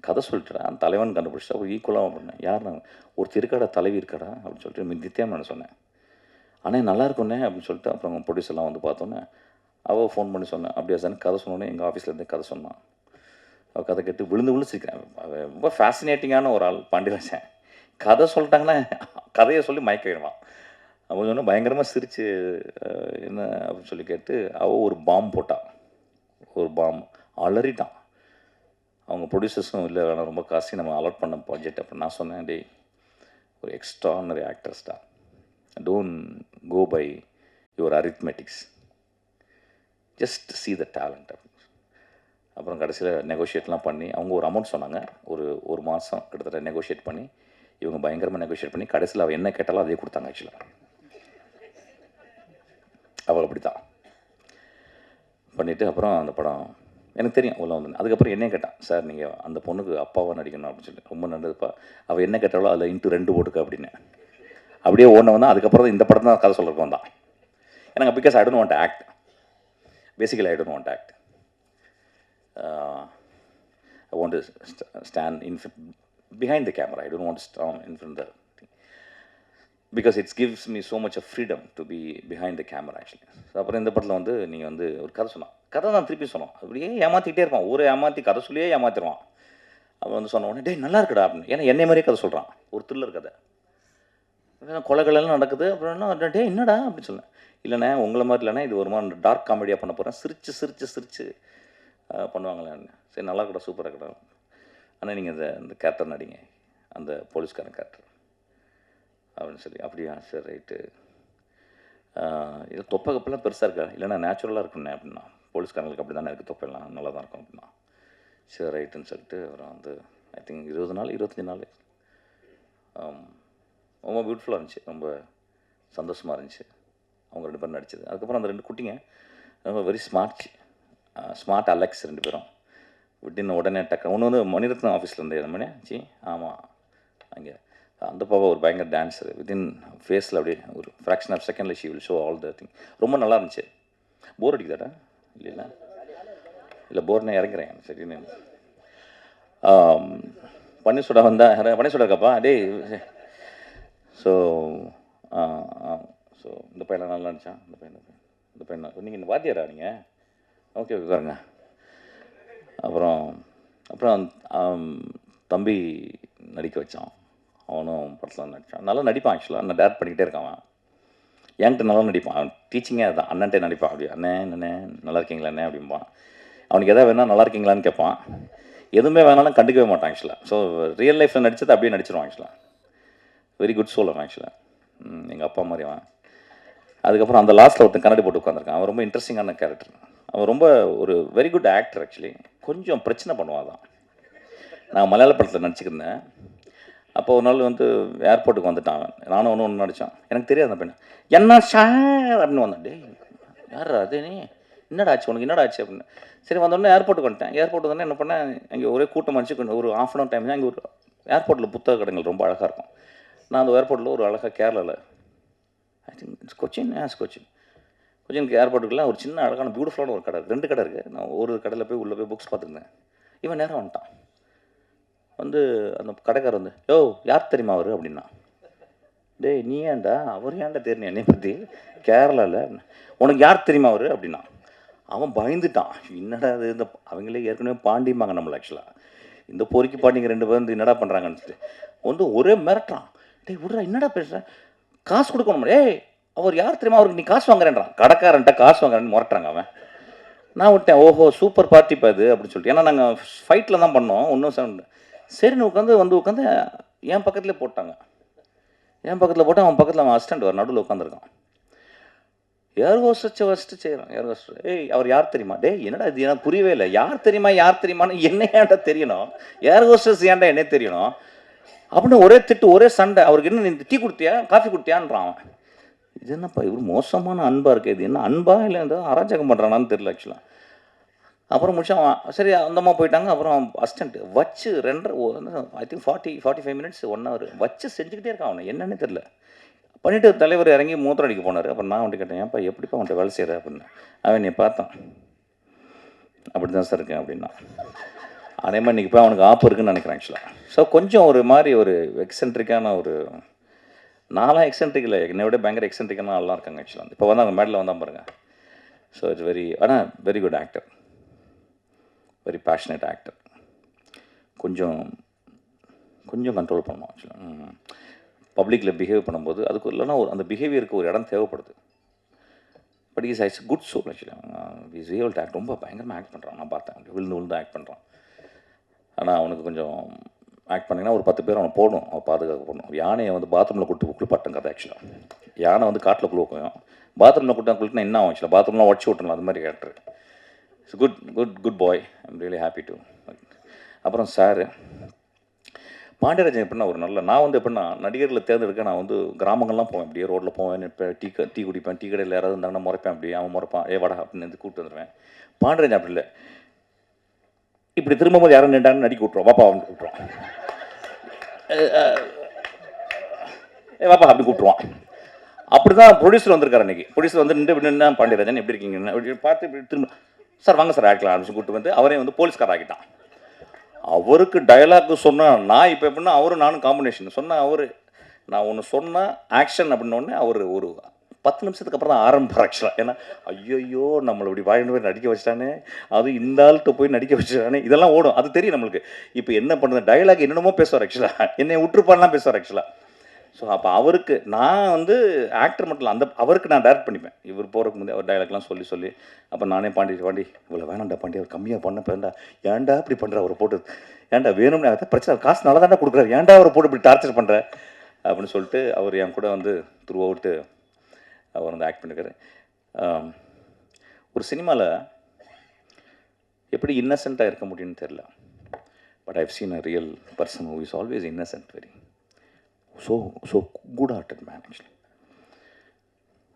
கதை சொல்லிட்டுடா, அந்த தலைவன் கண்டுபிடிச்சா ஒரு ஈக்குவலாக பண்ணேன். யாருன்னா ஒரு திருக்கடை தலைவி இருக்காடா அப்படின்னு சொல்லிட்டு நித்தியம் நான் சொன்னேன். ஆனால் நல்லா இருக்குண்ணே அப்படின்னு சொல்லிட்டு அப்புறம் ப்ரொடியூசர்லாம் வந்து பார்த்தோன்னே அவள் ஃபோன் பண்ணி சொன்னேன். அப்படியா சார் கதை சொன்னோன்னே எங்கள் ஆஃபீஸ்லேருந்தே கதை சொன்னான். அவள் கதை கேட்டு விழுந்து சிரிக்கிறேன். அவள் ரொம்ப ஃபேசினேட்டிங்கான ஒரு ஆள் பாண்டியராஜன். கதை சொல்லிட்டாங்கன்னா கதையை சொல்லி மயக்கிடுவான். அவன் சொன்னால் பயங்கரமாக சிரித்து என்ன அப்படின்னு சொல்லி கேட்டு அவள் ஒரு பாம்பு போட்டாள். ஒரு பாம் அலறிட்டான். அவங்க ப்ரொடியூசர்ஸும் இல்லை வேணாம் ரொம்ப காஸ்ட்லி நம்ம அலாட் பண்ண ப்ராஜெக்ட். அப்படின்னு நான் சொன்னேன், டேய் ஒரு எக்ஸ்ட்ரானரி ஆக்டர்ஸ்டா, don't go by your arithmetics, just see the talent. அப்புறம் கடைசியில் நெகோஷியேட்லாம் பண்ணி அவங்க ஒரு அமௌண்ட் சொன்னாங்க. ஒரு மாதம் கிட்டத்தட்ட நெகோஷியேட் பண்ணி இவங்க பயங்கரமாக நெகோஷியேட் பண்ணி கடைசியில் அவள் என்ன கேட்டாலும் அதே கொடுத்தாங்க. ஆக்சுவலாக அவள் அப்படி தான் பண்ணிவிட்டு அப்புறம் அந்த படம் எனக்கு தெரியும் உள்ள வந்து. அதுக்கப்புறம் என்ன கேட்டான், சார் நீங்கள் அந்த பொண்ணுக்கு அப்பாவாக நடிக்கணும் அப்படின்னு சொல்லி. ரொம்ப நல்லதுப்பா, அவள் என்ன கேட்டாலும் அதில் இன்ட்டு 2 போட்டுக்க அப்படின்னு. அப்படியே ஓடின வந்தான். அதுக்கப்புறம் தான் இந்த படம் தான் கதை சொல்கிறக்கு வந்தான். எனக்கு because I don't want act, basically I don't want act. I want to stand behind the camera. I don't want to stand in front of the thing. Because it gives me so much of freedom to be behind the camera actually. அப்புறம் இந்த படத்தில் வந்து நீங்கள் வந்து ஒரு கதை சொன்னான். கதை தான் திருப்பி சொன்னோம். அப்படியே ஏமாற்றிக்கிட்டே இருப்பான். ஊரை ஏமாற்றி கதை சொல்லியே ஏமாற்றிடுவான். அவன் வந்து சொன்ன உடனே, டேய் நல்லா இருக்குடா அப்படின்னு. ஏன்னா என்னை மாதிரியே கதை சொல்கிறான். ஒரு த்ரில்லர் கதை, கொலைகளெல்லாம் நடக்குது. அப்புறம் என்ன, டே என்னடா அப்படின்னு சொன்னேன். இல்லைண்ணே உங்களை மாதிரி இல்லைண்ணே, இது ஒரு மாதிரி டார்க் காமெடியாக பண்ண போகிறேன், சிரிச்சு பண்ணுவாங்களே. சரி நல்லா இருக்கடா, சூப்பராக இருக்கடா. ஆனால் நீங்கள் இந்த கேரக்டர் நடிங்க, அந்த போலீஸ்காரன் கேரக்டர் அப்படின்னு சொல்லி. அப்படியா சரி ரைட்டு. இது தொப்பை கப்பெல்லாம் பெருசாக இருக்கா? இல்லைண்ணா நேச்சுரலாக இருக்குண்ணே அப்படின்னா. போலீஸ்காரங்களுக்கு அப்படி தானே இருக்குது, தொப்பையெல்லாம் நல்லா தான் இருக்கும் அப்படின்னா. சரி ரைட்டுன்னு சொல்லிட்டு அப்புறம் வந்து ஐ திங்க் 20 நாள் 25 நாள் ரொம்ப பியூட்டிஃபுல்லாக இருந்துச்சு, ரொம்ப சந்தோஷமாக இருந்துச்சு அவங்க 2 பேரும் நடிச்சது. அதுக்கப்புறம் அந்த 2 குட்டிங்க ரொம்ப வெரி ஸ்மார்ட் அலெக்ஸ் 2 பேரும் விட்டின்னு உடனே டக்கு. ஒன்று வந்து மணிரத்னம் ஆஃபீஸில் இருந்தே மணி சி ஆமாம் அங்கே அந்த பாப்பா ஒரு பயங்கர டான்ஸர். வித்தின் ஃபேஸில் அப்படியே ஒரு ஃப்ராக்ஷன் ஆஃப் செகண்டில் she will show all the thing. ரொம்ப நல்லா இருந்துச்சு. போர் அடிக்குதாடா? இல்லை போர்னே இறங்குறேன் சரின்னு. பன்னீர்சோடா வந்தால் பன்னீர்சோடா இருக்காப்பா டேய். ஸோ இந்த பையன் நல்லா இருந்துச்சான். இந்த பையன் நீங்கள் இந்த வாத்தியாரா நீங்கள்? ஓகே உட்காருங்க. அப்புறம் தம்பி நடிக்க வச்சான். அவனும் படத்தில் நடித்தான். நல்லா நடிப்பான். ஆக்சுவலாக நான் டேரக்ட் பண்ணிக்கிட்டே இருக்கான். அவன் என்கிட்ட நல்லா நடிப்பான். அவன் டீச்சிங்கே அதுதான். அண்ணன்ட்டே நடிப்பான். அப்படி அண்ணே நல்லா இருக்கீங்களா அண்ணே அப்படிம்பான். அவனுக்கு எதாவது வேணால் நல்லா இருக்கீங்களான்னு கேட்பான். எதுவுமே வேணாலும் கண்டுக்கவே மாட்டான் ஆக்சுவலாக. ஸோ ரியல் லைஃப்பில் நடித்தது அப்படியே நடிச்சிருவான் ஆக்சுவலாக. வெரி குட் சோல் அவன் ஆக்சுவலாக. எங்கள் அப்பா மாதிரி அவன். அதுக்கப்புறம் அந்த லாஸ்ட்டில் ஒருத்தன் கண்ணாடி போட்டு உட்காந்துருக்கான். அவன் ரொம்ப இன்ட்ரெஸ்டிங்கான கேரக்டர். அவன் ரொம்ப ஒரு வெரி குட் ஆக்டர் ஆக்சுவலி. கொஞ்சம் பிரச்சனை பண்ணுவான் தான். நான் மலையாள படத்தில் நடிச்சுக்கிருந்தேன். அப்போ ஒரு நாள் வந்து ஏர்போர்ட்டுக்கு வந்துட்டான். நானும் ஒன்று நடித்தான். எனக்கு தெரியாது அந்த பையன். என்ன சார் அப்படின்னு வந்தான். டே யார் அது நீ என்னடா ஆச்சு உனக்கு என்னடா ஆச்சு அப்படின்னு. சரி வந்தோடனே ஏர்போர்ட்டுக்கு வந்துட்டேன். ஏர்போர்ட்டுக்கு வந்து என்ன பண்ணேன், அங்கே ஒரே கூட்டம் அடிச்சு ஒரு ½ hour டைம் தான். அங்கே ஒரு ஏர்போர்ட்டில் புத்தக கடைகள் ரொம்ப அழகாக இருக்கும். நான் அந்த ஏர்போர்ட்டில் ஒரு அழகாக கேரளாவில் ஐ திங்க் இட்ஸ் கொச்சின் ஏர்போர்ட்டுக்குலாம் ஒரு சின்ன அழகான பியூட்டிஃபுல்லான ஒரு கடை, 2 கடை இருக்குது. நான் ஒரு கடையில் போய் உள்ளே போய் புக்ஸ் பார்த்துருந்தேன். இவன் நேரம் வந்துட்டான். வந்து அந்த கடைக்காரர் வந்து, யோ யார் தெரியுமா அவர் அப்படின்னா. டேய் நீ ஏன்டா அவர் ஏன்டா தெரியும் என்னை பற்றி கேரளாவில், உனக்கு யார் தெரியுமா அவர் அப்படின்னா. அவன் பயந்துட்டான். என்னடா அது இந்த அவங்களே ஏற்கனவே பாண்டிம்பாங்க நம்மளை ஆக்சுவலாக. இந்த பொறுக்கி பாண்டிங்க 2 பேர் வந்து என்னடா பண்ணுறாங்கன்னு சொல்லிட்டு வந்து ஒரே மிரட்டுறான். டேய் விட்றா என்னடா பேசுகிறேன், காசு கொடுக்கணும். ஏய் அவர் யார் தெரியுமா, அவருக்கு நீ காசு வாங்குறேன்றான். கடைக்காரன்ட்ட காசு வாங்குறேன்னு முரட்டுறாங்க அவன். நான் விட்டேன், ஓஹோ சூப்பர் பார்ட்டி இப்போ அது அப்படின்னு சொல்லிட்டு. ஏன்னா நாங்கள் ஃபைட்டில் தான் பண்ணோம். ஒன்றும் சவுண்டு சரின்னு உட்காந்து என் பக்கத்துலேயே போட்டாங்க. என் பக்கத்தில் போட்டு அவன் பக்கத்தில் அவன் அசிஸ்டண்ட் வர நடுவில் உட்காந்துருக்கான். ஏர் ஹோஸ்டஸ் ஃபஸ்ட்டு செய்கிறான். ஏர் ஹோஸ்டஸ் ஏய் அவர் யார் தெரியுமா. டே என்னடா இது எனக்கு புரியவே இல்லை. யார் தெரியுமான்னு என்ன ஏன்டா தெரியணும், ஏர் ஹோஸ்டஸ் ஏன்டா என்ன தெரியணும் அப்படின்னு ஒரே திட்டு ஒரே சண்டை. அவருக்கு என்ன நீ டீ கொடுத்தியா காஃபி கொடுத்தியான்றான் அவன். இது என்னப்பா இவர் மோசமான அன்பாக இருக்குது. இது என்ன அன்பா இல்லை ஏதோ அராஜகம் பண்ணுறானான்னு தெரியல ஆக்சுவலாக. அப்புறம் முடிச்சு அவன் சரி அந்தம்மா போயிட்டாங்க. அப்புறம் அசிஸ்டண்ட் வச்சு 2 ஐ திங்க் 45 minutes 1 hour வச்சு செஞ்சுக்கிட்டே இருக்கான். அவனை என்னன்னே தெரில. பண்ணிவிட்டு தலைவர் இறங்கி மூத்திரம் அடிக்க போனார். அப்புறம் நான் வந்துட்டு கேட்டேன், ஏன்ப்பா எப்படிப்பா அவன்கிட்ட வேலை செய்கிற அப்படின்னு. அவன் நீ பார்த்தான் அப்படி தான் சார் இருக்கேன் அப்படின்னா. அதே மாதிரி இன்றைக்கி போய் அவனுக்கு ஆப்பு இருக்குன்னு நினைக்கிறேன் ஆக்சுவலாக. ஸோ கொஞ்சம் ஒரு மாதிரி ஒரு எக்ஸென்ட்ரிக்கான ஒரு நான்லாம் எக்ஸென்ட்ரிக் இல்லை, என்னை விட பயங்கர எக்ஸென்ட்ரிக்கான ஆள்லாம் இருக்காங்க ஆக்சுவலாக. இப்போ வந்து அவங்க மேடில் வந்தான் பாருங்கள். ஸோ இட்ஸ் ஆனால் very good actor, very passionate actor. கொஞ்சம் கண்ட்ரோல் பண்ணணும் ஆக்சுவலாக. பப்ளிக்கில் பிஹேவ் பண்ணும்போது அதுக்கு இல்லைன்னா அந்த பிஹேவியருக்கு ஒரு இடம் தேவைப்படுது. But is he's good soul actually is real act. ரொம்ப பயங்கரமாக ஆக்ட் பண்ணுறான். நான் பார்த்தேன், விழுந்து ஆக்ட் பண்ணுறான். ஆனால் அவனுக்கு கொஞ்சம் ஆக்ட் பண்ணிங்கன்னா ஒரு 10 பேர் அவனை போடணும், அவன் பாதுகாக்க போடணும். யானையை வந்து பாத்ரூமில் கூட்டு குளிப்பாட்டம் கதை ஆக்சுவலாக. யானை வந்து காட்டில் குளிக்கும், பாத்ரூமில் குளிக்கினா என்ன ஆகும் ஆக்சுவலாக, பாத்ரூம்லாம் உடச்சி விட்டணும். அது மாதிரி character. It's good good good bye. I'm really happy to. அப்புறம் சார் பாண்டியராஜன் எப்படின்னா ஒரு நல்ல, நான் வந்து எப்படின்னா நடிகர்களை தேர்ந்தெடுக்க நான் வந்து கிராமங்கள்லாம் போவேன், அப்படியே ரோட்டில் போவேன், இப்போ டீ குடிப்பேன், டீ கடையில் யாராவது இருந்தாங்கன்னா முறைப்பேன், அப்படியே அவன் முறைப்பான், வாடா அப்படின்னு கூப்பிட்டு வந்துடுவேன். பாண்டியராஜன் அப்படி இல்லை, இப்படி திரும்பும்போது யாரும் நின்றாங்கன்னு நடிக்க விட்ருவோம், வாப்பா அப்படின்னு கூப்பிட்ருவான், வாப்பா அப்படி கூப்பிட்ருவான். அப்படி தான் ப்ரொடியூசர் வந்திருக்காரு அன்றைக்கி. ப்ரொடியூசர் வந்து நின்று பாண்டியராஜன் எப்படி இருக்கீங்க அப்படி பார்த்து இப்படி திரும்ப சார் வாங்க சார் ஆக்கலாம் அப்படின்னு கூப்பிட்டு வந்து அவரே வந்து போலீஸ்கார ஆக்கிட்டான். அவருக்கு டயலாக் சொன்னால் நான் இப்போ எப்படின்னா அவரும் நானும் காம்பினேஷன் சொன்னேன். அவர் நான் ஒன்று சொன்னால் ஆக்ஷன் அப்படின்னோடனே அவர் ஒரு 10 நிமிஷத்துக்கு அப்புறம் தான் ஆரம்பிப்பார் ஆக்சுவலாக. ஏன்னா ஐயோ நம்மளை இப்படி வாங்கிட்டு போய் நடிக்க வச்சிட்டானே, அதுவும் இந்த ஆள்கிட்ட போய் நடிக்க வச்சிட்டானே, இதெல்லாம் ஓடும். அது தெரியும் நம்மளுக்கு. இப்போ என்ன பண்ணுறது, டயலாக் என்னென்னமோ பேசுவார் ஆக்சுவலாக, என்னை விட்டுருப்பான்லாம் பேசுவார் ஆக்சுவலாக. ஸோ அப்போ அவருக்கு நான் வந்து ஆக்டர் மட்டும் இல்லை, அவருக்கு நான் டைரக்ட் பண்ணிப்பேன். இவர் போகிறதுக்கு முந்தைய அவர் டைலாக்லாம் சொல்லி அப்போ நானே பாண்டி இவ்வளோ வேணாண்டா பாண்டி, அவர் கம்மியாக பண்ணப்பேன்டா, ஏன்டா இப்படி பண்ணுற அவரை போட்டு, ஏன்டா வேணும்னு அதை பிரச்சனை, காசு நல்லா தானே கொடுக்குறாரு, ஏன்டா அவரை போட்டு இப்படி டார்ச்சர் பண்ணுற அப்படின்னு சொல்லிட்டு அவர் என் கூட வந்து த்ரூ அவுட்டு அவர் வந்து ஆக்ட் பண்ணிருக்காரு. ஒரு சினிமாவில் எப்படி இன்னசென்ட்டாக இருக்க முடியும்னு தெரில. But I've seen a real person who is always innocent, very so good hearted man actually.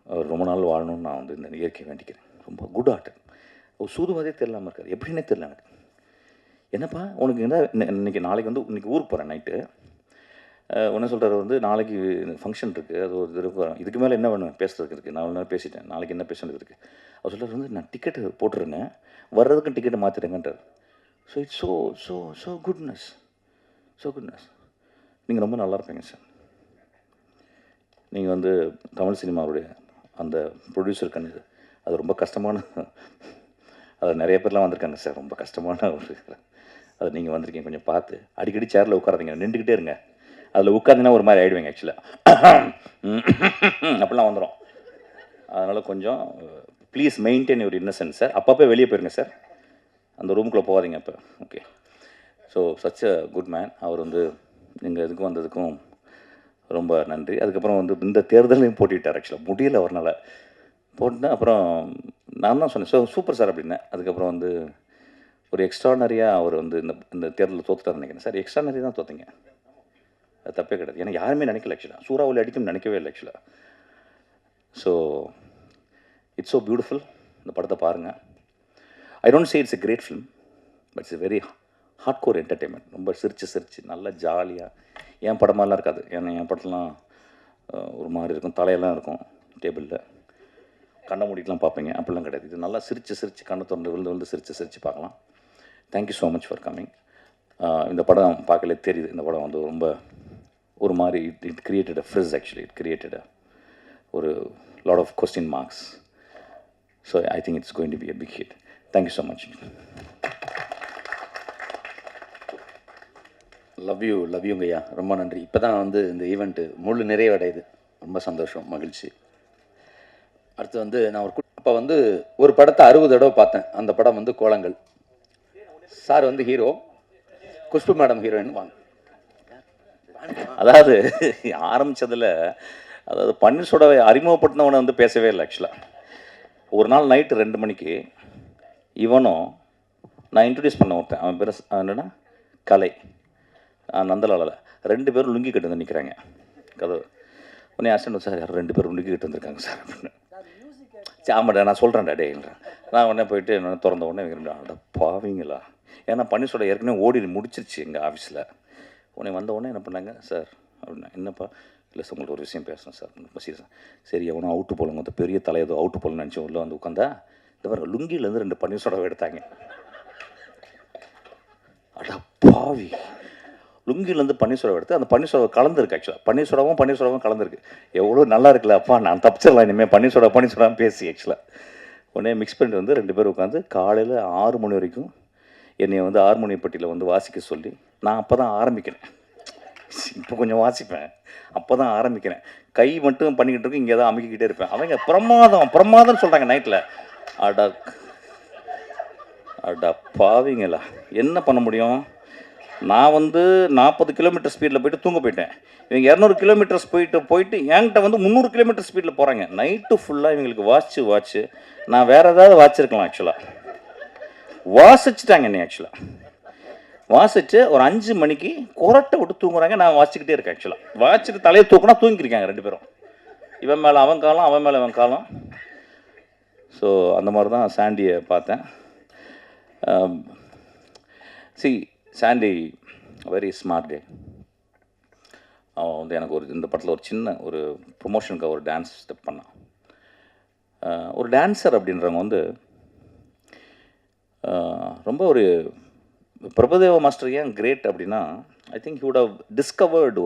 அவர் ரொம்ப நாள் வாழணும்னு நான் வந்து இந்த இயற்கை வேண்டிக்கிறேன். ரொம்ப குட் ஹார்ட்டட். அவர் சூதுவதே தெரியாமல் இருக்கார், எப்படின்னே தெரில எனக்கு. என்னப்பா உனக்கு என்ன இன்னைக்கு நாளைக்கு வந்து இன்னைக்கு ஊருக்கு போகிறேன் நைட்டு, ஒன்று சொல்கிறார் வந்து நாளைக்கு ஃபங்க்ஷன் இருக்குது, அது ஒரு இதுக்கு மேலே என்ன வேணும் பேசுறதுக்கு இருக்குது, நான் நேரம் பேசிட்டேன், நாளைக்கு என்ன பேசுறது இருக்குது. அவர் சொல்கிறார் வந்து நான் டிக்கெட்டு போட்டுருந்தேன், வர்றதுக்கும் டிக்கெட்டை மாற்றிடுங்கன்றார். So it's so goodness. நீங்கள் ரொம்ப நல்லா இருப்பீங்க சார். நீங்கள் வந்து தமிழ் சினிமாவுடைய அந்த ப்ரொடியூசர் கண்ணு, அது ரொம்ப கஷ்டமான, அது நிறைய பேர்லாம் வந்திருக்காங்க சார், ரொம்ப கஷ்டமான ஒரு, அது நீங்கள் வந்திருக்கீங்க. கொஞ்சம் பார்த்து அடிக்கடி சேரில் உட்காராதீங்க, நின்றுக்கிட்டே இருங்க. அதில் உட்காந்திங்கன்னா ஒரு மாதிரி ஆகிடுவேங்க ஆக்சுவலாக, அப்படிலாம் வந்துடும். அதனால் கொஞ்சம் please maintain your innocence sir. அப்பப்போ வெளியே போயிருங்க சார், அந்த ரூமுக்குள்ளே போகாதீங்க இப்போ. Okay. So such a good man. அவர் வந்து நீங்கள் இதுக்கும் வந்ததுக்கும் ரொம்ப நன்றி. அதுக்கப்புறம் வந்து இந்த தேர்தலையும் போட்டிட்டார் ஆக்சுவலாக, முடியல அவர்னால போட்டுட்டேன். அப்புறம் நான் தான் சொன்னேன் சூப்பர் சார் அப்படின்னேன். அதுக்கப்புறம் வந்து ஒரு எக்ஸ்ட்ரானரியாக அவர் வந்து இந்த தேர்தலில் தோத்துட்டார் நினைக்கிறேன் சார். எக்ஸ்ட்ரானரி தான் தோற்றுங்க, அது தப்பே கிடையாது. ஏன்னா யாருமே நினைக்கல ஆக்சுவலாக, சூறாவளி அடிக்கும்னு நினைக்கவே இல்லை ஆக்சுவலாக. So it's so beautiful. இந்த படத்தை பாருங்கள். I don't say it's a great film, but it's a very hardcore entertainment. ரொம்ப சிரிச்சு நல்லா ஜாலியாக. என் படமாலாம் இருக்காது, ஏன்னா என் படத்துலாம் ஒரு மாதிரி இருக்கும், தலையெல்லாம் இருக்கும் டேபிளில், கண்ணை மூடிட்டுலாம் பார்ப்பீங்க, அப்படிலாம் கிடையாது. இது நல்லா சிரிச்சு கண்ணை திறந்து விழுந்து சிரிச்சு பார்க்கலாம். Thank you so much for coming. இந்த படம் பார்க்கலே தெரியுது, இந்த படம் வந்து ரொம்ப ஒரு மாதிரி it created a frizz actually. It created ஒரு lot of question marks. So I think it's going to be a big hit. Thank you so much. Love யூங்கய்யா, ரொம்ப நன்றி. இப்போ தான் வந்து இந்த ஈவெண்ட்டு முழு நிறைவடையுது, ரொம்ப சந்தோஷம், மகிழ்ச்சி. அடுத்து வந்து நான் அப்போ வந்து ஒரு படத்தை 60 தடவை பார்த்தேன். அந்த படம் வந்து கோலங்கள். சார் வந்து ஹீரோ, குஷ்பு மேடம் ஹீரோயின். வாங்க. அதாவது ஆரம்பித்ததில், அதாவது பன்னீர்செல்வத்தை அறிமுகப்படுத்தினவனை வந்து பேசவே இல்லை ஆக்சுவலாக. ஒரு நாள் நைட்டு 2 மணிக்கு இவனும் நான் இன்ட்ரடியூஸ் பண்ண ஒருத்தன், அவன் பேர் என்னன்னா கலை, நந்தலாலில் 2 பேரும் லுங்கி கட்டு வந்து நிற்கிறாங்க கதவு. உடனே அசிஸ்டன்ட் சார் யாரும் 2 பேரும் லுங்கி கட்டு வந்திருக்காங்க சார் அப்படின்னு. ஆமாடா நான் சொல்கிறேன்டா டேன்றேன். நான் உடனே போயிட்டு என்ன திறந்த உடனே அட பாவீங்களா, ஏன்னா பன்னீர்செல்வம் ஏற்கனவே ஓடி முடிச்சிருச்சு எங்கள் ஆஃபீஸில். உடனே வந்த உடனே என்ன பண்ணாங்க சார் அப்படின்னா, என்னப்பா இல்லை சார் உங்களுக்கு ஒரு விஷயம் பேசணும் சார். ரொம்ப சீரியஸ். சரி எவனோ அவுட்டு போலங்க, அந்த பெரிய தலையதோ அவுட்டு போலன்னு நினச்சி உள்ளே வந்து உட்காந்தா இந்த மாதிரி லுங்கிலேருந்து 2 பன்னீர்செல்வம் எடுத்தாங்க. அட பாவி, லுங்கிலேருந்து பன்னீர்செல்வம் எடுத்து அந்த பன்னீர்செல்வம் கலந்துருக்கு ஆக்சுவலாக. பன்னீர்செல்வம் கலந்துருக்கு. எவ்வளோ நல்லா இருக்குல்ல அப்பா, நான் தப்பிச்சிடலாம் இனிமேல் பன்னீர்செல்வம் பேசி ஆக்சுவலாக. உடனே மிக்ஸ் பண்ணிட்டு வந்து 2 பேரும் உட்காந்து காலையில் 6 மணி வரைக்கும் என்னை வந்து ஹார்மோனிய பெட்டியில் வந்து வாசிக்க சொல்லி, நான் அப்போ தான் ஆரம்பிக்கிறேன். இப்போ கொஞ்சம் வாசிப்பேன், அப்போ தான் ஆரம்பிக்கிறேன். கை மட்டும் பண்ணிக்கிட்டு இருக்கு, இங்கே தான் அமுக்கிக்கிட்டே இருப்பேன். அவங்க பிரமாதம் பிரமாதம்னு சொல்கிறாங்க நைட்டில். அடா அடா பாவிங்களா, என்ன பண்ண முடியும்? நான் வந்து 40 கிலோமீட்டர் ஸ்பீடில் போயிட்டு தூங்க போயிட்டேன். இவங்க 200 கிலோமீட்டர்ஸ் போயிட்டு என்கிட்ட வந்து 300 கிலோமீட்டர் ஸ்பீடில் போகிறாங்க. நைட்டு ஃபுல்லாக இவங்களுக்கு வாட்ச்சு நான் வேறு ஏதாவது வாட்சிருக்கலாம். ஆக்சுவலாக வாசிச்சுட்டாங்க என்னை. ஆக்சுவலாக வாசிச்சு ஒரு 5 மணிக்கு கொரட்டை விட்டு தூங்குறாங்க. நான் வாசிக்கிட்டே இருக்கேன். ஆக்சுவலாக வாசிச்சுட்டு தலையை தூக்குனா தூங்கிருக்காங்க 2 பேரும். இவன் மேலே அவன் காலம், அவன் மேலே இவன் காலம். ஸோ அந்த மாதிரி தான் சாண்டியை பார்த்தேன். சாண்டி வெரி ஸ்மார்ட் டே. அவன் வந்து எனக்கு இந்த படத்தில் ஒரு சின்ன ஒரு ப்ரொமோஷனுக்கு ஒரு டான்ஸ் ஸ்டெப் பண்ணான். ஒரு டான்ஸர் அப்படின்றவங்க வந்து ரொம்ப ஒரு பிரபுதேவா மாஸ்டர் ஏன் கிரேட் அப்படின்னா, I think he would have discovered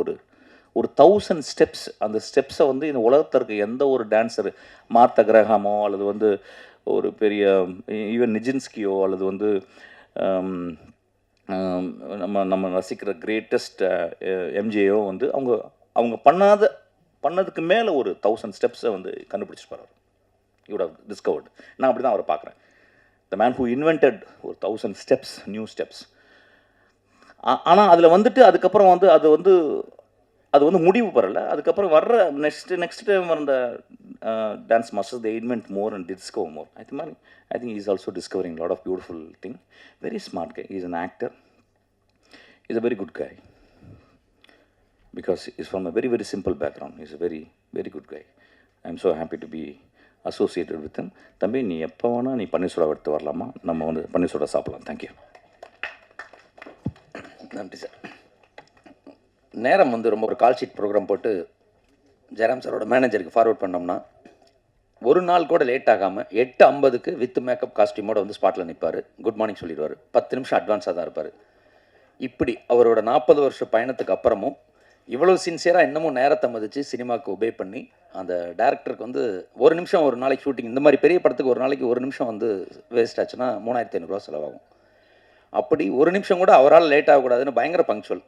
ஒரு 1000 ஸ்டெப்ஸ். அந்த ஸ்டெப்ஸை வந்து இந்த உலகத்தில் இருக்க எந்த ஒரு டான்ஸர், மார்த்த கிரஹாமோ அல்லது வந்து ஒரு பெரிய ஈவன் நிஜின்ஸ்கியோ அல்லது வந்து நம்ம ரசிக்கிற கிரேட்டஸ்ட் எம்ஜேயோ வந்து அவங்க பண்ணதுக்கு மேலே ஒரு 1000 ஸ்டெப்ஸை வந்து கண்டுபிடிச்சிட்டு போகிறார். You would have discovered. நான் அப்படி தான் அவரை பார்க்குறேன். த மேன் ஹூ இன்வென்டட் ஒரு 1000 ஸ்டெப்ஸ், நியூ ஸ்டெப்ஸ். ஆனால் அதில் வந்துட்டு அதுக்கப்புறம் வந்து அது வந்து முடிவு பெறலை. அதுக்கப்புறம் வர்ற நெக்ஸ்ட் டைம் வந்த dance masters they invent more and discover more. I think is also discovering lot of beautiful thing. Very smart guy. Is an actor. Is a very good guy because is from a very very simple background. Is a very very good guy. I am so happy to be associated with him. தம்பி, நீ எப்போ வேணால் நீ பன்னீர் soda எடுத்து வரலாமா? நம்ம வந்து பன்னீர் soda சாப்பிடலாம். தேங்க்யூ. நன்றி சார். நேரம் வந்து ரொம்ப ஒரு கால் ஷீட் ப்ரோக்ராம் போட்டு ஜெயராம் சாரோட மேனேஜருக்கு ஃபார்வர்ட் பண்ணோம்னா ஒரு நாள் கூட லேட் ஆகாமல் 8:50க்கு வித் மேக்கப் காஸ்டியூமோட வந்து ஸ்பாட்டில் நிற்பார். குட் மார்னிங் சொல்லிடுவார். 10 நிமிஷம் அட்வான்ஸாக தான் இருப்பார். இப்படி அவரோட 40 வருஷ பயணத்துக்கு அப்புறமும் இவ்வளோ சின்சியராக இன்னமும் நேரத்தை மதித்து சினிமாவுக்கு ஒபே பண்ணி அந்த டேரக்டருக்கு வந்து ஒரு நிமிஷம் ஒரு நாளைக்கு ஷூட்டிங், இந்த மாதிரி பெரிய படத்துக்கு ஒரு நாளைக்கு 1 நிமிஷம் வந்து வேஸ்ட் ஆச்சுன்னா 3500 ரூபா செலவாகும். அப்படி ஒரு நிமிஷம் கூட அவரால் லேட் ஆகக்கூடாதுன்னு பயங்கர பங்க்சுவல்.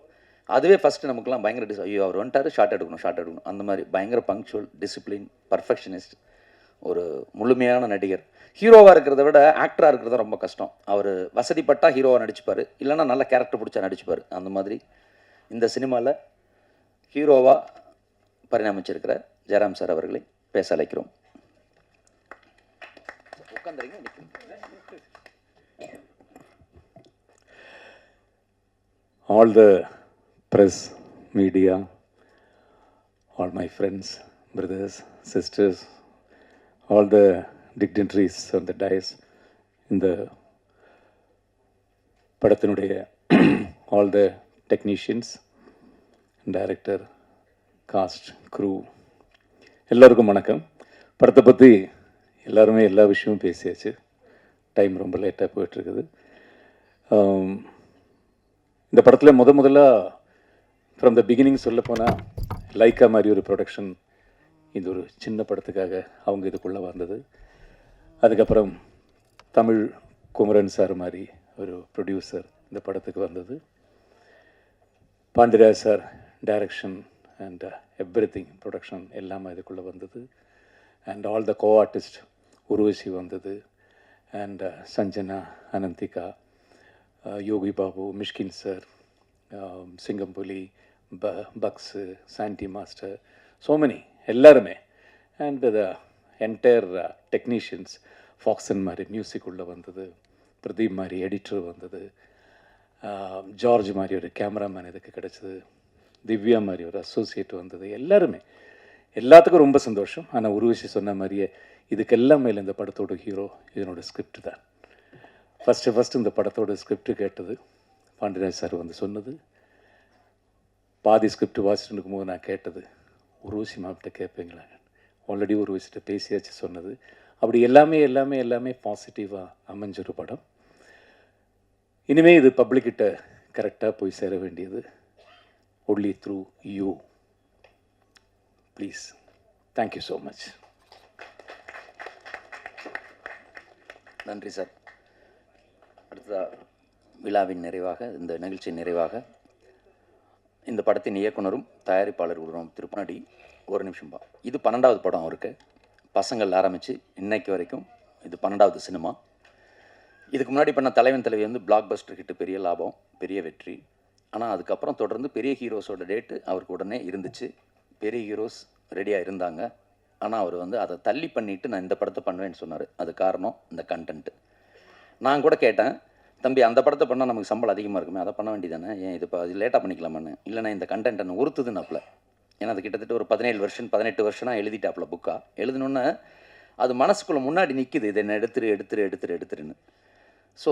அதுவே ஃபஸ்ட்டு நமக்குலாம் பயங்கர ஐயோ அவர் வந்துட்டார், ஷார்ட் எடுக்கணும் அந்த மாதிரி பயங்கர பங்க்சுவல், டிசிப்ளின், பர்ஃபெக்ஷனிஸ்ட், ஒரு முழுமையான நடிகர். ஹீரோவாக இருக்கிறத விட ஆக்டராக இருக்கிறது ரொம்ப கஷ்டம். அவர் வசதிப்பட்டால் ஹீரோவாக நடிச்சுப்பார், இல்லைன்னா நல்ல கேரக்டர் பிடிச்சா நடிச்சுப்பார். அந்த மாதிரி இந்த சினிமாவில் ஹீரோவாக பரிணாமிச்சிருக்கிற ஜெயராம் சார் அவர்களை பேச அழைக்கிறோம். All the press, media, all my friends, brothers, sisters, all the dignitaries on the dais, இந்த படத்தினுடைய all the technicians, director, cast, crew, எல்லாருக்கும் வணக்கம். படத்தை பற்றி எல்லாருமே எல்லா விஷயமும் பேசியாச்சு. டைம் ரொம்ப லேட்டாக போயிட்டுருக்குது. இந்த படத்தில் முதல்ல ஃப்ரம் த பிகினிங் சொல்லப்போனால் லைக்கா மாதிரி ஒரு ப்ரொடக்ஷன் இந்த ஒரு சின்ன படத்துக்காக அவங்க இதுக்குள்ளே வந்தது. அதுக்கப்புறம் தமிழ் குமரன் சார் மாதிரி ஒரு ப்ரொடியூசர் இந்த படத்துக்கு வந்தது. Pandiraj sir direction and everything production எல்லாமே இதுக்குள்ளே வந்தது. And all the co artist Urvashi வந்தது. And Sanjana, Ananthika, Yogi Babu, Mysskin sir, Singampuli, Bucks, Sandy master, so many எல்லாருமே. அண்ட் த என்டையர் டெக்னீஷியன்ஸ், ஃபாக்சன் மாதிரி மியூசிக் உள்ளே வந்தது, பிரதீப் மாதிரி எடிட்டர் வந்தது, ஜார்ஜ் மாதிரி ஒரு கேமராமேன் இதுக்கு கிடச்சிது, திவ்யா மாதிரி ஒரு அசோசியேட் வந்தது. எல்லாருமே எல்லாத்துக்கும் ரொம்ப சந்தோஷம். ஆனால் உருவசி சொன்ன மாதிரியே இதுக்கெல்லாம் மேலே இந்த படத்தோட ஹீரோ இதனோட ஸ்கிரிப்ட் தான். ஃபஸ்ட்டு இந்த படத்தோட ஸ்கிரிப்ட் கேட்டது பாண்டியராஜ் சார் வந்து சொன்னது. பாதி ஸ்கிரிப்ட் வாசிட்டு இருக்கும்போது நான் கேட்டது, உருவசி மாப்பிட்ட கேட்பீங்களா? ஆல்ரெடி உருவசிட்ட பேசியாச்சு சொன்னது. அப்படி எல்லாமே பாசிட்டிவாக அமைஞ்ச ஒரு படம். இனிமேல் இது பப்ளிக்கிட்ட கரெக்டாக போய் சேர வேண்டியது only through you. Please. Thank you so much. நன்றி சார். அடுத்த விழாவின் நிறைவாக, இந்த நிகழ்ச்சியின் நிறைவாக இந்த படத்தின் இயக்குனரும் தயாரிப்பாளர் திருப்பநாடி. ஒரு நிமிஷம்பா. இது 12வது படம் அவருக்கு. பசங்கள் ஆரம்பித்து இன்னைக்கு வரைக்கும் இது 12வது சினிமா. இதுக்கு முன்னாடி பண்ண தலைவன் தலைவி வந்து பிளாக் பஸ்டர் ஹிட்டு, பெரிய லாபம், பெரிய வெற்றி. ஆனால் அதுக்கப்புறம் தொடர்ந்து பெரிய ஹீரோஸோட டேட்டு அவருக்கு உடனே இருந்துச்சு. பெரிய ஹீரோஸ் ரெடியாக இருந்தாங்க. ஆனால் அவர் வந்து அதை தள்ளி பண்ணிவிட்டு நான் இந்த படத்தை பண்ணுவேன்னு சொன்னார். அது காரணம் இந்த கண்டென்ட்டு. நான் கூட கேட்டேன், தம்பி அந்த படத்தை பண்ணால் நமக்கு சம்பளம் அதிகமாக இருக்குமே, அதை பண்ண வேண்டியதானே, ஏன் இது இப்போ அது லேட்டாக பண்ணிக்கலாமான்னு. இல்லைனா இந்த கண்டென்ட் என்ன உறுத்துதுன்னாப்புல. ஏன்னா அது கிட்டத்தட்ட ஒரு 18 வருஷம் எழுதிட்டாப்புல புக்கா. எழுதினோன்னே அது மனசுக்குள்ளே முன்னாடி நிற்கிது, இதை என்ன எடுத்துருன்னு. ஸோ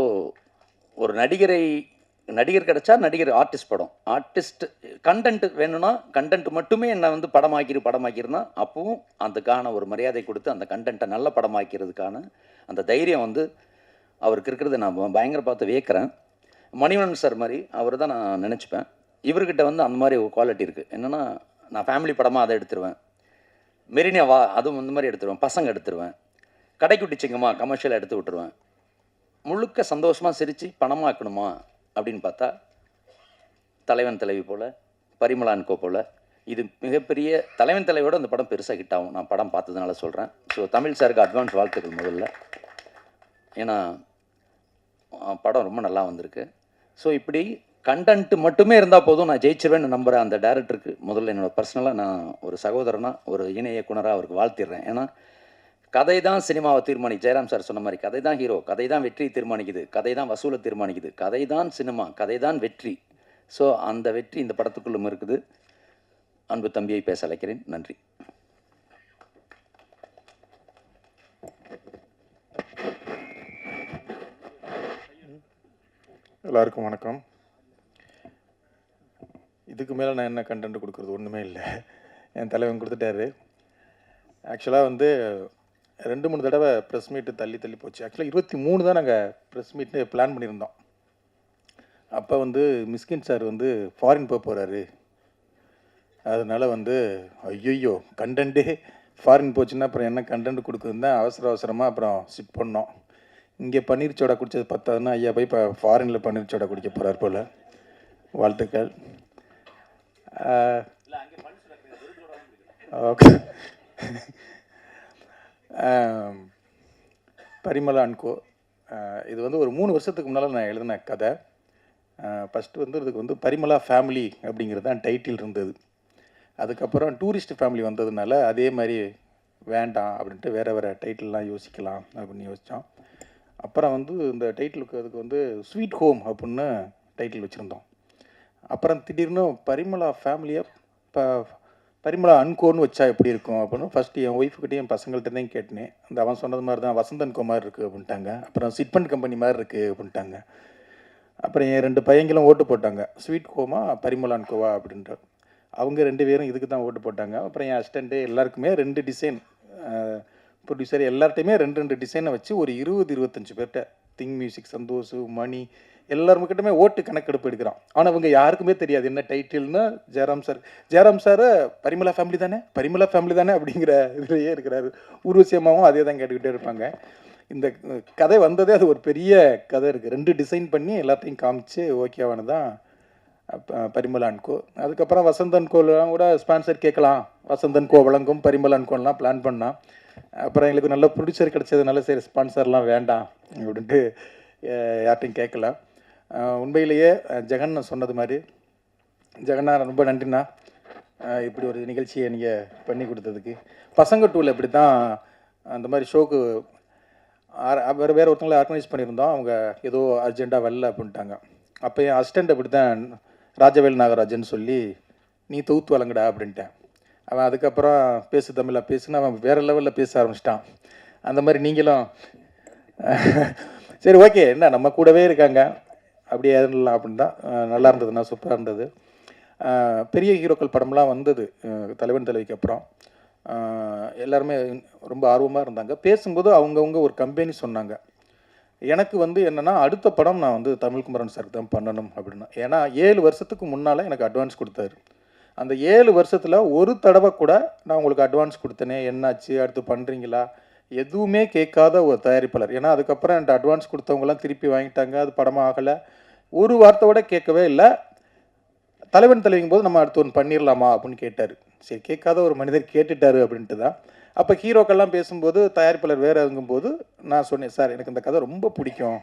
ஒரு நடிகர் கிடச்சா நடிகர் ஆர்டிஸ்ட் படம். ஆர்டிஸ்ட் கண்டென்ட் வேணும்னா கண்டென்ட் மட்டுமே என்னை வந்து படமாக்கிருந்தா அப்பவும் அதுக்கான ஒரு மரியாதை கொடுத்து அந்த கண்டென்ட்டை நல்ல படமாக்கிறதுக்கான அந்த தைரியம் வந்து அவருக்கு இருக்கிறத நான் பயங்கர பார்த்து வியக்கிறேன். மணிவண்ணன் சார் மாதிரி அவர் தான் நான் நினச்சிப்பேன். இவர்கிட்ட வந்து அந்த மாதிரி ஒரு குவாலிட்டி இருக்குது. என்னென்னா, நான் ஃபேமிலி படமாக அதை எடுத்துருவேன், மெரினா வா அதுவும் இந்த மாதிரி எடுத்துருவேன், பசங்க எடுத்துருவேன், கடைக்குட்டி சிங்கம்மா கமர்ஷியலாக எடுத்து விட்டுருவேன். முழுக்க சந்தோஷமாக சிரித்து பணமாக்கணுமா அப்படின்னு பார்த்தா தலைவன் தலைவி போல், பரிமளா அண்ட் கோ போல் இது மிகப்பெரிய தலைவன் தலைவியோட இந்த படம் பெருசாக ஹிட் ஆகும். நான் படம் பார்த்ததுனால சொல்கிறேன். ஸோ தமிழ் சாருக்கு அட்வான்ஸ் வாழ்த்துக்கள் முதல்ல. ஏன்னா படம் ரொம்ப நல்லா வந்திருக்கு. ஸோ இப்படி கண்டென்ட் மட்டுமே இருந்தால் போதும் நான் ஜெயிச்சிருவேன்னு நம்புகிற அந்த டேரக்டருக்கு முதல்ல என்னோடய பர்சனலாக நான் ஒரு சகோதரனாக, ஒரு இணை இயக்குனராக அவருக்கு வாழ்த்திடுறேன். ஏன்னா கதை தான் சினிமாவை தீர்மானிக்கு. ஜெயராம் சார் சொன்ன மாதிரி கதை தான் ஹீரோ, கதை தான் வெற்றி தீர்மானிக்குது, கதை தான் வசூலை தீர்மானிக்குது, கதை தான் சினிமா, கதை தான் வெற்றி. ஸோ அந்த வெற்றி இந்த படத்துக்குள்ளும் இருக்குது. அன்பு தம்பியை பேச அழைக்கிறேன். நன்றி. எல்லாருக்கும் வணக்கம். இதுக்கு மேலே நான் என்ன கண்டென்ட் கொடுக்குறது ஒன்றுமே இல்லை. என் தலைவன் கொடுத்துட்டாரு. ஆக்சுவலாக வந்து 2-3 தடவை ப்ரெஸ் மீட்டு தள்ளி போச்சு. ஆக்சுவலாக 23 தான் நாங்கள் ப்ரெஸ் மீட்னு பிளான் பண்ணியிருந்தோம். அப்போ வந்து மிஸ்கின் சார் வந்து ஃபாரின் போகிறாரு. அதனால் வந்து ஐயோ கண்டென்ட்டே ஃபாரின் போச்சுன்னா அப்புறம் என்ன கண்டென்ட் கொடுக்குதுன்னு தான் அவசரமாக அப்புறம் ஷிஃப்ட் பண்ணோம். இங்கே பன்னீர் சோடா குடித்தது பத்தாதுன்னா ஐயா போய் இப்போ ஃபாரினில் பன்னீர் சோடா குடிக்க போகிறார் போல். வாழ்த்துக்கள். ஓகே. பரிமளா அண்ட் கோ இது வந்து ஒரு 3 வருஷத்துக்கு முன்னால் நான் எழுதின கதை. ஃபஸ்ட்டு வந்து இதுக்கு வந்து பரிமளா ஃபேமிலி அப்படிங்கிறது தான் டைட்டில் இருந்தது. அதுக்கப்புறம் டூரிஸ்ட் ஃபேமிலி வந்ததுனால அதே மாதிரி வேண்டாம் அப்படின்ட்டு வேறு டைட்டில்லாம் யோசிக்கலாம் அப்படின்னு யோசித்தோம். அப்புறம் வந்து இந்த டைட்டிலுக்கு அதுக்கு வந்து ஸ்வீட் ஹோம் அப்படின்னு டைட்டில் வச்சுருந்தோம். அப்புறம் திடீர்னு பரிமளா ஃபேமிலியை பரிமளா அன்கோன்னு வச்சா எப்படி இருக்கும் அப்படின்னு ஃபஸ்ட்டு என் ஒய்ஃபுக்கிட்டே என் பசங்கள்கிட்ட தான் கேட்டேன். அந்த அவன் சொன்னது மாதிரி தான் வசந்தன் கோ மாதிரி இருக்குது அப்படின்ட்டாங்க. அப்புறம் சிட்பண்ட் கம்பெனி மாதிரி இருக்குது அப்படின்ட்டாங்க. அப்புறம் என் 2 பையங்களும் ஓட்டு போட்டாங்க, ஸ்வீட் ஹோமா பரிமளா அண்ட் கோவா அப்படின்ட்டு. அவங்க 2 பேரும் இதுக்கு தான் ஓட்டு போட்டாங்க. அப்புறம் என் அசிஸ்டண்ட்டு எல்லாருக்குமே 2 டிசைன், ப்ரொடியூசர் எல்லார்ட்டையுமே 2 டிசைனை வச்சு ஒரு 20-25 பேர்கிட்ட திங் மியூசிக், சந்தோஷ், மணி எல்லாருக்கிட்டமே ஓட்டு கணக்கெடுப்பு எடுக்கிறான். ஆனால் அவங்க யாருக்குமே தெரியாது என்ன டைட்டில்னா. ஜெயராம் சார் பரிமளா ஃபேமிலி தானே அப்படிங்கிற இதுலேயே இருக்கிறாரு. ஊர்வசியமாகவும் அதே தான் கேட்டுக்கிட்டே இருப்பாங்க. இந்த கதை வந்ததே அது ஒரு பெரிய கதை இருக்குது. 2 டிசைன் பண்ணி எல்லாத்தையும் காமிச்சு ஓகேவானு தான் பரிமளா அண்ட் கோ. அதுக்கப்புறம் வசந்தன் கோலாம் கூட ஸ்பான்சர் கேட்கலாம், வசந்தன் கோ வழங்கும் பரிமளா அண்ட் கோலாம் பிளான் பண்ணால். அப்புறம் எங்களுக்கு நல்ல ப்ரொடியூசர் கிடச்சதுனால சரி ஸ்பான்சர்லாம் வேண்டாம் அப்படின்ட்டு யார்ட்டையும் கேட்கல. உண்மையிலேயே ஜெகன் சொன்னது மாதிரி, ஜெகன்னா ரொம்ப நன்றிண்ணா இப்படி ஒரு நிகழ்ச்சியை நீங்கள் பண்ணி கொடுத்ததுக்கு. பசங்க டூவில் இப்படி தான் அந்த மாதிரி ஷோக்கு வேறு ஒருத்தங்களை ஆர்கனைஸ் பண்ணியிருந்தோம். அவங்க ஏதோ அர்ஜெண்ட்டாக வரல அப்படின்ட்டாங்க. அப்போ என் அசிஸ்டண்ட் அப்படி தான் ராஜவேல் நாகராஜன் சொல்லி நீ தொகுத்து வழங்கடா அப்படின்ட்டேன். அவன் அதுக்கப்புறம் பேசு தமிழாக பேசுன்னு அவன் வேறு லெவலில் பேச ஆரம்பிச்சிட்டான். அந்த மாதிரி நீங்களும் சரி ஓகே என்ன நம்ம கூடவே இருக்காங்க அப்படியே எதுலாம் அப்படின்னு தான். நல்லா இருந்ததுண்ணா, சூப்பராக இருந்தது. பெரிய ஹீரோக்கள் படம்லாம் வந்தது தலைவன் தலைவிக்கு அப்புறம். எல்லாருமே ரொம்ப ஆர்வமாக இருந்தாங்க. பேசும்போது அவங்கவுங்க ஒரு கம்பெனி சொன்னாங்க. எனக்கு வந்து என்னென்னா அடுத்த படம் நான் வந்து தமிழ்குமரன் சாருக்கு தான் பண்ணணும் அப்படின்னா. ஏன்னா 7 வருஷத்துக்கு முன்னால் எனக்கு அட்வான்ஸ் கொடுத்தாரு. அந்த 7 வருஷத்தில் ஒரு தடவை கூட நான் உங்களுக்கு அட்வான்ஸ் கொடுத்தேனே, என்னாச்சு, அடுத்து பண்ணுறீங்களா, எதுவுமே கேட்காத ஒரு தயாரிப்பாளர். ஏன்னா அதுக்கப்புறம் என்கிட்ட அட்வான்ஸ் கொடுத்தவங்களாம் திருப்பி வாங்கிட்டாங்க, அது படமாக ஆகலை, ஒரு வார்த்தை கூட கேட்கவே இல்லை. தலைவன் தலைவிங்கும் போது நம்ம அடுத்து ஒன்று பண்ணிடலாமா அப்படின்னு கேட்டார். சரி, கேட்காத ஒரு மனிதர் கேட்டுட்டாரு அப்படின்ட்டு தான். அப்போ ஹீரோக்கெல்லாம் பேசும்போது தயாரிப்பாளர் வேறு இருக்கும்போது நான் சொன்னேன், சார் எனக்கு இந்த கதை ரொம்ப பிடிக்கும்,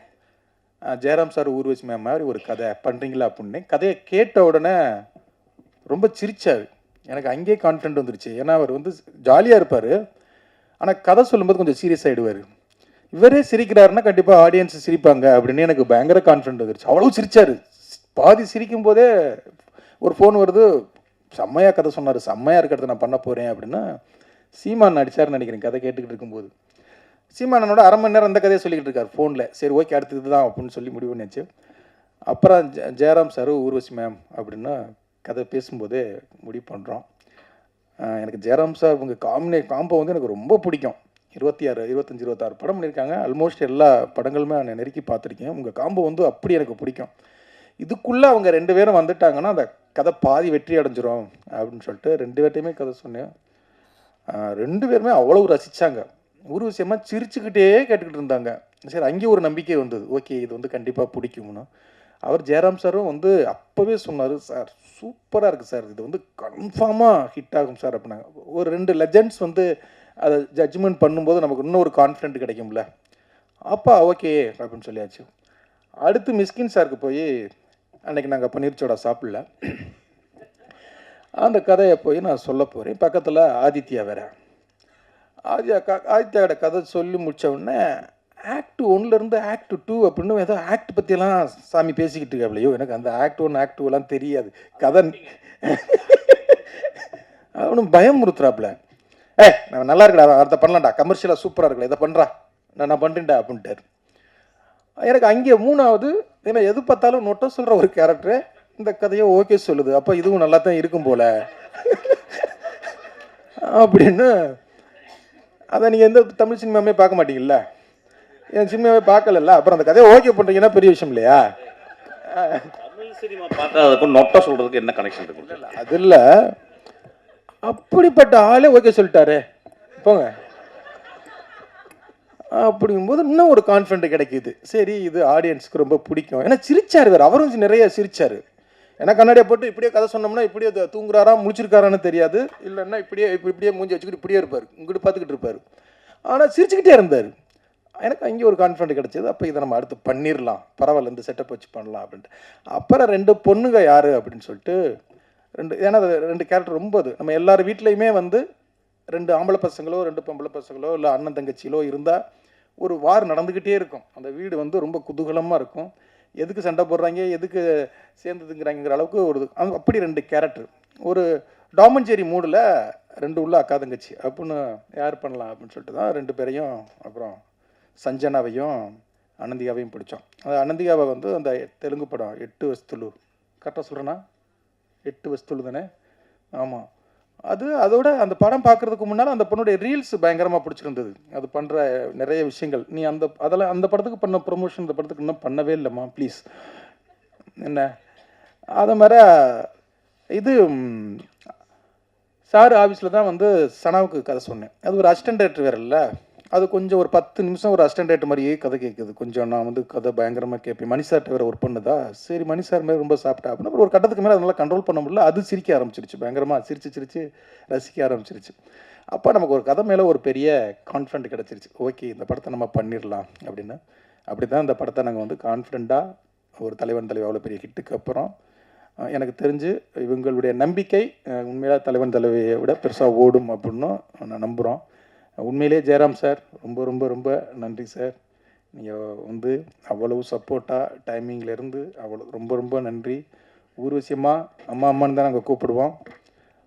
ஜெயராம் சார் ஊர்வசி மேம் மாதிரி ஒரு கதை பண்ணுறீங்களா அப்படின்னு. கதையை கேட்ட உடனே ரொம்ப சிரிச்சார். எனக்கு அங்கேயே கான்ஃபிடென்ட் வந்துருச்சு. ஏன்னா அவர் வந்து ஜாலியாக இருப்பார், ஆனால் கதை சொல்லும்போது கொஞ்சம் சீரியஸ் ஆகிடுவார். இவரே சிரிக்கிறாருன்னா கண்டிப்பாக ஆடியன்ஸ் சிரிப்பாங்க அப்படின்னு எனக்கு பயங்கர கான்ஃபிடென்ட் வந்துருச்சு. அவ்வளோ சிரிச்சார். பாதி சிரிக்கும் போதே ஒரு ஃபோன் வருது, செம்மையாக கதை சொன்னார், செம்மையாக இருக்கிறத நான் பண்ண போகிறேன் அப்படின்னா சீமான் நடிச்சார்னு நினைக்கிறேன். கதை கேட்டுக்கிட்டு இருக்கும்போது சீமானோட அரை மணி நேரம் அந்த கதையை சொல்லிக்கிட்டு இருக்கார் ஃபோனில். சரி, ஓகே, அடுத்தது தான் அப்படின்னு சொல்லி முடிவு பண்ணிச்சு. அப்புறம் ஜெயராம் சார் ஊர்வசி மேம் அப்படின்னா கதை பேசும்போதே முடிவு பண்ணுறோம். எனக்கு ஜெயராம் சார் உங்கள் காம்போ வந்து எனக்கு ரொம்ப பிடிக்கும். 25, 26 படம் பண்ணியிருக்காங்க. ஆல்மோஸ்ட் எல்லா படங்களுமே நான் நெருக்கி பார்த்துருக்கேன். உங்கள் காம்போ வந்து அப்படி எனக்கு பிடிக்கும். இதுக்குள்ளே அவங்க 2 பேரும் வந்துட்டாங்கன்னா அந்த கதை பாதி வெற்றி அடைஞ்சிரும் அப்படின்னு சொல்லிட்டு 2 பேர்ட்டையுமே கதை சொன்னேன். 2 பேருமே அவ்வளோ ரசித்தாங்க. ஒரு விஷயமாக சிரிச்சுக்கிட்டே கேட்டுக்கிட்டு இருந்தாங்க. சரி, அங்கேயும் ஒரு நம்பிக்கை வந்தது, ஓகே இது வந்து கண்டிப்பாக பிடிக்கும்னு. அவர் ஜெயராம் சாரும் வந்து அப்போவே சொன்னார், சார் சூப்பராக இருக்குது சார், இது வந்து கன்ஃபார்மாக ஹிட் ஆகும் சார் அப்படின்னாங்க. ஒரு 2 லெஜண்ட்ஸ் வந்து அதை ஜட்ஜ்மெண்ட் பண்ணும்போது நமக்கு இன்னும் ஒரு கான்ஃபிடென்ட் கிடைக்கும்ல. அப்பா ஓகே அப்படின்னு சொல்லியாச்சு. அடுத்து மிஸ்கின் சாருக்கு போய் அன்றைக்கி நாங்கள் பன்னீர்ச்சோடா சாப்பிடல, அந்த கதையை போய் நான் சொல்ல போகிறேன். பக்கத்தில் ஆதித்யா வேற. ஆதித்யாவோட கதை சொல்லி முடித்த உடனே ஆக்ட் 1லேருந்து ஆக்ட் 2 அப்படின்னு ஏதோ ஆக்ட் பற்றியெல்லாம் சாமி பேசிக்கிட்டு இருக்காப்லையோ. எனக்கு அந்த ஆக்ட் 1 ஆக்ட் 2 தெரியாது. கதை அவனும் பயமுறுத்துறாப்புல. நான் நல்லா இருக்கடா, அதை பண்ணலாம்டா, கமர்ஷியலாக சூப்பராக இருக்கல, இதை பண்ணுறா, நான் பண்ணுறேன்டா அப்படின்ட்டார். எனக்கு அங்கே 3வது, ஏன்னா எது பார்த்தாலும் நொட்ட சொல்கிற ஒரு கேரக்டரு இந்த கதையை ஓகே சொல்லுது, அப்போ இதுவும் நல்லா தான் இருக்கும் போல அப்படின்னு. அதை நீங்கள் எந்த தமிழ் சினிமாவே பார்க்க மாட்டீங்கல்ல, என் சினிமாவே பார்க்கல, அப்புறம் அந்த கதையை ஓகே பண்ணுறீங்கன்னா பெரிய விஷயம் இல்லையா? தமிழ் சினிமா பார்க்காததுக்கும் நொட்ட சொல்கிறதுக்கு என்ன கனெக்ஷன் இருக்கு? அது இல்லை, அப்படிப்பட்ட ஆளே ஓகே சொல்லிட்டாரு போங்க அப்படிங்கும்போது இன்னும் ஒரு கான்ஃபிடென்ட் கிடைக்கிது. சரி, இது ஆடியன்ஸுக்கு ரொம்ப பிடிக்கும். ஏன்னா சிரிச்சார் வேறு, அவரும் நிறைய சிரிச்சார். ஏன்னா கண்ணாடியை போட்டு இப்படியே கதை சொன்னோம்னா இப்படியே தூங்குறாரா முழிச்சிருக்காரான்னு தெரியாது, இல்லைன்னா இப்படியே மூஞ்சி வச்சுக்கிட்டு இப்படியே இருப்பார், இங்கிட்டு பார்த்துக்கிட்டு இருப்பார். ஆனால் சிரிச்சுக்கிட்டே இருந்தார். எனக்கு அங்கே ஒரு கான்ஃபிடென்ட் கிடச்சிது. அப்போ இதை நம்ம அடுத்து பண்ணிடலாம், பரவாயில்ல இந்த செட்டப் வச்சு பண்ணலாம் அப்படின்ட்டு. அப்புறம் 2 பொண்ணுங்க யார் அப்படின்னு சொல்லிட்டு 2, ஏன்னா 2 கேரக்டர் ரொம்ப அது நம்ம எல்லார் வீட்லேயுமே வந்து 2 ஆம்பளை பசங்களோ 2 பொம்பளை பசங்களோ இல்லை அண்ணன் தங்கச்சியிலோ இருந்தால் ஒரு வார் நடந்துக்கிட்டே இருக்கும். அந்த வீடு வந்து ரொம்ப குதூகலமாக இருக்கும். எதுக்கு சண்டை போடுறாங்க, எதுக்கு சேர்ந்துதுங்கிறாங்கிற அளவுக்கு ஒரு அப்படி 2 கேரக்டர். ஒரு டாமஞ்சேரி மூடில் 2 உள்ள அக்கா தங்கச்சி அப்படின்னு யார் பண்ணலாம் அப்படின்னு சொல்லிட்டு தான் 2 பேரையும், அப்புறம் சஞ்சனாவையும் அனந்திகாவையும் பிடிச்சோம். அந்த அனந்திகாவை வந்து அந்த தெலுங்கு படம் 8 வஸ்துலு, கரெக்டாக சொல்கிறேன்னா 8 வஸ்துலு தானே? ஆமாம். அதோட அந்த படம் பார்க்குறதுக்கு முன்னால் அந்த பொண்ணுடைய ரீல்ஸ் பயங்கரமாக பிடிச்சிருந்தது. அது பண்ணுற நிறைய விஷயங்கள். நீ அந்த படத்துக்கு பண்ண ப்ரொமோஷன் இந்த படத்துக்கு இன்னும் பண்ணவே இல்லைம்மா ப்ளீஸ் என்ன. அதை மாதிரி இது சார் ஆஃபீஸில் தான் வந்து சனாவுக்கு கதை சொன்னேன். அது ஒரு அசிஸ்டன்ட் டைரக்டர் வேறு இல்லை, அது கொஞ்சம் ஒரு 10 நிமிஷம் ஒரு அசிஸ்டன்ட் டைரக்டர் மாதிரியே கதை கேட்குது. கொஞ்சம் நான் வந்து கதை பயங்கரமாக கேட்பேன். மணிசார்ட்ட வேறு ஒரு பொண்ணுதா, சரி மணிசார் மேலே ரொம்ப சாப்பிட்டா அப்படின்னு. அப்புறம் ஒரு கட்டத்துக்கு மேலே அதனால கண்ட்ரோல் பண்ண முடியல, அது சிரிக்க ஆரம்பிச்சிருச்சு, பயங்கரமாக சிரிச்சு ரசிக்க ஆரம்பிச்சிருச்சு. அப்போ நமக்கு ஒரு கதை மேலே ஒரு பெரிய கான்ஃபிடென்ட் கிடச்சிருச்சு. ஓகே இந்த படத்தை நம்ம பண்ணிடலாம் அப்படின்னு. அப்படி தான் இந்த படத்தை நாங்கள் வந்து கான்ஃபிடெண்ட்டாக ஒரு தலைவன் தலைவி அவ்வளோ பெரிய ஹிட்டுக்கு அப்புறம் எனக்கு தெரிஞ்சு இவங்களுடைய நம்பிக்கை உண்மையாக தலைவன் தலைவியை விட பெருசாக ஓடும் அப்படின்னு நான் நம்புகிறோம். உண்மையிலே ஜெயராம் சார் ரொம்ப ரொம்ப ரொம்ப நன்றி சார். நீங்கள் வந்து அவ்வளவு சப்போர்ட்டாக டைமிங்லேருந்து அவ்வளோ ரொம்ப ரொம்ப நன்றி. ஊர்வசியமாக அம்மான்னு தான் நாங்கள் கூப்பிடுவோம்.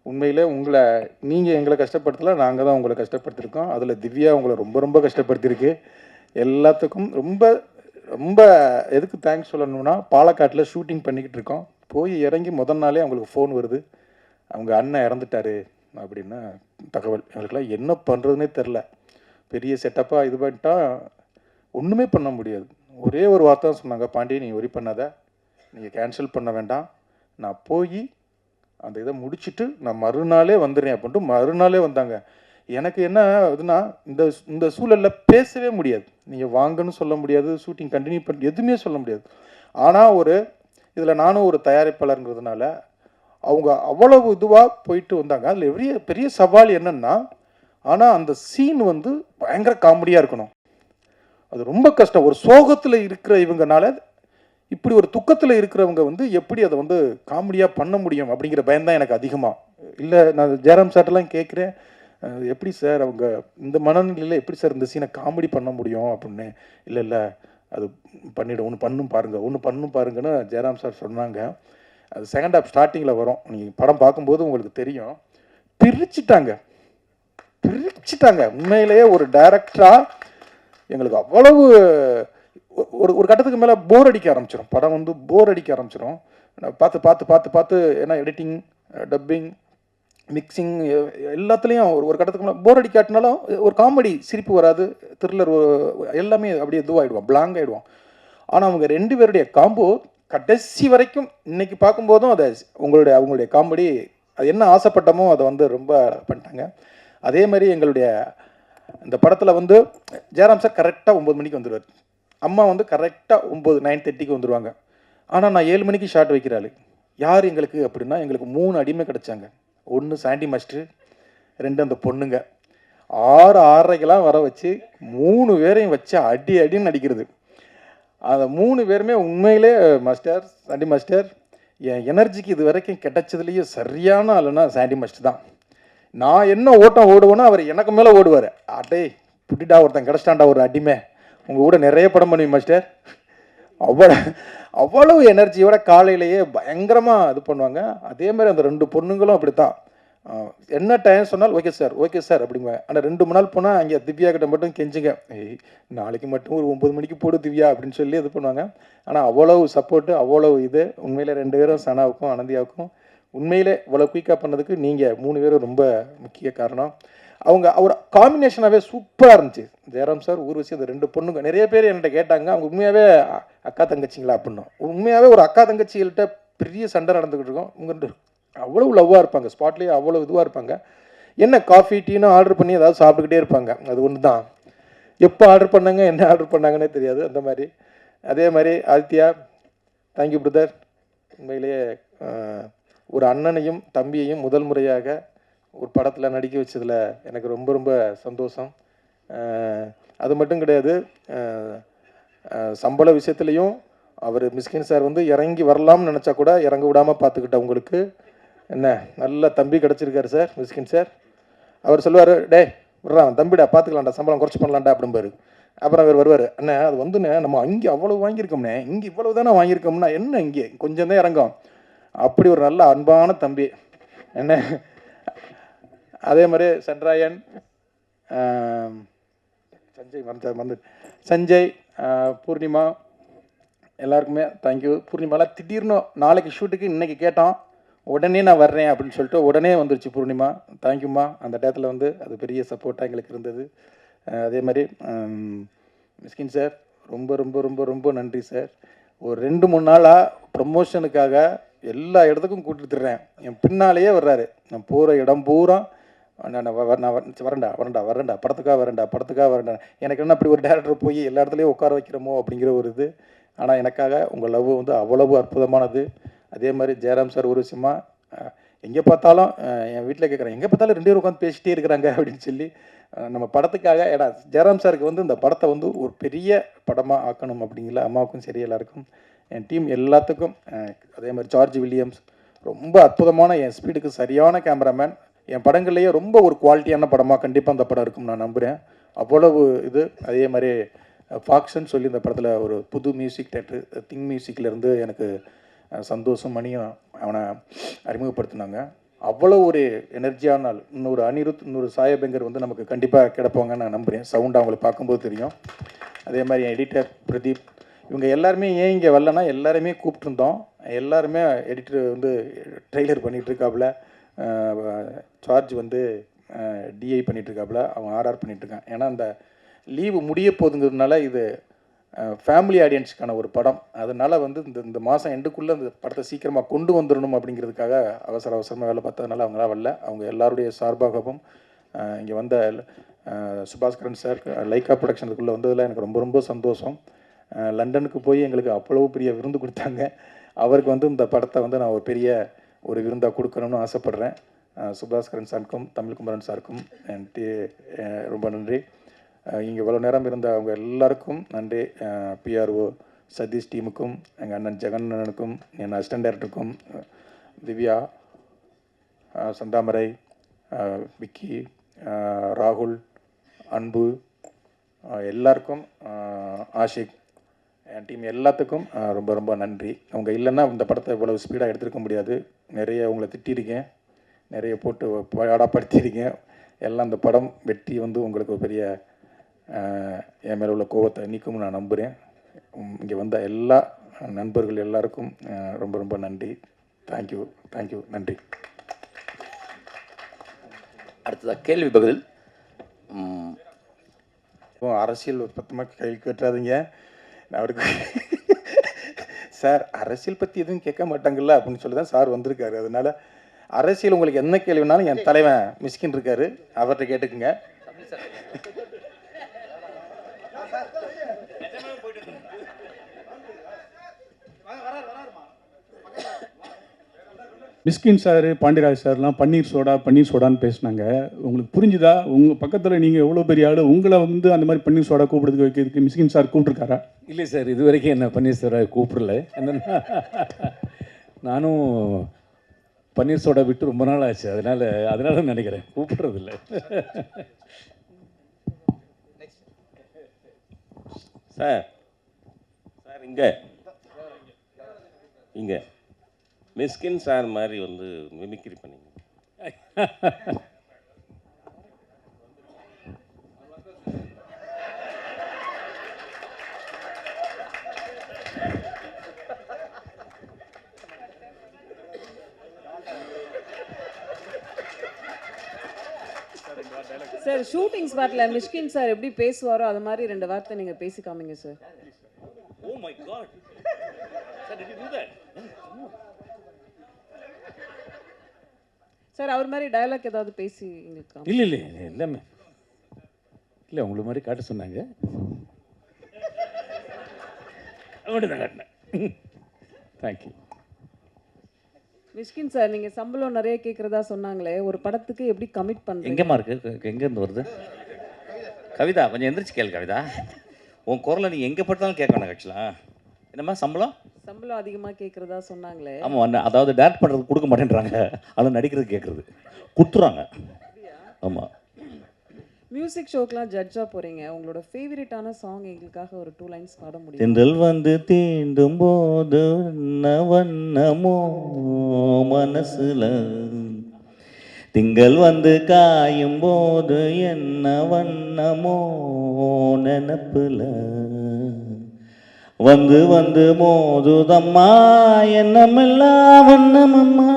உண்மையிலே நீங்கள் எங்களை கஷ்டப்படுத்தலை, நாங்கள் தான் உங்களை கஷ்டப்படுத்தியிருக்கோம். அதில் திவ்யா உங்களை ரொம்ப ரொம்ப கஷ்டப்படுத்தியிருக்கு. எல்லாத்துக்கும் ரொம்ப ரொம்ப எதுக்கு தேங்க்ஸ் சொல்லணும்னா, பாலக்காட்டில் ஷூட்டிங் பண்ணிக்கிட்டு இருக்கோம். போய் இறங்கி முதல் நாளே அவங்களுக்கு ஃபோன் வருது, அவங்க அண்ணன் இறந்துட்டாரு அப்படின்னா தகவல். எங்களுக்கெல்லாம் என்ன பண்ணுறதுனே தெரில. பெரிய செட்டப்பாக இது பண்ணிட்டா ஒன்றுமே பண்ண முடியாது. ஒரே ஒரு வார்த்தை தான் சொன்னாங்க, பாண்டி நீ ஒரி பண்ணாத, நீங்கள் கேன்சல் பண்ண வேண்டாம், நான் போய் அந்த இதை முடிச்சுட்டு நான் மறுநாளே வந்துடுறேன் அப்படின்ட்டு மறுநாளே வந்தாங்க. எனக்கு என்ன இதுனா, இந்த சூழலில் பேசவே முடியாது, நீங்கள் வாங்கன்னு சொல்ல முடியாது, ஷூட்டிங் கண்டினியூ பண்ணி எதுவுமே சொல்ல முடியாது. ஆனால் இதில் நானும் ஒரு தயாரிப்பாளருங்கிறதுனால அவங்க அவ்வளவு இதுவாக போயிட்டு வந்தாங்க. அதில் பெரிய பெரிய சவால் என்னென்னா, ஆனால் அந்த சீன் வந்து பயங்கர காமெடியாக இருக்கணும். அது ரொம்ப கஷ்டம். ஒரு சோகத்தில் இருக்கிற இவங்கனால இப்படி ஒரு துக்கத்தில் இருக்கிறவங்க வந்து எப்படி அதை வந்து காமெடியாக பண்ண முடியும் அப்படிங்கிற பயம்தான் எனக்கு அதிகமாக. இல்லை, நான் ஜெயராம் சார்ட்டெல்லாம் கேட்குறேன், எப்படி சார் அவங்க இந்த மனநிலையில் எப்படி சார் இந்த சீனை காமெடி பண்ண முடியும் அப்படின்னு. இல்லை இல்லை, அது பண்ணிவிடும், ஒன்று பண்ணும் பாருங்கன்னு ஜெயராம் சார் சொன்னாங்க. அது செகண்ட் ஹாஃப் ஸ்டார்டிங்கில் வரும், நீங்கள் படம் பார்க்கும்போது உங்களுக்கு தெரியும். பிரிச்சுட்டாங்க. உண்மையிலேயே ஒரு டைரக்டராக எங்களுக்கு அவ்வளவு ஒரு கட்டத்துக்கு மேலே போர் அடிக்க ஆரம்பிச்சிடும். படம் வந்து போர் அடிக்க ஆரம்பிச்சிடும். பார்த்து பார்த்து பார்த்து பார்த்து ஏன்னா எடிட்டிங், டப்பிங், மிக்சிங் எல்லாத்துலேயும் ஒரு கட்டத்துக்கு மேலே போர் அடிக்காட்டினாலும் ஒரு காமெடி சிரிப்பு வராது, த்ரில்லர் எல்லாமே அப்படியே இதுவாகிடுவோம், பிளாங்க் ஆகிடுவோம். ஆனால் அவங்க 2 பேருடைய காம்போ கடைசி வரைக்கும் இன்னைக்கு பார்க்கும்போதும் அதை அவங்களுடைய காமெடி அது என்ன ஆசைப்பட்டமோ அதை வந்து ரொம்ப பண்ணிட்டாங்க. அதே மாதிரி எங்களுடைய இந்த படத்தில் வந்து ஜெயராம் சார் கரெக்டாக 9 மணிக்கு வந்துடுவார். அம்மா வந்து கரெக்டாக 9:30க்கு வந்துடுவாங்க. ஆனால் நான் 7 மணிக்கு ஷார்ட் வைக்கிறாள். யார் எங்களுக்கு அப்படின்னா, எங்களுக்கு 3 அடிமை கிடச்சாங்க. 1 சாண்டி மாஸ்டர், 2 அந்த பொண்ணுங்க. 6:30க்கெல்லாம் வர வச்சு 3 பேரையும் வச்சு அடின்னு அடிக்கிறது. அந்த 3 பேருமே உண்மையிலே மாஸ்டர், சாண்டி மாஸ்டர், என் எனர்ஜிக்கு இது வரைக்கும் கிடைச்சதுலேயே சரியான ஆளுன்னா சாண்டி மாஸ்டர் தான். நான் என்ன ஓட்டம் ஓடுவேன்னா அவர் எனக்கு மேலே ஓடுவார். அடே புட்டிட்டா ஒருத்தன் கிடச்சிட்டான்டா ஒரு அடிமை, உங்கள் கூட நிறைய படம் பண்ணுவேன் மாஸ்டர். அவ்வளவு எனர்ஜியோட காலையிலேயே பயங்கரமாக இது பண்ணுவாங்க. அதே மாதிரி அந்த 2 பொண்ணுங்களும் அப்படி தான். என்ன டைம் சொன்னாலும் ஓகே சார் அப்படிங்க. ஆனால் 2 மணி நாள் போனால் அங்கே திவ்யா கிட்ட மட்டும் கெஞ்சுங்க, நாளைக்கு மட்டும் ஒரு 9 மணிக்கு போடு திவ்யா அப்படின்னு சொல்லி இது பண்ணுவாங்க. ஆனால் அவ்வளவு சப்போர்ட்டு, அவ்வளவு இது. உண்மையில் 2 பேரும் சனாவுக்கும் அனந்தியாவுக்கும் உண்மையிலே இவ்வளோ குயிக்காக பண்ணதுக்கு நீங்கள் 3 பேரும் ரொம்ப முக்கிய காரணம். அவர் காம்பினேஷனாகவே சூப்பராக இருந்துச்சு. ஜெயராம் சார், ஊர்வசி, அந்த 2 பொண்ணுங்க. நிறைய பேர் என்கிட்ட கேட்டாங்க, அவங்க உண்மையாகவே அக்கா தங்கச்சிங்களா அப்படின்னு. உண்மையாகவே ஒரு அக்கா தங்கச்சிகள்கிட்ட பெரிய சண்டை நடந்துக்கிட்டு இருக்கோம். உங்கள்கிட்ட அவ்வளோ லவ்வாக இருப்பாங்க, ஸ்பாட்லேயே அவ்வளோ இதுவாக இருப்பாங்க. என்ன காஃபி டீன்னு ஆர்டர் பண்ணி ஏதாவது சாப்பிட்டுக்கிட்டே இருப்பாங்க. அது ஒன்று தான். எப்போ ஆர்டர் பண்ணாங்க, என்ன ஆர்டர் பண்ணாங்கன்னே தெரியாது அந்த மாதிரி. அதே மாதிரி ஆதித்யா, தேங்க்யூ பிரதர். உண்மையிலேயே ஒரு அண்ணனையும் தம்பியையும் முதல் முறையாக ஒரு படத்தில் நடிக்க வச்சதில் எனக்கு ரொம்ப ரொம்ப சந்தோஷம். அது மட்டும் கிடையாது, சம்பள விஷயத்துலேயும் அவர் மிஸ்கின் சார் வந்து இறங்கி வரலாம்னு நினச்சா கூட இறங்க விடாமல் பார்த்துக்கிட்ட உங்களுக்கு என்ன நல்ல தம்பி கிடச்சிருக்காரு சார், மிஸ்கின் சார். அவர் சொல்லுவார், டே விட்றான் தம்பிடா, பார்த்துக்கலாம்டா, சம்பளம் குறைச்சி பண்ணலாம்டா அப்படிம்பாரு. அப்புறம் அவர் வருவார், அண்ணே அது வந்துண்ணே நம்ம அங்கே அவ்வளோ வாங்கியிருக்கோம்ண்ணே, இங்கே இவ்வளவு தானே வாங்கியிருக்கோம்னா என்ன இங்கே கொஞ்சம் தான் இறங்கும். அப்படி ஒரு நல்ல அன்பான தம்பி என்ன. அதே மாதிரி சந்திராயன், சஞ்சய், பூர்ணிமா, எல்லாருக்குமே தேங்க்யூ. பூர்ணிமாலாம் திடீர்னு நாளைக்கு ஷூட்டுக்கு இன்றைக்கி கேட்டோம், உடனே நான் வர்றேன் அப்படின்னு சொல்லிட்டு உடனே வந்துருச்சு பூர்ணிமா. தேங்க்யூம்மா. அந்த டயத்தில் வந்து அது பெரிய சப்போர்ட்டாக எங்களுக்கு இருந்தது. அதே மாதிரி மிஸ்கின் சார், ரொம்ப ரொம்ப ரொம்ப ரொம்ப நன்றி சார். ஒரு 2-3 நாளாக ப்ரமோஷனுக்காக எல்லா இடத்துக்கும் கூட்டிட்டுறேன். என் பின்னாலேயே வர்றாரு. நான் போகிற இடம் பூரா நான் வரேன்டா படத்துக்காக வரேன்டா. எனக்கு என்ன அப்படி ஒரு டேரக்டர் போய் எல்லா இடத்துலையும் உட்கார வைக்கிறோமோ அப்படிங்கிற ஒரு இது. ஆனால் எனக்காக உங்கள் லவ் வந்து அவ்வளவு அற்புதமானது. அதே மாதிரி ஜெயராம் சார் ஒரு விஷயமா எங்கே பார்த்தாலும் என் வீட்டில் கேட்குறேன், எங்கே பார்த்தாலும் 2 பேரும் உட்காந்து பேசிகிட்டே இருக்கிறாங்க அப்படின்னு சொல்லி நம்ம படத்துக்காக. ஏடா ஜெயராம் சாருக்கு வந்து இந்த படத்தை வந்து ஒரு பெரிய படமாக ஆக்கணும் அப்படிங்கிற அம்மாவுக்கும் சரி எல்லாருக்கும், என் டீம் எல்லாத்துக்கும். அதே மாதிரி ஜார்ஜ் வில்லியம்ஸ் ரொம்ப அற்புதமான, என் ஸ்பீடுக்கு சரியான கேமராமேன். என் படங்கள்லேயே ரொம்ப ஒரு குவாலிட்டியான படமாக கண்டிப்பாக அந்த படம் இருக்கும் நான் நம்புகிறேன். அவ்வளவு இது. அதே மாதிரி ஃபாக்ஸ்ன்னு சொல்லி இந்த படத்தில் ஒரு புது மியூசிக் டேரக்டர், திங் மியூசிக்லேருந்து எனக்கு சந்தோஷம் மணியும் அவனை அறிமுகப்படுத்தினாங்க. அவ்வளோ ஒரு எனர்ஜியான ஆள். இன்னொரு அனிருத், இன்னொரு சாயபங்கர் வந்து நமக்கு கண்டிப்பாக கிடப்பாங்கன்னு நான் நம்புகிறேன். சவுண்ட் அவங்களை பார்க்கும்போது தெரியும். அதே மாதிரி என் எடிட்டர் பிரதீப், இவங்க எல்லாருமே ஏன் இங்கே வரலன்னா எல்லாருமே கூப்பிட்டுருந்தோம். எல்லாருமே எடிட்டர் வந்து ட்ரெய்லர் பண்ணிகிட்ருக்காப்புல, சார்ஜ் வந்து டிஐ பண்ணிகிட்ருக்காப்புல, அவன் ஆர்ஆர் பண்ணிகிட்ருக்கான். ஏன்னா அந்த லீவு முடிய போகுதுங்கிறதுனால இது ஃபேமிலி ஆடியன்ஸுக்கான ஒரு படம். அதனால் வந்து இந்த மாதம் எண்டுக்குள்ளே இந்த படத்தை சீக்கிரமாக கொண்டு வந்துடணும் அப்படிங்கிறதுக்காக அவசரமாக வேலை பார்த்ததுனால அவங்களாம் வரல. அவங்க எல்லாருடைய சார்பாகவும் இங்கே வந்த சுபாஸ்கரன் சார், லைக்கா ப்ரொடக்ஷனுக்குள்ளே வந்ததில் எனக்கு ரொம்ப ரொம்ப சந்தோஷம். லண்டனுக்கு போய் எங்களுக்கு அவ்வளவு பெரிய விருந்து கொடுத்தாங்க. அவருக்கு வந்து இந்த படத்தை வந்து நான் ஒரு பெரிய ஒரு விருந்தாக கொடுக்கணும்னு ஆசைப்பட்றேன். சுபாஸ்கரன் சாருக்கும் தமிழ்குமரன் சாருக்கும் ரொம்ப நன்றி. இங்கே இவ்வளோ நேரம் இருந்த அவங்க எல்லாருக்கும் நன்றி. பிஆர்ஓ சதீஷ் டீமுக்கும், எங்கள் அண்ணன் ஜெகண்ணனுக்கும், என் அசிஸ்டன்ட் டைரக்டருக்கும், திவ்யா, சந்தாமரை, விக்கி, ராகுல், அன்பு, எல்லாருக்கும், ஆஷிக், என் டீம் எல்லாத்துக்கும் ரொம்ப ரொம்ப நன்றி. அவங்க இல்லைன்னா இந்த படத்தை இவ்வளவு ஸ்பீடாக எடுத்துருக்க முடியாது. நிறைய உங்களை திட்டிருக்கேன், நிறைய போட்டு பாடாப்படுத்தியிருக்கேன். எல்லாம் இந்த படம் வெற்றி வந்து உங்களுக்கு ஒரு பெரிய என் மேலே உள்ள கோபத்தை நீக்கும்னு நான் நம்புகிறேன். இங்கே வந்த எல்லா நண்பர்கள் எல்லாருக்கும் ரொம்ப ரொம்ப நன்றி. தேங்க்யூ, நன்றி. அடுத்ததாக கேள்வி பதில். அரசியல் ஒரு 10 மார்க் கையில் கட்டாதீங்க. நான் அவருக்கு சார் அரசியல் பற்றி எதுவும் கேட்க மாட்டாங்கல்ல அப்படின்னு சொல்லி தான் சார் வந்திருக்காரு. அதனால அரசியல் உங்களுக்கு என்ன கேள்வினாலும் என் தலைவன் மிஸ்கின் இருக்காரு, அவர்கிட்ட கேட்டுக்குங்க. மிஸ்கின் சார், பாண்டியராஜ் சார்லாம் பன்னீர் சோடான்னு பேசினாங்க. உங்களுக்கு புரிஞ்சுதா? உங்கள் பக்கத்தில் நீங்கள் எவ்வளோ பெரிய ஆள், உங்களை வந்து அந்த மாதிரி பன்னீர் சோடா கூப்பிடுறதுக்கு வைக்கிறதுக்கு மிஸ்கின் சார் கூப்பிட்ருக்காரா? இல்லை சார், இது வரைக்கும் என்ன பன்னீர் சோடா கூப்பிடல. என்னன்னா நானும் பன்னீர் சோடா விட்டு ரொம்ப நாள் ஆச்சு. அதனால நினைக்கிறேன் கூப்பிட்றதில்ல. சார் இங்கே மிஸ்கின் சார் மாதிரி வந்து மிமிக்ரி பண்ணிங்க. சார் ஷூட்டிங் ஸ்பாட்டில் மிஷ்கின் சார் எப்படி பேசுவாரோ அது மாதிரி 2 வார்த்தை நீங்கள் பேசி காமிங்க sir. Oh my God. Sir, did you do that? Sir அவர் மாதிரி டயலாக் ஏதாவது பேசி எங்களுக்கு இல்லை எல்லாமே இல்லை உங்களை மாதிரி காட்ட சொன்னாங்க. அப்படிதான் காட்டினேன். தேங்க்யூ. மிஷ்கின் சார் நீங்கள் சம்பளம் நிறைய கேட்குறதா சொன்னாங்களே, ஒரு படத்துக்கு எப்படி கமிட் பண்ணுறீங்க? எங்கேம்மா இருக்குது? எங்கேருந்து வருது? கவிதா கொஞ்சம் எந்திரிச்சு கேளு. கவிதா உன் குரலை நீ எங்கே பட்டாலும் கேட்க வேணாம். ஆக்சுவலாக என்னம்மா சம்பளம் அதிகமாக கேட்குறதா சொன்னாங்களே. ஆமாம், அதாவது டேரக்ட் பண்ணுறது கொடுக்க மாட்டேன்றாங்க, ஆனால் நடிக்கிறது கேட்குறது கொடுத்துறாங்க. ஆமாம். மியூசிக் ஷோக்கெலாம் ஜட்ஜாக போகிறீங்க, உங்களோட ஃபேவரட்டான சாங் எங்களுக்காக ஒரு 2 லைன்ஸ் பாட முடியும்? தென்றல் வந்து தீண்டும் போது வண்ணமோ மனசுல, திங்கள் வந்து காயும் போது என்ன வண்ணமோ நினப்புல, வந்து வந்து மோதுதம்மா எண்ணமெல்லாம் வண்ணமம்மா,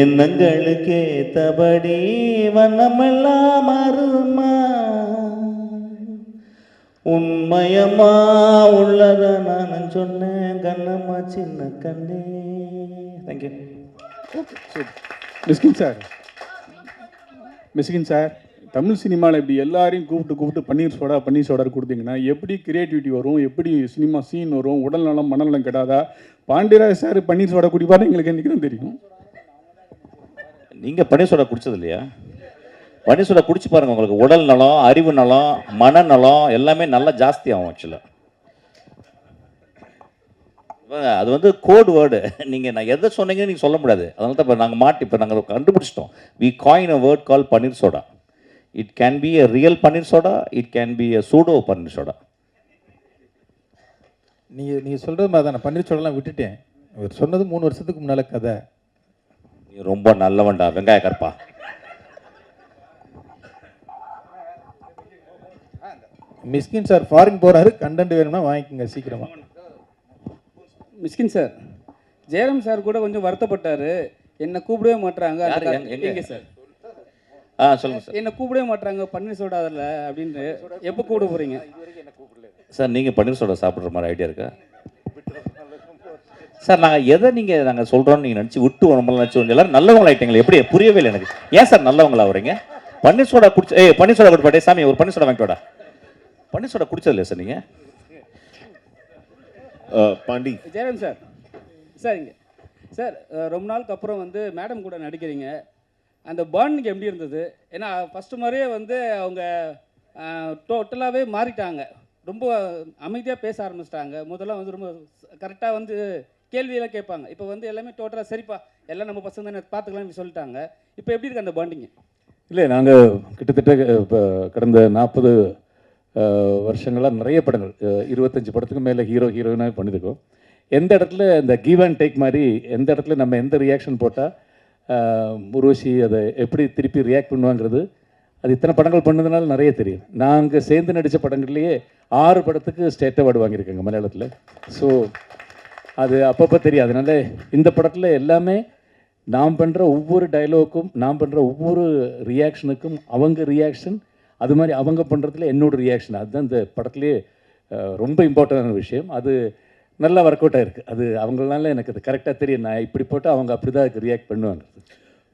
எண்ணங்களுக்கு ஏத்தபடி வண்ணமெல்லாம் மாறுதம்மா, உண்மையம்மா உள்ளத நான் சொன்னேன் கண்ணம்மா சின்ன கண்ணே. தேங்க்யூ. மிஸ்கின் சார் தமிழ் சினிமாவில் இப்படி எல்லாரையும் கூப்பிட்டு பன்னீர் சோடா கொடுத்தீங்கன்னா எப்படி கிரியேட்டிவிட்டி வரும், எப்படி சினிமா சீன் வரும், உடல் நலம் மனநலம் கெடாதா? பாண்டியராஜ் சார் பன்னீர் சோடா குடிப்பாரு எங்களுக்கு என்றைக்கு தான் தெரியும். நீங்கள் பன்னீர் சோடா குடிச்சது இல்லையா? பன்னீர் சோடா குடிச்சு பாருங்கள், உங்களுக்கு உடல் நலம், அறிவு நலம், மனநலம் எல்லாமே நல்லா ஜாஸ்தி ஆகும். ஆக்சுவலாக அது வந்து கோட் வேர்டு. நீங்கள் நான் எதை சொன்னீங்கன்னு நீங்கள் சொல்ல முடியாது. அதனால தான் இப்போ நாங்கள் கண்டுபிடிச்சிட்டோம். We coin a word call panneer soda. It can be a real panneer soda, it can be a pseudo panneer soda. நீங்கள் சொல்கிறது மாதிரி தான். நான் பன்னீர் சோடாலாம் விட்டுட்டேன். இவர் சொன்னது 3 வருஷத்துக்கு முன்னால் கதை. நீ ரொம்ப நல்லவன்டா வெங்காய கற்பா. மிஸ்கின் சார் ஃபாரின் போகிறாரு, கண்டென்ட் வேணும்னா வாங்கிக்கோங்க சீக்கிரமாக. மிஸ்கின் சார், ஜெயராம் சார் கூட கொஞ்சம் வருத்தப்பட்டார், என்னை கூப்பிடவே மாட்டுறாங்க. எங்கே சார்? சொல்லுங்கள் சார். என்னை கூப்பிடவே மாட்டுறாங்க பன்னீர் சோடா அதில் அப்படின்ட்டு. எப்போ கூப்பிட போகிறீங்க சார்? நீங்கள் பன்னீர் சோடா சாப்பிட்ற மாதிரி ஐடியா இருக்கா சார்? நாங்கள் சொல்கிறோன்னு நீங்கள் நினச்சி விட்டு நம்மளாம் நினச்சி எல்லோரும் நல்லவங்களா ஆகிட்டீங்களா? எப்படி புரியவே இல்லை எனக்கு. ஏன் சார் நல்லவங்களா வரீங்க? பன்னீர் சோடா குடிச்சு பன்னீர் சோடா கொடுப்பாட்டே சாமி, ஒரு பன்னீர் சோடா வாங்கிட்டோடா. பன்னீர் சோடா குடிச்சது இல்லையா சார் நீங்கள்? ஜெயராம் சார், சரிங்க சார். ரொம்ப நாளுக்கு அப்புறம் வந்து மேடம் கூட நடிக்கிறீங்க. அந்த பாண்டிங் எப்படி இருந்தது? ஏன்னா ஃபஸ்ட்டு மாதிரியே வந்து அவங்க டோட்டலாகவே மாறிட்டாங்க. ரொம்ப அமைதியாக பேச ஆரம்பிச்சிட்டாங்க. முதல்ல வந்து ரொம்ப கரெக்டாக வந்து கேள்வியெல்லாம் கேட்பாங்க. இப்போ வந்து எல்லாமே டோட்டலாக சரிப்பா எல்லாம் நம்ம பசங்க தானே பார்த்துக்கலாம்னு சொல்லிட்டாங்க. இப்போ எப்படி இருக்குது அந்த பாண்டிங்கு? இல்லை, நாங்கள் கிட்டத்தட்ட இப்போ கடந்த 40 வருஷங்களாக நிறைய படங்கள் 25 படத்துக்கு மேலே ஹீரோயினாக பண்ணியிருக்கோம். எந்த இடத்துல இந்த கிவ் அண்ட் டேக் மாதிரி எந்த இடத்துல நம்ம எந்த ரியாக்ஷன் போட்டால் உருவசி அதை எப்படி திருப்பி ரியாக்ட் பண்ணுவாங்கிறது அது இத்தனை படங்கள் பண்ணதுனால நிறைய தெரியும். நாங்கள் சேர்ந்து நடித்த படங்கள்லேயே 6 படத்துக்கு ஸ்டேட் அவார்டு வாங்கியிருக்காங்க மலையாளத்தில். ஸோ அது அப்பப்போ தெரியும். அதனால இந்த படத்தில் எல்லாமே நாம் பண்ணுற ஒவ்வொரு டைலாக்கும், நாம் பண்ணுற ஒவ்வொரு ரியாக்ஷனுக்கும் அவங்க ரியாக்ஷன், அது மாதிரி அவங்க பண்ணுறதுல என்னோடய ரியாக்ஷன், அதுதான் இந்த படத்துலேயே ரொம்ப இம்பார்ட்டண்டான விஷயம். அது நல்லா ஒர்க் அவுட் ஆகிருக்கு. அது அவங்களால எனக்கு அது கரெக்டாக தெரியும். நான் இப்படி போட்டால் அவங்க அப்படி தான் அதுக்கு ரியாக்ட் பண்ணுவாங்க.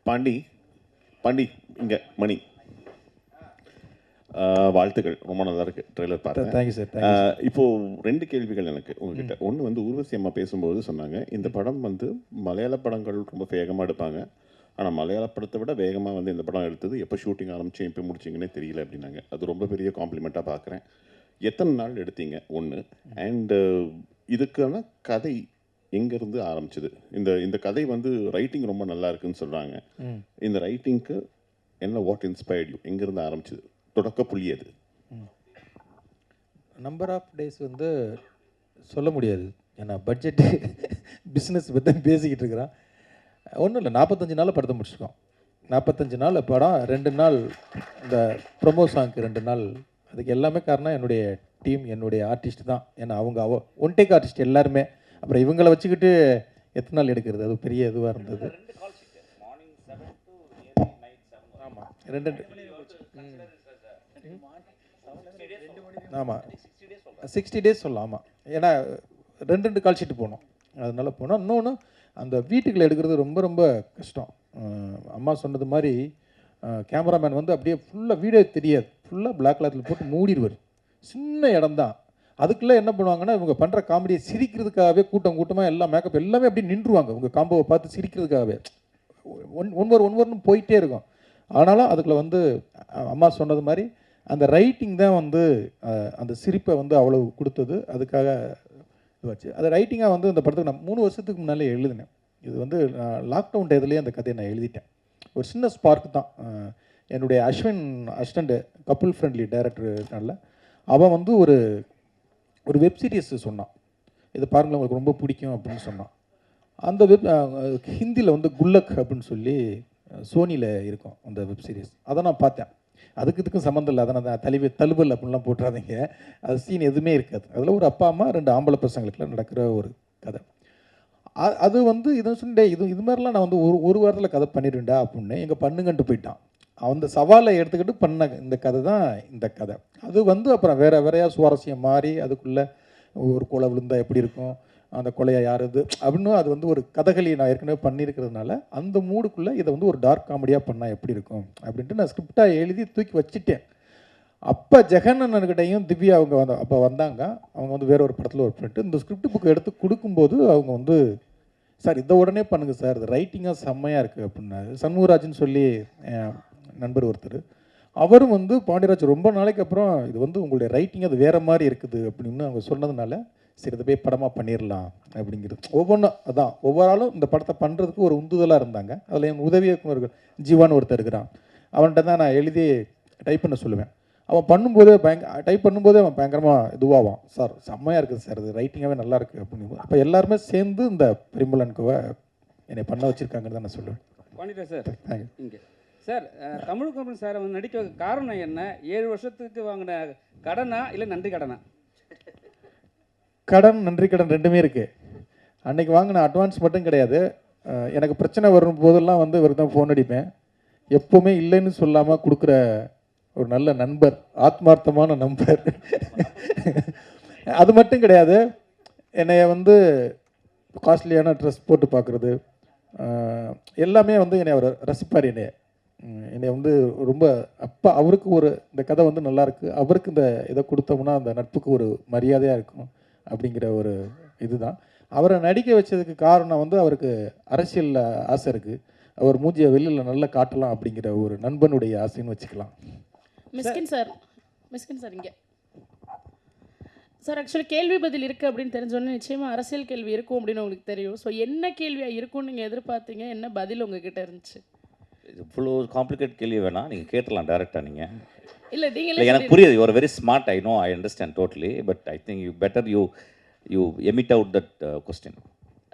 பாண்டி இங்கே மணி, வாழ்த்துக்கள். ரொம்ப நல்லா இருக்கு ட்ரெய்லர் பார்த்தேன். Thank you sir. இப்போது 2 கேள்விகள் எனக்கு உங்ககிட்ட. ஒன்று வந்து ஊர்வசி அம்மா பேசும்போது சொன்னாங்க, இந்த படம் வந்து மலையாள படங்கள் ரொம்ப வேகமாக எடுப்பாங்க, ஆனால் மலையாள படத்தை விட வேகமாக வந்து இந்த படம் எடுத்தது எப்போ ஷூட்டிங் ஆரம்பிச்சு எப்போ முடிச்சிங்கன்னே தெரியல அப்படின்னாங்க. அது ரொம்ப பெரிய காம்ப்ளிமெண்ட்டாக பார்க்குறேன். எத்தனை நாள் எடுத்தீங்க ஒன்று, அண்டு இதுக்கான கதை எங்கேருந்து ஆரம்பிச்சது? இந்த கதை வந்து ரைட்டிங் ரொம்ப நல்லா இருக்குன்னு சொல்கிறாங்க. இந்த ரைட்டிங்க்கு என்ன, வாட் இன்ஸ்பயர்ட் யூ, எங்கேருந்து ஆரம்பிச்சது, தொடக்க புள்ளி அது? நம்பர் ஆஃப் டேஸ் வந்து சொல்ல முடியாது, ஏன்னா பட்ஜெட்டு பிஸ்னஸ் பற்றி பேசிக்கிட்டு இருக்கிறான். ஒன்றும் இல்லை, 45 நாளில் படத்தை முடிச்சிருக்கோம். 45 நாள் படம், 2 நாள் இந்த ப்ரொமோ சாங்க்கு 2 நாள். அதுக்கு எல்லாமே காரணம் என்னுடைய டீம், என்னுடைய ஆர்டிஸ்ட் தான். ஏன்னா அவங்க ஒன் டேக் ஆர்டிஸ்ட் எல்லாருமே. அப்புறம் இவங்களை வச்சுக்கிட்டு எத்தனை நாள் எடுக்கிறது, அது பெரிய இதுவாக இருந்தது. ஆமாம், 2 ஆமாம் 60 டேஸ் சொல்லலாம். ஆமாம், ஏன்னா 2 கால் ஷீட்டு போனோம், அதனால போனோம். இன்னொன்று அந்த வீட்டுக்குள்ளே எடுக்கிறது ரொம்ப ரொம்ப கஷ்டம். அம்மா சொன்னது மாதிரி கேமராமேன் வந்து அப்படியே ஃபுல்லாக வீடியோ தெரியாது, ஃபுல்லாக பிளாக் கிளாத்தில் போட்டு மூடிடுவார். சின்ன இடம் தான். அதுக்குள்ளே என்ன பண்ணுவாங்கன்னா, இவங்க பண்ணுற காமெடியை சிரிக்கிறதுக்காகவே கூட்டமாக எல்லாம் மேக்கப் எல்லாமே அப்படியே நின்றுவாங்க. உங்கள் காம்போவை பார்த்து சிரிக்கிறதுக்காகவே ஒன்வர்னு போயிட்டே இருக்கும். ஆனாலும் அதுக்குள்ளே வந்து அம்மா சொன்னது மாதிரி அந்த ரைட்டிங் தான் வந்து அந்த சிரிப்பை வந்து அவ்வளோ கொடுத்தது. அதுக்காக இதுவாச்சு. அது ரைட்டிங்காக வந்து இந்த படத்துக்கு நான் 3 வருஷத்துக்கு முன்னாலே எழுதினேன். இது வந்து லாக்டவுன் டயத்துலேயே அந்த கதையை நான் எழுதிட்டேன். ஒரு சின்ன ஸ்பார்க் தான். என்னுடைய அஸ்வின் அசிஸ்டண்ட், கப்புள் ஃப்ரெண்ட்லி டைரக்டர்னால அவன் வந்து ஒரு வெப் சீரிஸ் சொன்னான், இது பாருங்கள் உங்களுக்கு ரொம்ப பிடிக்கும் அப்படின்னு சொன்னான். அந்த ஹிந்தியில் வந்து குல்லக் அப்படின்னு சொல்லி சோனியில் இருக்கும் அந்த வெப் சீரிஸ். அதை நான் பார்த்தேன். இதுக்கும் சம்மந்தம் இல்லை, அதனால் தான் தழுவல் அப்படின்லாம் போட்டுறாதீங்க. அது சீன் எதுவுமே இருக்காது. அதில் ஒரு அப்பா அம்மா 2 ஆம்பளை பசங்களுக்குலாம் நடக்கிற ஒரு கதை. அது வந்து இதை சொன்னே இது மாதிரிலாம் நான் வந்து ஒரு வாரத்தில் கதை பண்ணிடுவேன்டா அப்படின்னு எங்கள் பண்ணுங்கன்ட்டு போயிட்டான். அந்த சவாலை எடுத்துக்கிட்டு பண்ண இந்த கதை தான் இந்த கதை. அது வந்து அப்புறம் வேறையாக சுவாரஸ்யம் மாறி அதுக்குள்ளே ஒரு கொலை விழுந்தால் எப்படி இருக்கும், அந்த கொலையை யார் இது அப்படின்னு அது வந்து ஒரு கதைகளி நான் ஏற்கனவே பண்ணியிருக்கிறதுனால அந்த மூடுக்குள்ளே இதை வந்து ஒரு டார்க் காமெடியாக பண்ணால் எப்படி இருக்கும் அப்படின்ட்டு நான் ஸ்கிரிப்டாக எழுதி தூக்கி வச்சுட்டேன். அப்போ ஜெகனன்கிட்டையும் திவ்யா அவங்க அப்போ வந்தாங்க. அவங்க வந்து வேற ஒரு படத்தில் ஒர்க் பண்ணிட்டு இந்த ஸ்கிரிப்ட் புக் எடுத்து கொடுக்கும்போது அவங்க வந்து, சார் இதை உடனே பண்ணுங்கள் சார், இது ரைட்டிங்காக செம்மையாக இருக்குது அப்படின்னாரு. சண்முகராஜ்னு சொல்லி நண்பர் ஒருத்தர், அவரும் வந்து பாண்டியராஜ் ரொம்ப நாளைக்கு அப்புறம் இது வந்து உங்களுடைய ரைட்டிங் அது வேறு மாதிரி இருக்குது அப்படின்னு அவங்க சொன்னதுனால சரி இதை போய் படமாக பண்ணிடலாம் அப்படிங்கிறது. ஒவ்வொன்றும் அதான் ஒவ்வொரு ஆளும் இந்த படத்தை பண்ணுறதுக்கு ஒரு உந்துதலாக இருந்தாங்க. அதில் என் உதவி இயக்குனர் ஜீவான்னு ஒருத்தர் இருக்கிறான். அவன்கிட்ட தான் நான் எழுதி டைப் பண்ண சொல்லுவேன். அவன் பண்ணும்போதே டைப் பண்ணும்போதே அவன் பயங்கரமாக இதுவாகான், சார் செம்மையாக இருக்குது சார், இது ரைட்டிங்காகவே நல்லா இருக்குது அப்படின்னு. அப்போ எல்லாருமே சேர்ந்து இந்த பரிமளன்கோவை என்னை பண்ண வச்சுருக்காங்கன்னு தான் நான் சொல்லுவேன். பண்ணிட்டேன் சார். இங்கே சார், தமிழ் கம்பெனி சாரை வந்து நடிக்க காரணம் என்ன? 7 வருஷத்துக்கு வாங்கின கடனா இல்லை நன்றி கடனா? கடன் நன்றி கடன் ரெண்டுமே இருக்குது. அன்றைக்கி வாங்கின அட்வான்ஸ் மட்டும் கிடையாது. எனக்கு பிரச்சனை வரும் போதெல்லாம் வந்து இவருக்கு தான் ஃபோன் அடிப்பேன். எப்போவுமே இல்லைன்னு சொல்லாமல் கொடுக்குற ஒரு நல்ல நண்பர், ஆத்மார்த்தமான நண்பர். அது மட்டும் கிடையாது, என்னைய வந்து காஸ்ட்லியான ட்ரெஸ் போட்டு பார்க்குறது எல்லாமே வந்து என்னை அவர் ரசிப்பார். என்னை வந்து ரொம்ப அப்போ அவருக்கு இந்த கதை வந்து நல்லாயிருக்கு, அவருக்கு இந்த இதை கொடுத்தோம்னா அந்த நட்புக்கு ஒரு மரியாதையாக இருக்கும் அப்படிங்கிற ஒரு இதுதான். அவரை நடிக்க வச்சதுக்கு காரணம் வந்து அவருக்கு அரசியலில் ஆசை இருக்குது, அவர் மூஞ்சியை வெளியில் நல்லா காட்டலாம் அப்படிங்கிற ஒரு நண்பனுடைய ஆசைன்னு வச்சுக்கலாம். மிஸ்கின் சார் இங்கே சார் ஆக்சுவலி கேள்வி பதில் இருக்குது அப்படின்னு தெரிஞ்சோன்னே நிச்சயமாக அரசியல் கேள்வி இருக்கும் அப்படின்னு உங்களுக்கு தெரியும். ஸோ என்ன கேள்வியாக இருக்கும்னு நீங்கள் எதிர்பார்த்தீங்க, என்ன பதில் உங்ககிட்ட இருந்துச்சு? இவ்வளோ காம்ப்ளிகேட் கேள்வி வேணாம், நீங்கள் கேட்டலாம் டேரெக்டாக. நீங்கள் இல்லை இல்லை எனக்கு புரியுது, you are very smart, I know, I understand totally, but I think you better you emit out that question.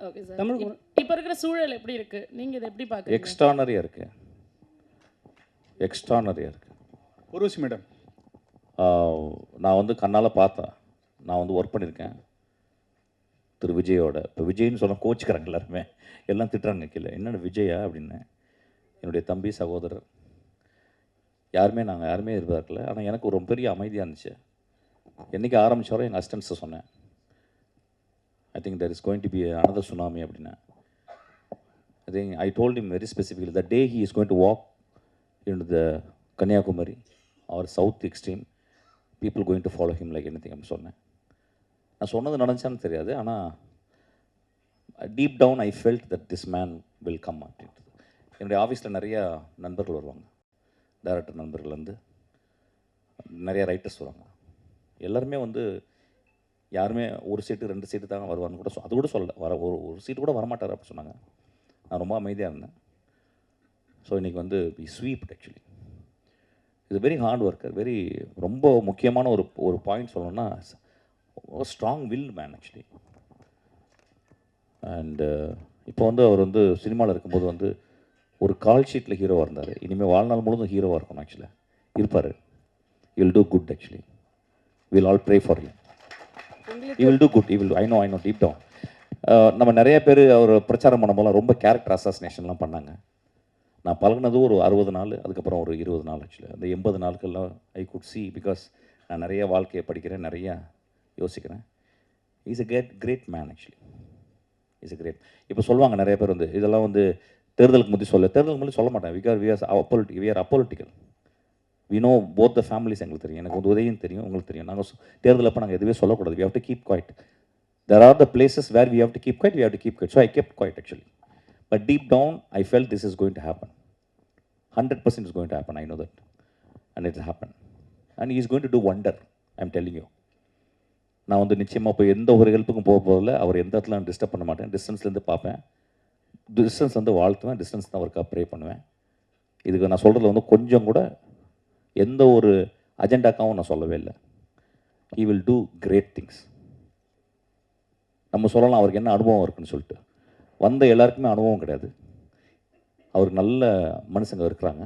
Okay sir, Tamil இப்போ இருக்கிற சூழல் எப்படி இருக்குது, நீங்கள் இதை எப்படி பார்க்குறீங்க? எக்ஸ்ட்ரானரியாக இருக்குது, எக்ஸ்ட்ரானரியாக இருக்குது. உருவசி மேடம், நான் வந்து கண்ணால் பார்த்தேன், நான் வந்து ஒர்க் பண்ணியிருக்கேன் திரு விஜயோட. இப்போ விஜய்னு சொன்னால் கோச்சிக்கிறாங்க எல்லாருமே, எல்லாம் திட்டுறாங்க கீழே, என்னென்ன விஜயா அப்படின்னு. என்னுடைய தம்பி சகோதரர் நாங்கள் யாருமே எதிர்பார்க்கல. ஆனால் எனக்கு ஒரு பெரிய அமைதியாக இருந்துச்சு. என்றைக்கு ஆரம்பித்தாரோ எங்கள் அசிஸ்டன்ஸை சொன்னேன், I think there is going to be another tsunami அப்படின்னு. I think I told him very specifically the day he is going to walk in to the Kanyakumari or south extreme, people going to follow him like anything அப்படின்னு சொன்னேன். நான் சொன்னது நடந்துச்சான்னு தெரியாது, ஆனால் deep down I felt that this man will come அப்படின்றது. என்னுடைய ஆஃபீஸில் நிறையா நண்பர்கள் வருவாங்க, டைரக்டர் நண்பர்கள் வந்து நிறைய ரைட்டர்ஸ் வருவாங்க. எல்லாருமே வந்து யாருமே ஒரு சீட்டு 2 சீட்டு தாங்க வருவான்னு கூட அது கூட சொல்லலை, ஒரு சீட்டு கூட வரமாட்டார் அப்படின்னு சொன்னாங்க. நான் ரொம்ப அமைதியாக இருந்தேன். ஸோ இன்றைக்கி வந்து ஸ்வீப்ட் ஆக்சுவலி இது வெரி ஹார்ட் ஒர்க்கர், ரொம்ப முக்கியமான ஒரு பாயிண்ட் சொல்லணும்னா strong will man actually. And இப்போ வந்து அவர் வந்து சினிமாவில் இருக்கும்போது வந்து ஒரு கால் ஷீட்டில் ஹீரோவாக இருந்தார். இனிமேல் வாழ்நாள் முழுதும் ஹீரோவாக இருக்கணும் ஆக்சுவலாக இருப்பார். You will do good actually, will all pray for you, you will do good, you will, I know deep down. நம்ம நிறைய பேர் அவர் பிரச்சாரம் பண்ணும்போது ரொம்ப கேரக்டர் அசாசினேஷன்லாம் பண்ணாங்க. நான் பழகினது ஒரு 60 நாள், அதுக்கப்புறம் ஒரு 20 நாள் ஆக்சுவலி. அந்த 80 நாட்கள்லாம் ஐ குட் சி, பிகாஸ் நான் நிறைய வாழ்க்கையை படிக்கிறேன், நிறையா யோசிக்கிறேன். Is a great man actually, is a great. இப்போ சொல்லுவாங்க நிறைய பேர் வந்து இதெல்லாம் வந்து தேர்தலுக்கு முந்தி சொல்ல மாட்டேன். We are apolitical. We know both the families. எங்களுக்கு தெரியும், எனக்கு வந்து உதயம் தெரியும், உங்களுக்கு தெரியும். நாங்கள் தேர்தல் அப்போ நாங்கள் எதுவே சொல்லக்கூடாது. We have to keep quiet. There are the places where we have to keep quiet, we have to keep quiet. So I kept quiet actually. But deep down I felt this is going to happen. 100% is going to happen, I know that. And it will happen. And he is going to do wonder, I am telling you. நான் வந்து நிச்சயமாக போய் எந்த ஒரு ஹெல்ப்புக்கும் போகிறதில்ல. அவர் எந்த இடத்துல நான் டிஸ்டர்ப் பண்ண மாட்டேன். டிஸ்டன்ஸ்லேருந்து பார்ப்பேன், டிஸ்டன்ஸ்லேருந்து வாழ்த்துவேன், டிஸ்டன்ஸ் தான் அவருக்கு ப்ரே பண்ணுவேன். இதுக்கு நான் சொல்கிறதுல வந்து கொஞ்சம் கூட எந்த ஒரு அஜெண்டாக்காவும் நான் சொல்லவே இல்லை. He will do great things. நம்ம சொல்லலாம் அவருக்கு என்ன அனுபவம் இருக்குன்னு சொல்லிட்டு. வந்த எல்லாருக்குமே அனுபவம் கிடையாது. அவருக்கு நல்ல மனுஷங்க இருக்கிறாங்க,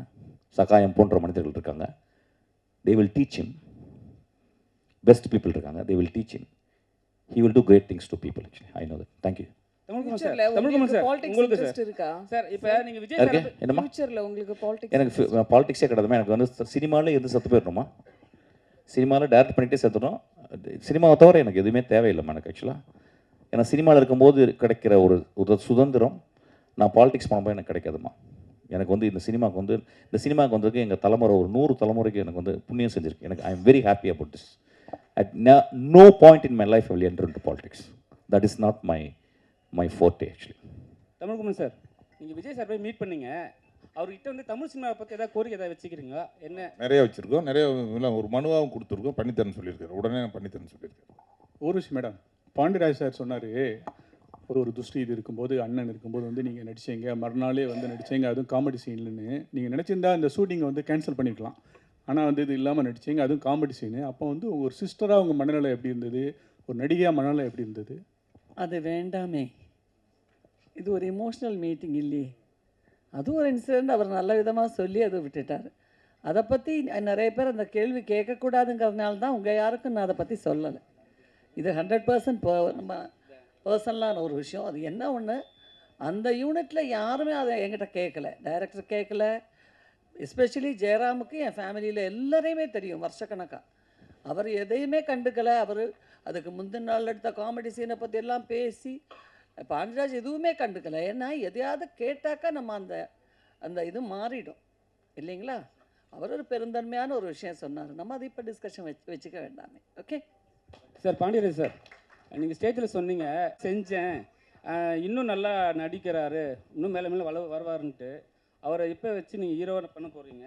சகாயம் போன்ற மனிதர்கள் இருக்காங்க. They will teach him. Best people இருக்காங்க, they will teach him. He will do great things to people actually. I know that. Thank you. உங்களுக்கு எனக்கு பாலிடிக்ஸே கிடையாதுமா. எனக்கு வந்து சினிமாவில் இருந்து செத்து போயிடணுமா, சினிமாவில் டேரக்ட் பண்ணிகிட்டே செத்துடும். சினிமாவை தவிர எனக்கு எதுவுமே தேவையில்லைம்மா எனக்கு ஆக்சுவலாக. ஏன்னா சினிமாவில் இருக்கும்போது கிடைக்கிற ஒரு சுதந்திரம் நான் பாலிடிக்ஸ் பண்ணும்போது எனக்கு கிடைக்காதுமா. எனக்கு வந்து இந்த சினிமாவுக்கு வந்ததுக்கு எங்கள் தலைமுறை ஒரு 100 தலைமுறைக்கு எனக்கு வந்து புண்ணியம் செஞ்சுருக்கு. எனக்கு I am very happy about this. At no point in my life I will enter into politics. That is not my forte actually. Tamilkumaran sir, நீங்கள் விஜய் சார் போய் மீட் பண்ணீங்க, அவர்கிட்ட வந்து தமிழ் சினிமாவை பற்றி ஏதாவது கோரிக்கை ஏதாவது வச்சுக்கிறீங்களா? என்ன நிறைய வச்சுருக்கோம், நிறைய ஒரு மனுவாகவும் கொடுத்துருக்கோம், பண்ணித்தரேன்னு சொல்லியிருக்காரு. உடனே பண்ணித்தரேன்னு சொல்லியிருக்காரு. ஊர்வசி மேடம், பாண்டியராஜ் சார் சொன்னார், ஒரு துஷ்டி இது இருக்கும்போது அண்ணன் இருக்கும்போது வந்து நீங்கள் நடிச்சீங்க, மறுநாளே வந்து நடிச்சீங்க, அதுவும் காமெடி சீன்லன்னு. நீங்கள் நினச்சிருந்தா இந்த ஷூட்டிங்கை வந்து கேன்சல் பண்ணிக்கலாம். ஆனால் வந்து இது இல்லாமல் நடிச்சிங்க, அதுவும் காமெடி சீனு. அப்போ வந்து ஒரு சிஸ்டராக உங்கள் மனநிலை எப்படி இருந்தது, ஒரு நடிகையாக மனநிலை எப்படி இருந்தது? அது வேண்டாமே, இது ஒரு எமோஷ்னல் மீட்டிங் இல்லையே. அதுவும் ஒரு இன்சிடெண்ட் அவர் நல்ல விதமாக சொல்லி அதை விட்டுட்டார். அதை பற்றி நிறைய பேர் அந்த கேள்வி கேட்கக்கூடாதுங்கிறதுனால தான் உங்கள் யாருக்கும் நான் அதை பற்றி சொல்லலை. இது 100% நம்ம பர்சனலான ஒரு விஷயம். அது என்ன ஒன்று, அந்த யூனிட்டில் யாருமே அதை என்கிட்ட கேட்கல, டைரக்டர் கேட்கல. எஸ்பெஷலி ஜெயராமுக்கு என் ஃபேமிலியில் எல்லாரையுமே தெரியும் வருஷக்கணக்காக. அவர் எதையுமே கண்டுக்கலை. அவர் அதுக்கு முந்தின நாள் எடுத்த காமெடி சீனை பற்றி எல்லாம் பேசி பாண்டியராஜ் எதுவுமே கண்டுக்கலை. ஏன்னா எதையாவது கேட்டாக்கா நம்ம அந்த இது மாறிடும் இல்லைங்களா. அவர் ஒரு பெருந்தன்மையான ஒரு விஷயம் சொன்னார். நம்ம அதை இப்போ டிஸ்கஷன் வச்சுக்க வேண்டாமே. Okay sir. பாண்டியராஜ் சார், நீங்கள் ஸ்டேஜில் சொன்னீங்க செஞ்சேன், இன்னும் நல்லா நடிக்கிறாரு, இன்னும் மேலே மேலே வருவாருன்ட்டு. அவரை இப்போ வச்சு நீங்கள் ஹீரோவை பண்ண போகிறீங்க.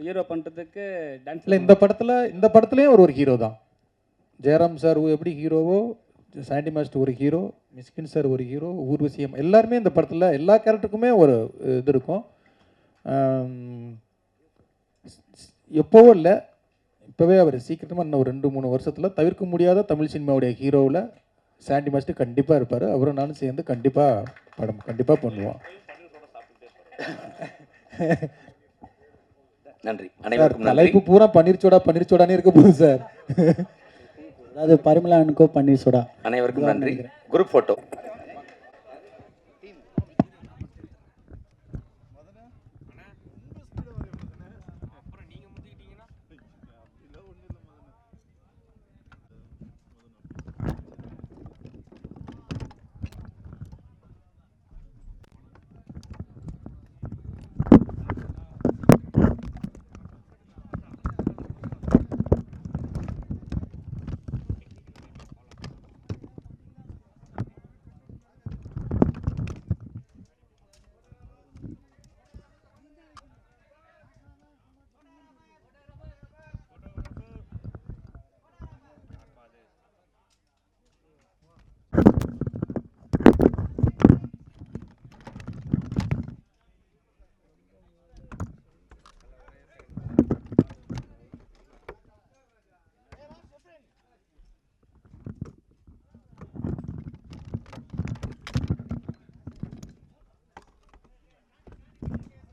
ஹீரோ பண்ணுறதுக்கு டான்ஸ் இல்லை, இந்த படத்துலேயும் ஒரு ஹீரோ தான். ஜெயராம் சார் எப்படி ஹீரோவோ, சாண்டி மாஸ்டர் ஒரு ஹீரோ, மிஸ்கின் சார் ஒரு ஹீரோ, ஊர்வசியம் எல்லாருமே இந்த படத்தில் எல்லா கேரக்டருக்குமே ஒரு இது இருக்கும். எப்போவோ இல்லை, இப்போவே அவர் சீக்கிரமாக இன்னும் ஒரு 2-3 வருஷத்தில் தவிர்க்க முடியாத தமிழ் சினிமாவுடைய ஹீரோவில் சாண்டி மாஸ்டர் கண்டிப்பாக இருப்பார். அவரும் நானும் சேர்ந்து கண்டிப்பாக பண்ணுவோம். நன்றி. அனைவருக்கும் தலைப்பு பூரா பன்னீர் சோடானே இருக்க போகுது சார். அதாவது பரிமளா அன்கோ பன்னீர் சோடா. அனைவருக்கும் நன்றி. Group photo.